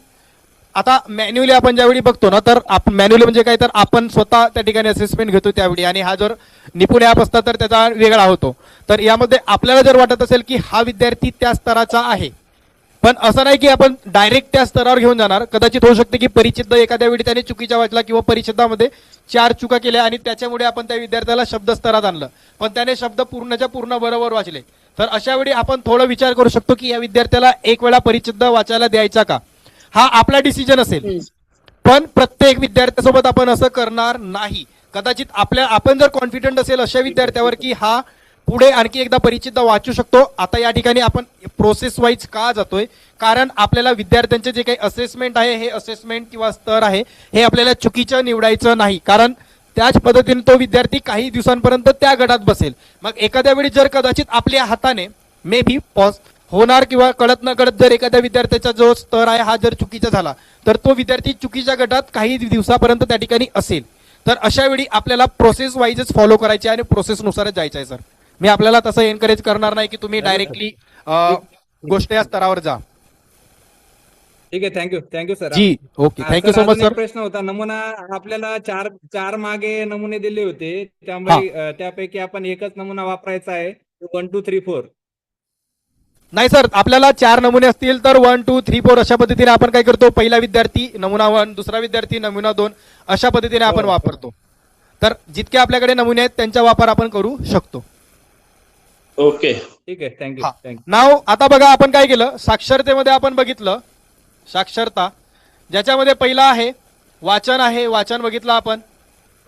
आता मॅन्युअली आपण ज्यावेळी बघतो ना, तर मॅन्युअली म्हणजे काय, तर आपण स्वतः त्या ठिकाणी असेसमेंट घेतो त्यावेळी, आणि हा जर निपुण ॲप असता तर त्याचा वेगळा होतो. तर यामध्ये आपल्याला जर वाटत असेल की हा विद्यार्थी त्या स्तराचा आहे, पण असं नाही की आपण डायरेक्ट त्या स्तरावर घेऊन जाणार. कदाचित होऊ शकते की परिच्छेद एखाद्या वेळी त्याने चुकीचा वाचला, किंवा परिच्छेदामध्ये 4 चुका केल्या, आणि त्याच्यामुळे आपण त्या विद्यार्थ्याला शब्द स्तरात आणलं, पण त्याने शब्द पूर्णच्या पूर्ण बरोबर वाचले. तर अशा वेळी आपण थोडा विचार करू शकतो की या विद्यार्थ्याला एक वेळा परिच्छेद वाचायला द्यायचा का. हा आपला डिसिजन असेल, पण प्रत्येक विद्यार्थ्यासोबत आपण असं करणार नाही. कदाचित आपण जर कॉन्फिडंट असेल अशा विद्यार्थ्यावर की हा पुढे आणखी एकदा परिच्छेद वाचू शकतो. आता या ठिकाणी आपण प्रोसेस वाईज का जातोय? कारण आपल्याला विद्यार्थ्यांचे जे काही असेसमेंट आहे, हे असेसमेंट किंवा स्तर आहे, हे आपल्याला चुकीचं निवडायचं नाही. कारण त्याच पद्धतीने तो विद्यार्थी काही दिवसांपर्यंत त्या गटात बसेल. मग एखाद्या वेळी जर कदाचित आपल्या हाताने मे बी होणार, किंवा कळत न कळत जर एखाद्या विद्यार्थ्याचा जो स्तर आहे हा जर चुकीचा झाला, तर तो विद्यार्थी चुकीच्या गटात काही दिवसापर्यंत त्या ठिकाणी असेल. तर अशा वेळी आपल्याला प्रोसेस वाईजच फॉलो करायचे आणि प्रोसेसनुसारच जायचं आहे सर. मी आपल्याला तसं एनकरेज करणार नाही की तुम्ही डायरेक्टली गोष्ट या स्तरावर जा. ठीक आहे, थँक्यू सर. जी, okay, thank you so much sir. प्रश्न होता, नमुना आपल्याला चार मागे नमुने दिले होते, त्यामुळे त्यापैकी आपण एकच नमुना वापरायचा आहे, 1 2 3 4. नाही सर, आपल्याला 4 नमुने असतील तर 1 2 3 4 अशा पद्धतीने आपण काय करतो? पहिला विद्यार्थी नमुना 1, दुसरा विद्यार्थी नमुना 2, अशा पद्धतीने आपण वापरतो. तर जितके आपल्याकडे नमुने आहेत त्यांचा वापर आपण करू शकतो. ओके, ठीक आहे, थँक्यू. नाव आता बघा, आपण काय केलं? साक्षरतेमध्ये आपण बघितलं साक्षरता, ज्याच्यामध्ये पहिला आहे वाचन आहे. वाचन बघितलं आपण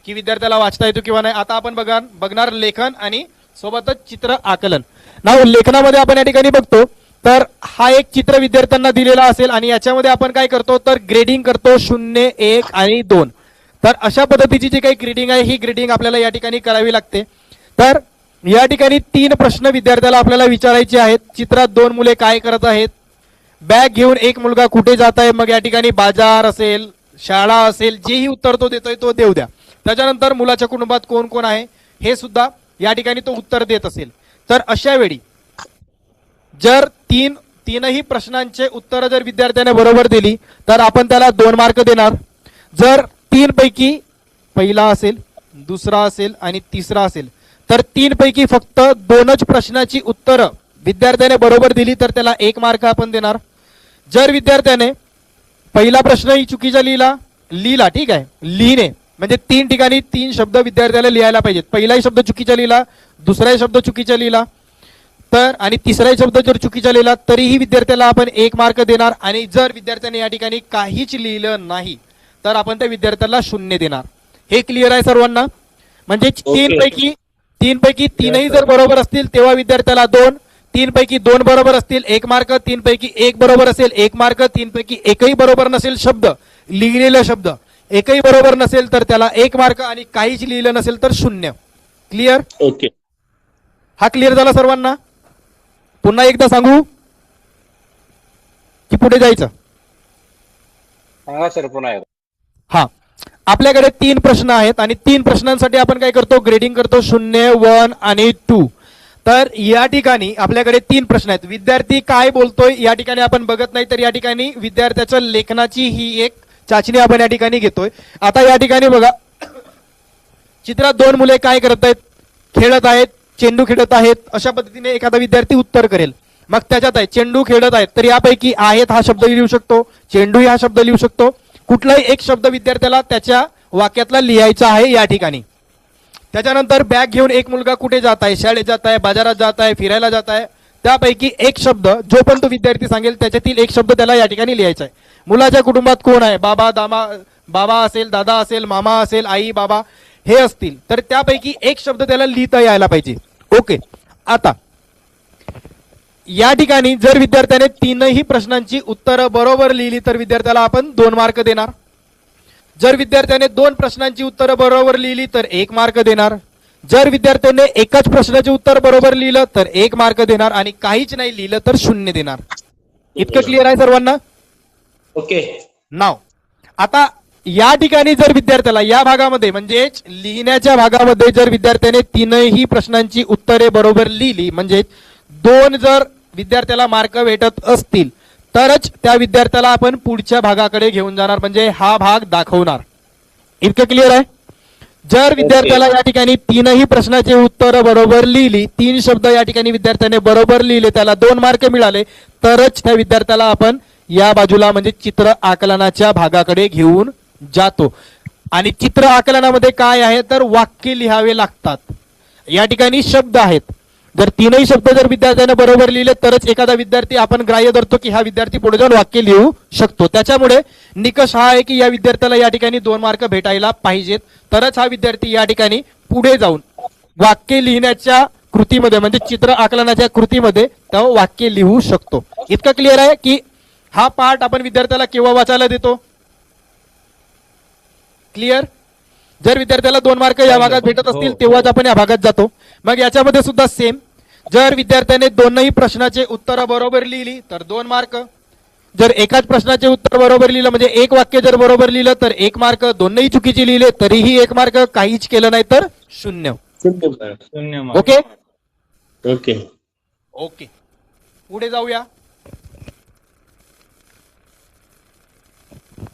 की विद्यार्थ्याला वाचता येतो किंवा नाही. आता आपण बघणार लेखन आणि सोबतच चित्र आकलन. नाव लेखनामध्ये आपण या ठिकाणी बघतो तर हा एक चित्र विद्यार्थ्यांना दिलेला असेल, आणि याच्यामध्ये आपण काय करतो तर ग्रेडिंग करतो 0 1 आणि 2. तर अशा पद्धतीची जी काही ग्रेडिंग आहे ही ग्रेडिंग आपल्याला या ठिकाणी करावी लागते. तर या ठिकाणी 3 प्रश्न विद्यार्थ्याला आपल्याला विचारायचे आहेत. चित्रात 2 मुले काय करत आहेत? बॅग घेऊन एक मुलगा कुठे जात आहे? मग या ठिकाणी बाजार असेल, शाळा असेल, जेही उत्तर तो देतोय तो देऊ द्या. त्याच्यानंतर मुलाच्या कुटुंबात कोण कोण आहे हे सुद्धा या ठिकाणी तो उत्तर देत असेल तर अशा वेळी जर तीनही प्रश्नांचे उत्तर जर विद्यार्थ्याने बरोबर दिली तर आपण त्याला 2 मार्क देणार. जर 3 पैकी पहिला असेल, दुसरा असेल आणि तिसरा असेल तर 3 पैकी फक्त 2च प्रश्नाची उत्तरं विद्यार्थ्याने बरोबर दिली तर त्याला 1 मार्क आपण देणार. जर विद्यार्थ्याने पहिला प्रश्नही चुकीचा लिहिला ठीक आहे, लिहिणे म्हणजे 3 ठिकाणी 3 शब्द विद्यार्थ्याला लिहायला पाहिजेत. पहिलाही शब्द चुकीचा लिहिला, दुसराही शब्द चुकीचा लिहिला तर आणि तिसराही शब्द जर चुकीचा लिहिला तरीही विद्यार्थ्याला आपण 1 मार्क देणार. आणि जर विद्यार्थ्याने या ठिकाणी काहीच लिहिलं नाही तर आपण त्या विद्यार्थ्याला 0 देणार. हे क्लिअर आहे सर्वांना? म्हणजे 3 पैकी 3ही जर बरोबर असतील तेव्हा विद्यार्थ्याला 2, 3 पैकी 2 बरोबर असतील 1 मार्क, 3 पैकी 1 बरोबर असेल 1 मार्क, 3 पैकी एकही बरोबर नसेल शब्द, लिहिलेला शब्द एकही बरोबर नसेल तर त्याला 1 मार्क आणि काहीच लिहिलं नसेल तर 0. क्लिअर? ओके. हा क्लिअर झाला सर्वांना? पुन्हा एकदा सांगू की पुढे जायचं? सांगा सर पुन्हा. हा, आपल्याकडे 3 प्रश्न आहेत आणि 3 प्रश्नांसाठी आपण काय करतो, ग्रेडिंग करतो 0, 1 आणि 2. तर या ठिकाणी आपल्याकडे 3 प्रश्न आहेत. विद्यार्थी काय बोलतोय या ठिकाणी आपण बघत नाही तर या ठिकाणी विद्यार्थ्याच्या लेखनाची ही एक चाचणी आपण या ठिकाणी घेतोय. आता या ठिकाणी बघा चित्रात 2 मुले काय करत आहेत, खेळत आहेत, चेंडू खेळत आहेत. अशा पद्धतीने एखादा विद्यार्थी उत्तर करेल. मग त्याच्यात आहे चेंडू खेळत आहेत तर यापैकी आहेत हा शब्द लिहू शकतो, चेंडू हा शब्द लिहू शकतो. कुठलाही एक शब्द विद्यार्थ्याला त्याच्या वाक्यातला लिहायचा आहे या ठिकाणी. त्याच्यानंतर बॅग घेऊन एक मुलगा कुठे जात आहे, शाळेत जात आहे, बाजारात जात आहे, फिरायला जात आहे. त्यापैकी एक शब्द जो पण तो विद्यार्थी सांगेल त्याच्यातील एक शब्द त्याला या ठिकाणी लिहायचा आहे. मुलाच्या कुटुंबात कोण आहे, बाबा असेल, दादा असेल, मामा असेल, आई बाबा हे असतील तर त्यापैकी एक शब्द त्याला लिहिता यायला पाहिजे. ओके. आता या ठिकाणी जर विद्यार्थ्याने 3ही प्रश्नांची उत्तरं बरोबर लिहिली तर विद्यार्थ्याला आपण 2 मार्क देणार. जर विद्यार्थ्याने 2 प्रश्नांची उत्तरं बरोबर लिहिली तर 1 मार्क देणार. जर विद्यार्थ्याने एकाच प्रश्नाचे उत्तर बरोबर लिहिलं तर 1 मार्क देणार आणि काहीच नाही लिहिलं तर 0 देणार. इतकं क्लिअर आहे सर्वांना? ओके. नाव आता या ठिकाणी जर विद्यार्थ्याला या भागामध्ये म्हणजे लिहिण्याच्या भागामध्ये जर विद्यार्थ्याने 3ही प्रश्नांची उत्तरे बरोबर लिहिली म्हणजे 2 जर विद्यार्थ्याला मार्क भेटत असतील तरच त्या विद्यार्थ्याला आपण पुढच्या भागाकडे घेऊन जाणार म्हणजे हा भाग दाखवणार. इतकं क्लिअर आहे? जर विद्यार्थ्याला या ठिकाणी 3ही प्रश्नाची उत्तर बरोबर लिहिली, 3 शब्द या ठिकाणी विद्यार्थ्याने बरोबर लिहिले, त्याला 2 मार्क मिळाले तरच त्या विद्यार्थ्याला आपण या बाजूला म्हणजे चित्र आकलनाच्या भागाकडे घेऊन जातो. आणि चित्र आकलनामध्ये काय आहे तर वाक्य लिहावे लागतात. या ठिकाणी शब्द आहेत. जर 3ही शब्द जर विद्यार्थ्याने बरोबर लिहिले तरच एखादा विद्यार्थी आपण ग्राह्य धरतो की हा विद्यार्थी पुढे जाऊन वाक्य लिहू शकतो. त्याच्यामुळे निकष हा आहे की या विद्यार्थ्याला या ठिकाणी 2 मार्क भेटायला पाहिजेत तरच हा विद्यार्थी या ठिकाणी पुढे जाऊन वाक्य लिहिण्याच्या कृतीमध्ये म्हणजे चित्र आकलनाच्या कृतीमध्ये तो वाक्य लिहू शकतो. इतकं क्लिअर आहे की हा पार्ट आपण विद्यार्थ्याला केव्हा वाचायला देतो? क्लिअर? जर विद्यार्थ्याला 2 मार्क या भागात भेटत असतील तेव्हाच आपण या भागात जातो. मग याच्यामध्ये सुद्धा सेम, जर विद्यार्थ्याने 2ही प्रश्नाचे उत्तर बरोबर लिहिली तर 2 मार्क. जर एकाच प्रश्नाचे उत्तर बरोबर लिहिलं म्हणजे एक वाक्य जर बरोबर लिहिलं तर 1 मार्क, 2ही चुकीचे लिहिले तरीही 1 मार्क, काहीच केलं नाही तर 0. 0 मार्क. Okay okay. ओके. पुढे जाऊया.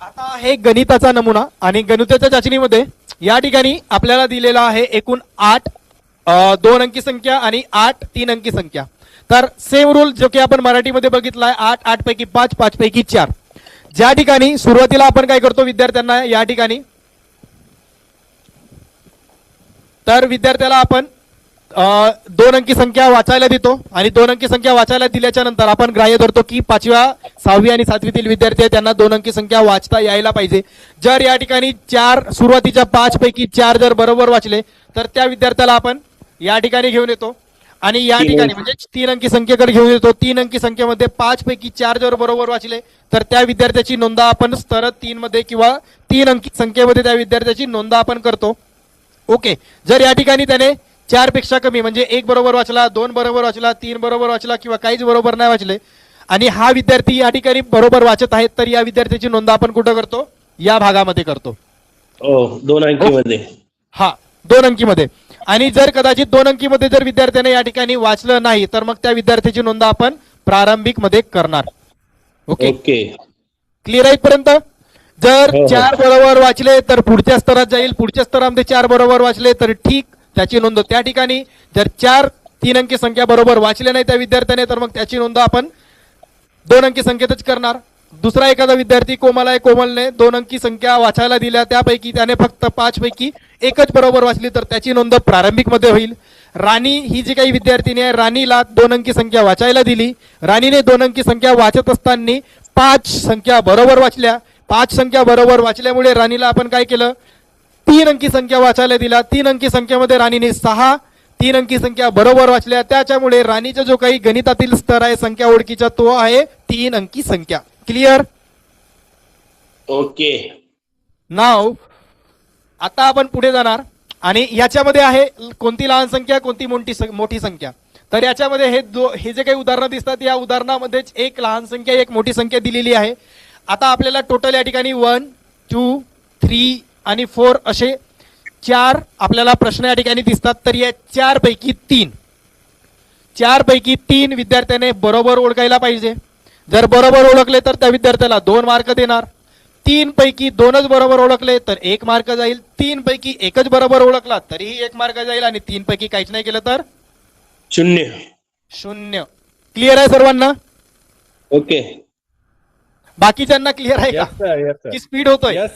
आता आहे गणिताचा नमुना आणि गणिताच्या चाचणीमध्ये या ठिकाणी आपल्याला दिलेला आहे एकूण 8 2 अंकी संख्या आणि 8 3 अंकी संख्या. तर सेम रूल जो की आपण मराठीमध्ये बघितलाय 8 8 पैकी 5 5 पैकी 4. ज्या ठिकाणी सुरुवातीला आपण काय करतो विद्यार्थ्यांना या ठिकाणी तर विद्यार्थ्याला आपण 2 अंकी संख्या वाचायला देतो आणि 2 अंकी संख्या वाचायला दिल्याच्या नंतर आपण ग्राह्य धरतो की 5वी 6वी आणि 7वीतील विद्यार्थी आहेत त्यांना 2 अंकी संख्या वाचता यायला पाहिजे. जर या ठिकाणी 4 सुरुवातीच्या 5 पैकी 4 जर बरोबर वाचले तर त्या विद्यार्थ्याला आपण या ठिकाणी घेऊन येतो आणि या ठिकाणी म्हणजे 3 अंकी संख्येकडे घेऊन येतो. 3 अंकी संख्येमध्ये 5 पैकी 4 जर बरोबर वाचले तर त्या विद्यार्थ्याची नोंद आपण स्तर 3 मध्ये किंवा 3 अंकी संख्येमध्ये त्या विद्यार्थ्याची नोंद आपण करतो. ओके. जर या ठिकाणी त्याने 4 पेक्षा कमी म्हणजे 1 बरोबर वाचला, 2 बरोबर वाचला, 3 बरोबर वाचला किंवा काहीच बरोबर नाही वाचले आणि हा विद्यार्थी या ठिकाणी बरोबर वाचत आहेत तर या विद्यार्थ्याची नोंद आपण कुठं करतो या भागामध्ये करतो. हो 2 अंकीमध्ये. हा 2 अंकीमध्ये. आणि जर कदाचित 2 अंकीमध्ये जर विद्यार्थ्याने या ठिकाणी वाचलं नाही तर मग त्या विद्यार्थ्याची नोंद आपण प्रारंभिक मध्ये करणार. Okay okay. क्लिअर आहे इथपर्यंत. जर हो. 4 बरोबर वाचले तर पुढच्या स्तरात जाईल, पुढच्या स्तरामध्ये 4 बरोबर वाचले तर ठीक, त्याची नोंद त्या ठिकाणी. जर 4 3 अंकी संख्या बरोबर वाचले नाही त्या विद्यार्थ्याने तर मग त्याची नोंद आपण 2 अंकी संख्येतच करणार. दुसरा एखादा विद्यार्थी कोमल आहे, कोमलने 2 अंकी संख्या वाचायला दिल्या, त्यापैकी त्याने फक्त 5 पैकी एकच बरोबर वाचली तर त्याची नोंद प्रारंभिक मध्ये होईल. राणी ही जी काही विद्यार्थिनी आहे, राणीला 2 अंकी संख्या वाचायला दिली, राणीने 2 अंकी संख्या वाचत असताना 5 संख्या बरोबर वाचल्या. 5 संख्या बरोबर वाचल्यामुळे राणीला आपण काय केलं, 3 अंकी संख्या वाचायला दिला. 3 अंकी संख्येमध्ये राणीने 6 3 अंकी संख्या बरोबर वाचल्या, त्याच्यामुळे राणीचा जो काही गणितातील स्तर आहे संख्या ओळखीचा तो आहे 3 अंकी संख्या. क्लिअर. ओके. नाव आता आपण पुढे जाणार आणि याच्यामध्ये आहे कोणती लहान संख्या कोणती मोठी संख्या. तर याच्यामध्ये हे जे काही उदाहरणं दिसतात या उदाहरणामध्येच एक लहान संख्या एक मोठी संख्या दिलेली आहे. आता आपल्याला टोटल या ठिकाणी 1 2 3 आणि 4 असे 4 आपल्याला प्रश्न या ठिकाणी दिसतात. तर या 4 पैकी 3 विद्यार्थ्याने बरोबर ओळखायला पाहिजे. जर बरोबर ओळखले तर त्या विद्यार्थ्याला 2 मार्क देणार. 3 पैकी 2च बरोबर ओळखले तर 1 मार्क जाईल. 3 पैकी एकच बरोबर ओळखला तरीही 1 मार्क जाईल आणि 3 पैकी काहीच नाही केलं तर 0. क्लिअर आहे सर्वांना. ओके. बाकीच्यांना क्लिअर आहे का की स्पीड होतोय. Yes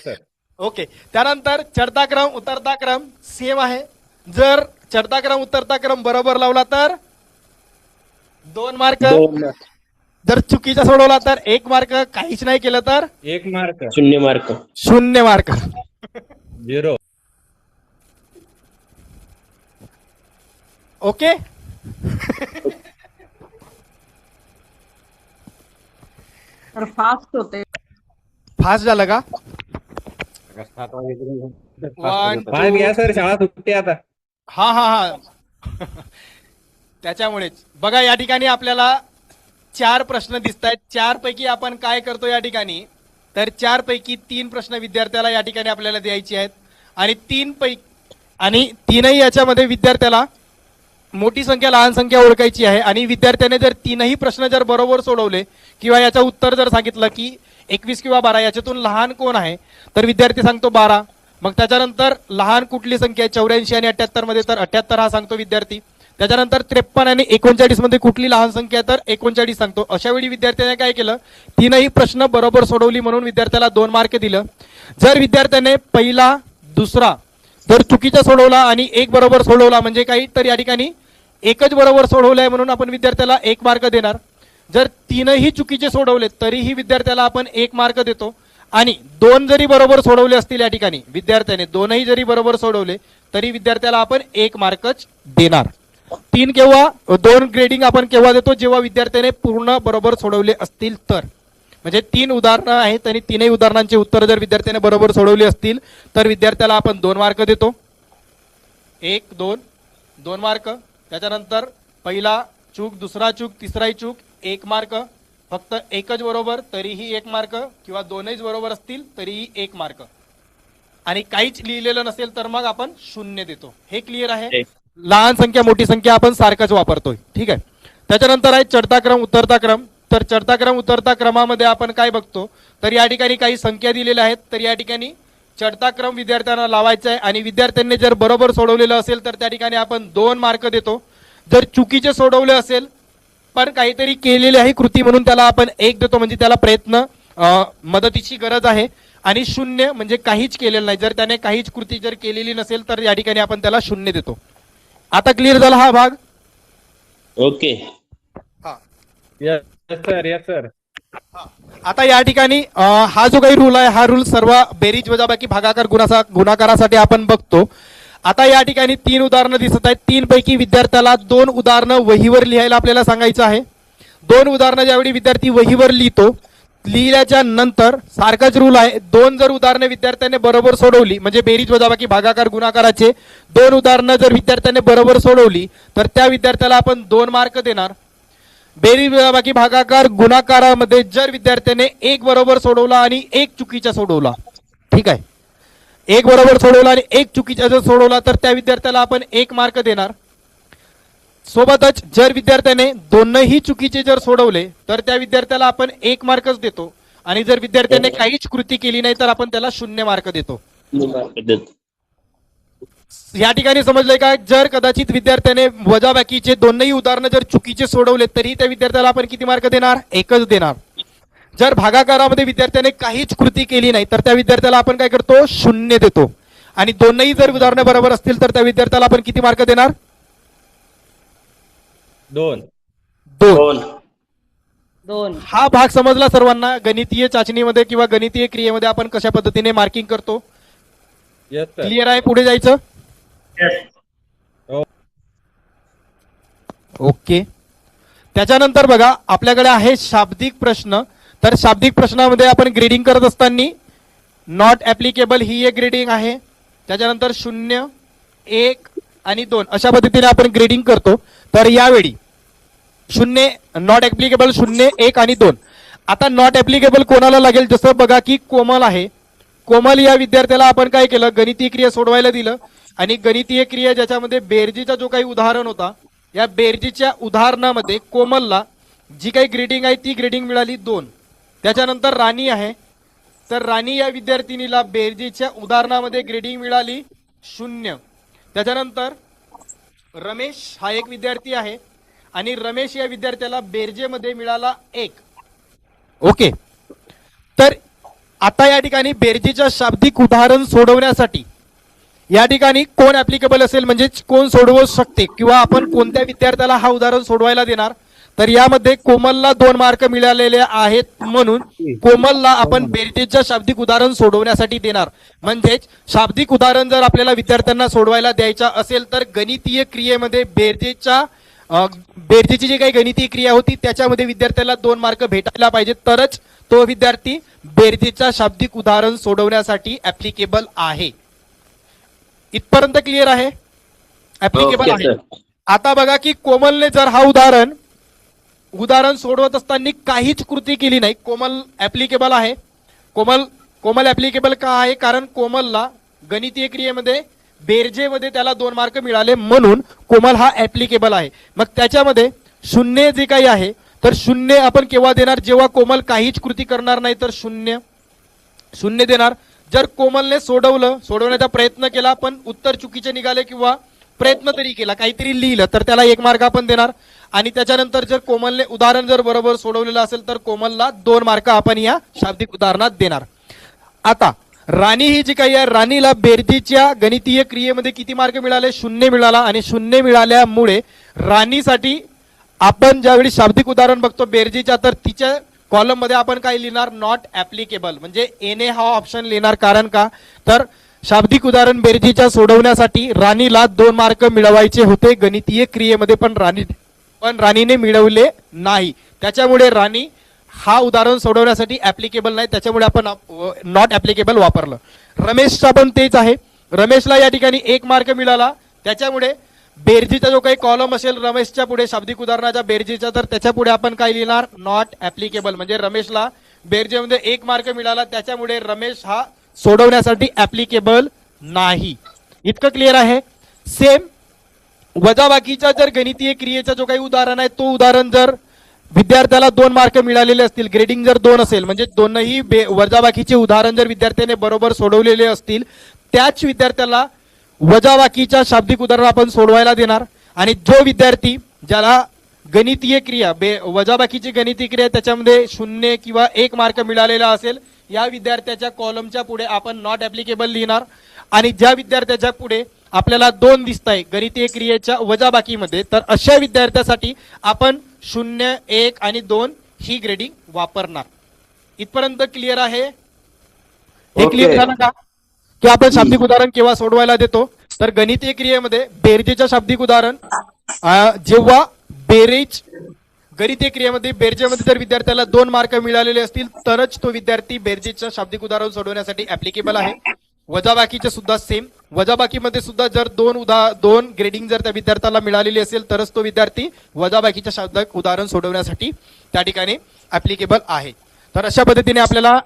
sir. ओके. त्यानंतर चढता क्रम उतरता क्रम सेम आहे. जर चढता क्रम उतरता क्रम बरोबर लावला तर 2 मार्क. जर चुकीचा सोडवला तर 1 मार्क. काहीच नाही केलं तर 1 मार्क. 0 मार्क. 0 मार्क. 0. ओके. तर फास्ट होते. फास्ट झालं का. 5 घ्या सर, शाळा सुट्टी आता. हा त्याच्यामुळेच बघा या ठिकाणी आपल्याला 4 प्रश्न दिसत आहेत. 4 पैकी आपण काय करतो या ठिकाणी तर 4 पैकी 3 प्रश्न विद्यार्थ्याला या ठिकाणी आपल्याला द्यायचे आहेत आणि 3ही याच्यामध्ये विद्यार्थ्याला मोठी संख्या लहान संख्या ओळखायची आहे. आणि विद्यार्थ्याने जर 3ही प्रश्न जर बरोबर सोडवले किंवा याचं उत्तर जर सांगितलं की 21 किंवा 12 याच्यातून लहान कोण आहे तर विद्यार्थी सांगतो 12. मग त्याच्यानंतर लहान कुठली संख्या आहे 84 आणि 78 मध्ये तर 78 हा सांगतो विद्यार्थी. त्याच्यानंतर 53 आणि 39 मध्ये कुठली लहान संख्या आहे तर 39 सांगतो. अशा वेळी विद्यार्थ्याने काय केलं 3ही प्रश्न बरोबर सोडवली म्हणून विद्यार्थ्याला 2 मार्क दिलं. जर विद्यार्थ्याने पहिला दुसरा जर चुकीचा सोडवला आणि 1 बरोबर सोडवला म्हणजे काही तर या ठिकाणी एकच बरोबर सोडवलंय म्हणून आपण विद्यार्थ्याला 1 मार्क देणार. जर 3ही चुकीचे सोडवले तरीही विद्यार्थ्याला आपण 1 मार्क देतो. आणि 2 जरी बरोबर सोडवले असतील या ठिकाणी विद्यार्थ्याने 2ही जरी बरोबर सोडवले तरी विद्यार्थ्याला आपण 1 मार्कच देणार. 3 केव्हा 2 ग्रेडिंग आपण केव्हा देतो जेव्हा विद्यार्थ्याने पूर्ण बरोबर सोडवले असतील तर. म्हणजे 3 उदाहरणं आहेत आणि 3ही उदाहरणांचे उत्तर जर विद्यार्थ्याने बरोबर सोडवले असतील तर विद्यार्थ्याला आपण 2 मार्क देतो. 1 2 मार्क. त्याच्यानंतर पहिला चूक दुसरा चूक तिसराही चूक 1 मार्क. फक्त एकच बरोबर तरीही 1 मार्क किंवा 2च बरोबर असतील तरीही 1 मार्क. आणि काहीच लिहिलेलं नसेल तर मग आपण 0 देतो. हे क्लिअर आहे. लहान संख्या मोठी संख्या आपण सारखंच वापरतोय. ठीक आहे. त्याच्यानंतर आहे चढता क्रम उतरता क्रम. तर चढता क्रम उतरता क्रमामध्ये आपण काय बघतो तर या ठिकाणी काही संख्या दिलेल्या आहेत. तर या ठिकाणी चढता क्रम विद्यार्थ्यांना लावायचा आहे आणि विद्यार्थ्यांनी जर बरोबर सोडवलेलं असेल तर त्या ठिकाणी आपण 2 मार्क देतो. जर चुकीचे सोडवले असेल पण काहीतरी केलेली आहे कृती म्हणून त्याला आपण 1 देतो म्हणजे त्याला प्रयत्न मदतीची गरज आहे. आणि 0 म्हणजे काहीच केलेलं नाही. जर त्याने काहीच कृती जर केलेली नसेल तर या ठिकाणी आपण त्याला 0 देतो. आता क्लिअर झाला हा भाग. ओके. Yes sir. आता या ठिकाणी हा जो काही रूल आहे हा रूल सर्व बेरीज वजाबाकी भागाकार गुणाकारासाठी आपण बघतो. आता या ठिकाणी 3 उदाहरणं दिसत आहेत. 3 पैकी विद्यार्थ्याला 2 उदाहरणं वहीवर लिहायला आपल्याला सांगायचं आहे. 2 उदाहरणं ज्यावेळी विद्यार्थी वहीवर लिहितो लिहिल्याच्या नंतर सारखाच रूल आहे. 2 जर उदाहरणं विद्यार्थ्याने बरोबर सोडवली म्हणजे बेरीज वजाबाकी भागाकार गुणाकाराचे 2 उदाहरणं जर विद्यार्थ्याने बरोबर सोडवली तर त्या विद्यार्थ्याला आपण 2 मार्क देणार. बेरीज वजाबाकी भागाकार गुणाकारामध्ये जर विद्यार्थ्याने एक बरोबर सोडवला आणि एक चुकीचा सोडवला, ठीक आहे, एक बरोबर सोडवला आणि एक चुकीचा जर सोडवला तर त्या विद्यार्थ्याला आपण 1 मार्क देणार. सोबतच जर विद्यार्थ्याने दोनही चुकीचे जर सोडवले तर त्या विद्यार्थ्याला आपण 1 मार्कच देतो. आणि जर विद्यार्थ्याने काहीच कृती केली नाही तर आपण त्याला 0 मार्क देतो. या ठिकाणी समजलंय का? जर कदाचित विद्यार्थ्याने वजाबाकीचे दोनही उदाहरणं जर चुकीचे सोडवले तरी त्या विद्यार्थ्याला आपण किती मार्क देणार? 1च देणार. जर भागाकारामध्ये विद्यार्थ्याने काहीच कृती केली नाही तर त्या विद्यार्थ्याला आपण काय करतो? 0 देतो. आणि दोनही जर उदाहरणं बरोबर असतील तर त्या विद्यार्थ्याला आपण किती मार्क देणार? 2. हा भाग समजला सर्वांना? गणितीय चाचणीमध्ये किंवा गणितीय क्रियेमध्ये आपण कशा पद्धतीने मार्किंग करतो? क्लिअर आहे? पुढे जायचं. ओके. त्याच्यानंतर बघा आपल्याकडे आहे शाब्दिक प्रश्न. तर शाब्दिक प्रश्नामध्ये आपण ग्रेडिंग करत असताना नॉट ऍप्लिकेबल ही एक ग्रेडिंग आहे. त्याच्यानंतर 0, 1 आणि 2 अशा पद्धतीने आपण ग्रेडिंग करतो. तर यावेळी 0 नॉट ऍप्लिकेबल 0, 1 आणि 2. आता नॉट ऍप्लिकेबल कोणाला लागेल? जसं बघा की कोमल आहे. कोमल या विद्यार्थ्याला आपण काय केलं? गणितीय क्रिया सोडवायला दिलं आणि गणितीय क्रिया ज्याच्यामध्ये बेरजीचा जो काही उदाहरण होता, या बेरजीच्या उदाहरणामध्ये कोमलला जी काही ग्रेडिंग आहे ती ग्रेडिंग मिळाली 2. त्याच्यानंतर राणी आहे. तर राणी या विद्यार्थिनीला बेरजीच्या उदाहरणामध्ये ग्रेडिंग मिळाली 0. त्याच्यानंतर रमेश हा एक विद्यार्थी आहे आणि रमेश या विद्यार्थ्याला बेरजेमध्ये मिळाला 1. ओके. तर आता या ठिकाणी बेरजेच्या शाब्दिक उदाहरण सोडवण्यासाठी या ठिकाणी कोण ऍप्लिकेबल असेल, म्हणजे कोण सोडवू शकते किंवा आपण कोणत्या विद्यार्थ्याला हा उदाहरण सोडवायला देणार? तर यामध्ये कोमलला 2 मार्क मिळालेले आहेत म्हणून कोमलला आपण बेरजेच्या शाब्दिक उदाहरण सोडवण्यासाठी देणार. म्हणजेच शाब्दिक उदाहरण जर आपल्याला विद्यार्थ्यांना सोडवायला द्यायचा असेल तर गणितीय क्रियेमध्ये बेरजेची जी काही गणितीय क्रिया होती त्याच्यामध्ये विद्यार्थ्याला 2 मार्क भेटायला पाहिजे, तरच तो विद्यार्थी बेरजेचा शाब्दिक उदाहरण सोडवण्यासाठी ऍप्लिकेबल आहे. इथपर्यंत क्लिअर आहे? ऍप्लिकेबल आहे. आता बघा की कोमलने जर हा उदाहरण सोडवत असताना काहीच कृती केली नाही, कोमल ऍप्लिकेबल आहे. कोमल ऍप्लिकेबल का आहे? कारण कोमलला गणितीय क्रियेमध्ये बेरजेमध्ये त्याला 2 मार्क मिळाले म्हणून कोमल हा ऍप्लिकेबल आहे. मग त्याच्यामध्ये 0 जे काही आहे तर 0 आपण केव्हा देणार? जेव्हा कोमल काहीच कृती करणार नाही तर 0 देणार. जर कोमलने सोडवण्याचा प्रयत्न केला पण उत्तर चुकीचे निघाले किंवा प्रयत्न तरी केला, काहीतरी लिहिलं, तर त्याला 1 मार्क आपण देणार. आणि त्याच्यानंतर जर कोमलने उदाहरण जर बरोबर सोडवलेलं असेल तर कोमलला 2 मार्क आपण या शाब्दिक उदाहरणात देणार. आता राणी ही जी काही आहे, राणीला बेरजेच्या गणितीय क्रियेमध्ये किती मार्क मिळाले? 0 मिळाला. आणि 0 मिळाल्यामुळे राणीसाठी आपण ज्यावेळी शाब्दिक उदाहरण बघतो बेरजेच्या तर तिच्या कॉलम मध्ये आपण काय लिहिणार? नॉट ऍप्लिकेबल, म्हणजे एने हा ऑप्शन लिहिणार. कारण का? तर शाब्दिक उदाहरण बेरजेच्या सोडवण्यासाठी राणीला 2 मार्क मिळवायचे होते गणितीय क्रियेमध्ये, पण राणीने मिळवले नाही. त्याच्यामुळे राणी हा उदाहरण सोडवण्यासाठी ऍप्लिकेबल नाही, त्याच्यामुळे आपण नॉट ऍप्लिकेबल वापरलं. रमेशचा पण तेच आहे. रमेशला या ठिकाणी 1 मार्क मिळाला. त्याच्यामुळे बेरजेचा जो काही कॉलम असेल रमेशच्या पुढे शाब्दिक उदाहरणाच्या बेरजेचा, तर त्याच्या पुढे आपण काय लिहिणार? Not applicable. म्हणजे रमेशला बेरजेमध्ये 1 मार्क मिळाला, त्याच्यामुळे रमेश हा सोडवण्यासाठी ऍप्लिकेबल नाही. इतकं क्लिअर आहे? सेम वजाबाकीच्या जर गणितीय क्रियेचा जो काही उदाहरण आहे तो उदाहरण जर विद्यार्थ्याला 2 मार्क मिळालेले असतील, ग्रेडिंग जर 2 असेल, म्हणजे दोनही वजाबाकीचे उदाहरण जर विद्यार्थ्याने बरोबर सोडवलेले असतील त्याच विद्यार्थ्याला वजाबाकीच्या शाब्दिक उदाहरण आपण सोडवायला देणार. आणि जो विद्यार्थी ज्याला गणितीय क्रिया वजाबाकीची गणितीय क्रिया त्याच्यामध्ये 0 किंवा 1 मार्क मिळालेला असेल या विद्यार्थ्याच्या कॉलमच्या पुढे आपण नॉट ऍप्लिकेबल लिहिणार. आणि ज्या विद्यार्थ्याच्या पुढे आपल्याला 2 दिसत आहे गणितीय क्रियेच्या वजाबाकीमध्ये, तर अशा विद्यार्थ्यासाठी आपण 0, 1 आणि 2 ही ग्रेडिंग वापरणार. इथपर्यंत क्लिअर आहे? हे क्लिअर झालं का की आपण शाब्दिक उदाहरण केव्हा सोडवायला देतो? तर गणितीय क्रियेमध्ये बेरजेच्या शाब्दिक उदाहरण जेव्हा गणितीय क्रियेमध्ये बेरजेमध्ये जर विद्यार्थ्याला 2 मार्क मिळालेले असतील तरच तो विद्यार्थी बेरजेच्या शाब्दिक उदाहरण सोडवण्यासाठी ऍप्लिकेबल आहे. वजाबाकीचे सुद्धा सेम. वजाबाकीमध्ये सुद्धा जर दोन ग्रेडिंग जर त्या विद्यार्थ्याला मिळालेली असेल तरच तो विद्यार्थी वजाबाकीच्या शब्दात उदाहरण सोडवण्यासाठी त्या ठिकाणी ऍप्लिकेबल आहे. तर अशा पद्धतीने आपल्याला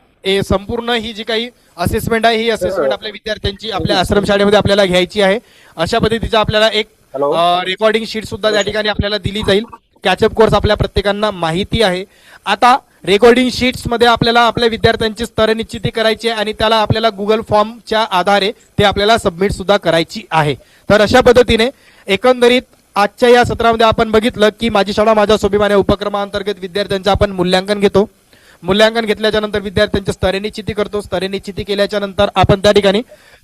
संपूर्ण ही जी काही असेसमेंट आहे ही असेसमेंट आपल्या विद्यार्थ्यांची आपल्या आश्रमशाळेमध्ये आपल्याला घ्यायची आहे. अशा पद्धतीचा आपल्याला एक रेकॉर्डिंग शीट सुद्धा त्या ठिकाणी आपल्याला दिली जाईल. कॅचअप कोर्स आपल्या प्रत्येकांना माहिती आहे. आता रेकॉर्डिंग शीट्स मध्ये आपल्याला आपल्या विद्यार्थ्यांची स्तर निश्चिती करायची आहे आणि त्याला आपल्याला गुगल फॉर्मच्या आधारे ते आपल्याला सबमिट सुद्धा करायची आहे. तर अशा पद्धतीने एकंदरीत आजच्या या सत्रामध्ये आपण बघितलं की माझी शाळा माझ्या स्वाभिमान या उपक्रमाअंतर्गत विद्यार्थ्यांचं आपण मूल्यांकन घेतो. मूल्यांकन घेतल्याच्या नंतर विद्यार्थ्यांची स्तरे निश्चिती करतो. स्तरे निश्चिती केल्याच्या नंतर आपण त्या ठिकाणी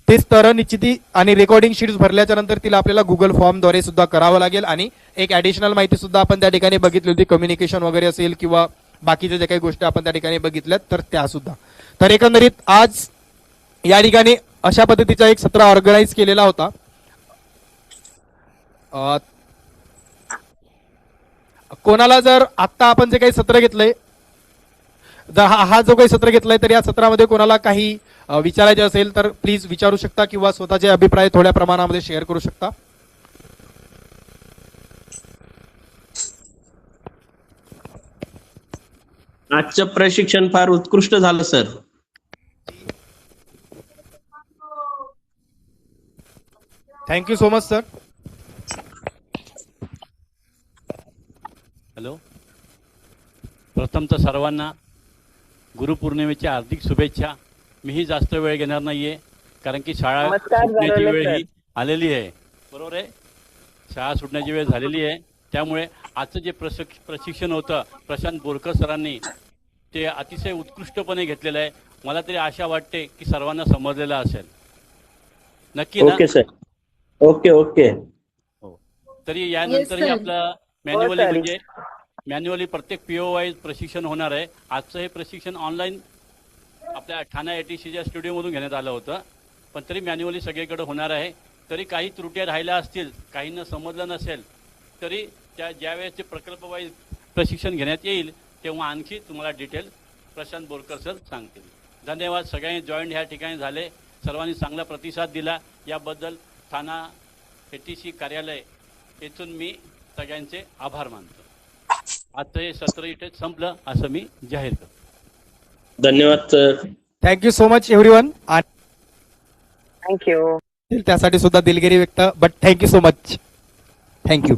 ते स्तर निश्चिती आणि रेकॉर्डिंग शीट्स भरल्याच्या नंतर तिला आपल्याला गुगल फॉर्मद्वारे सुद्धा करावं लागेल. आणि एक ऍडिशनल माहिती सुद्धा आपण त्या ठिकाणी बघितली होती, कम्युनिकेशन वगैरे असेल किंवा बाकीच्या ज्या काही गोष्टी आपण त्या ठिकाणी बघितल्यात तर त्या सुद्धा. तर एकंदरीत आज या ठिकाणी अशा पद्धतीचा एक सत्र ऑर्गनाईज केलेला होता. कोणाला जर आता आपण जे काही सत्र घेतलंय, हा जो काही सत्र घेतलाय तर या सत्रामध्ये कोणाला काही विचारायचे असेल तर प्लीज विचारू शकता किंवा स्वतःचे अभिप्राय थोड्या प्रमाणामध्ये शेअर करू शकता. आजचं प्रशिक्षण फार उत्कृष्ट झालं sir. Thank you so much sir. Hello, प्रथम तर सर्वांना गुरुपौर्णिमेच्या हार्दिक शुभेच्छा. मीही जास्त वेळ घेणार नाहीये कारण की शाळा सुटण्याची वेळ ही आलेली आहे. बरोबर आहे, शाळा सुटण्याची वेळ झालेली आहे. त्यामुळे आजचं जे प्रशिक्षण होतं प्रशांत बोरकर सरांनी ते अतिशय उत्कृष्टपणे घेतलेलं आहे. मला तरी आशा वाटते की सर्वांना समजलेलं असेल. नक्की ना? Okay sir. Okay okay. हो, तरी यानंतरही आपलं मॅन्युअली म्हणजे मॅन्युअली प्रत्येक पीओ वाईज प्रशिक्षण होणार आहे. आजचं हे प्रशिक्षण ऑनलाईन आपल्या ठाणा ATCच्या स्टुडिओमधून घेण्यात आलं होतं, पण तरी मॅन्युअली सगळीकडे होणार आहे. तरी काही त्रुटी राहिल्या असतील, काहींना समजलं नसेल, तरी ज्यावेळेस ते प्रकल्प वाईज प्रशिक्षण घेण्यात येईल तेव्हा आणखी तुम्हाला डिटेल प्रशांत बोरकर सर सांगतील. धन्यवाद. सगळ्यांनी जॉईंट ह्या ठिकाणी झाले, सर्वांनी चांगला प्रतिसाद दिला, याबद्दल ठाणा ATC कार्यालय येथून मी सगळ्यांचे आभार मानतो. आजचं हे सत्र इथे संपलं असं मी जाहीर करतो. धन्यवाद sir. Thank you so much everyone. Thank you. त्यासाठी सुद्धा दिलगिरी व्यक्त, but thank you so much. Thank you.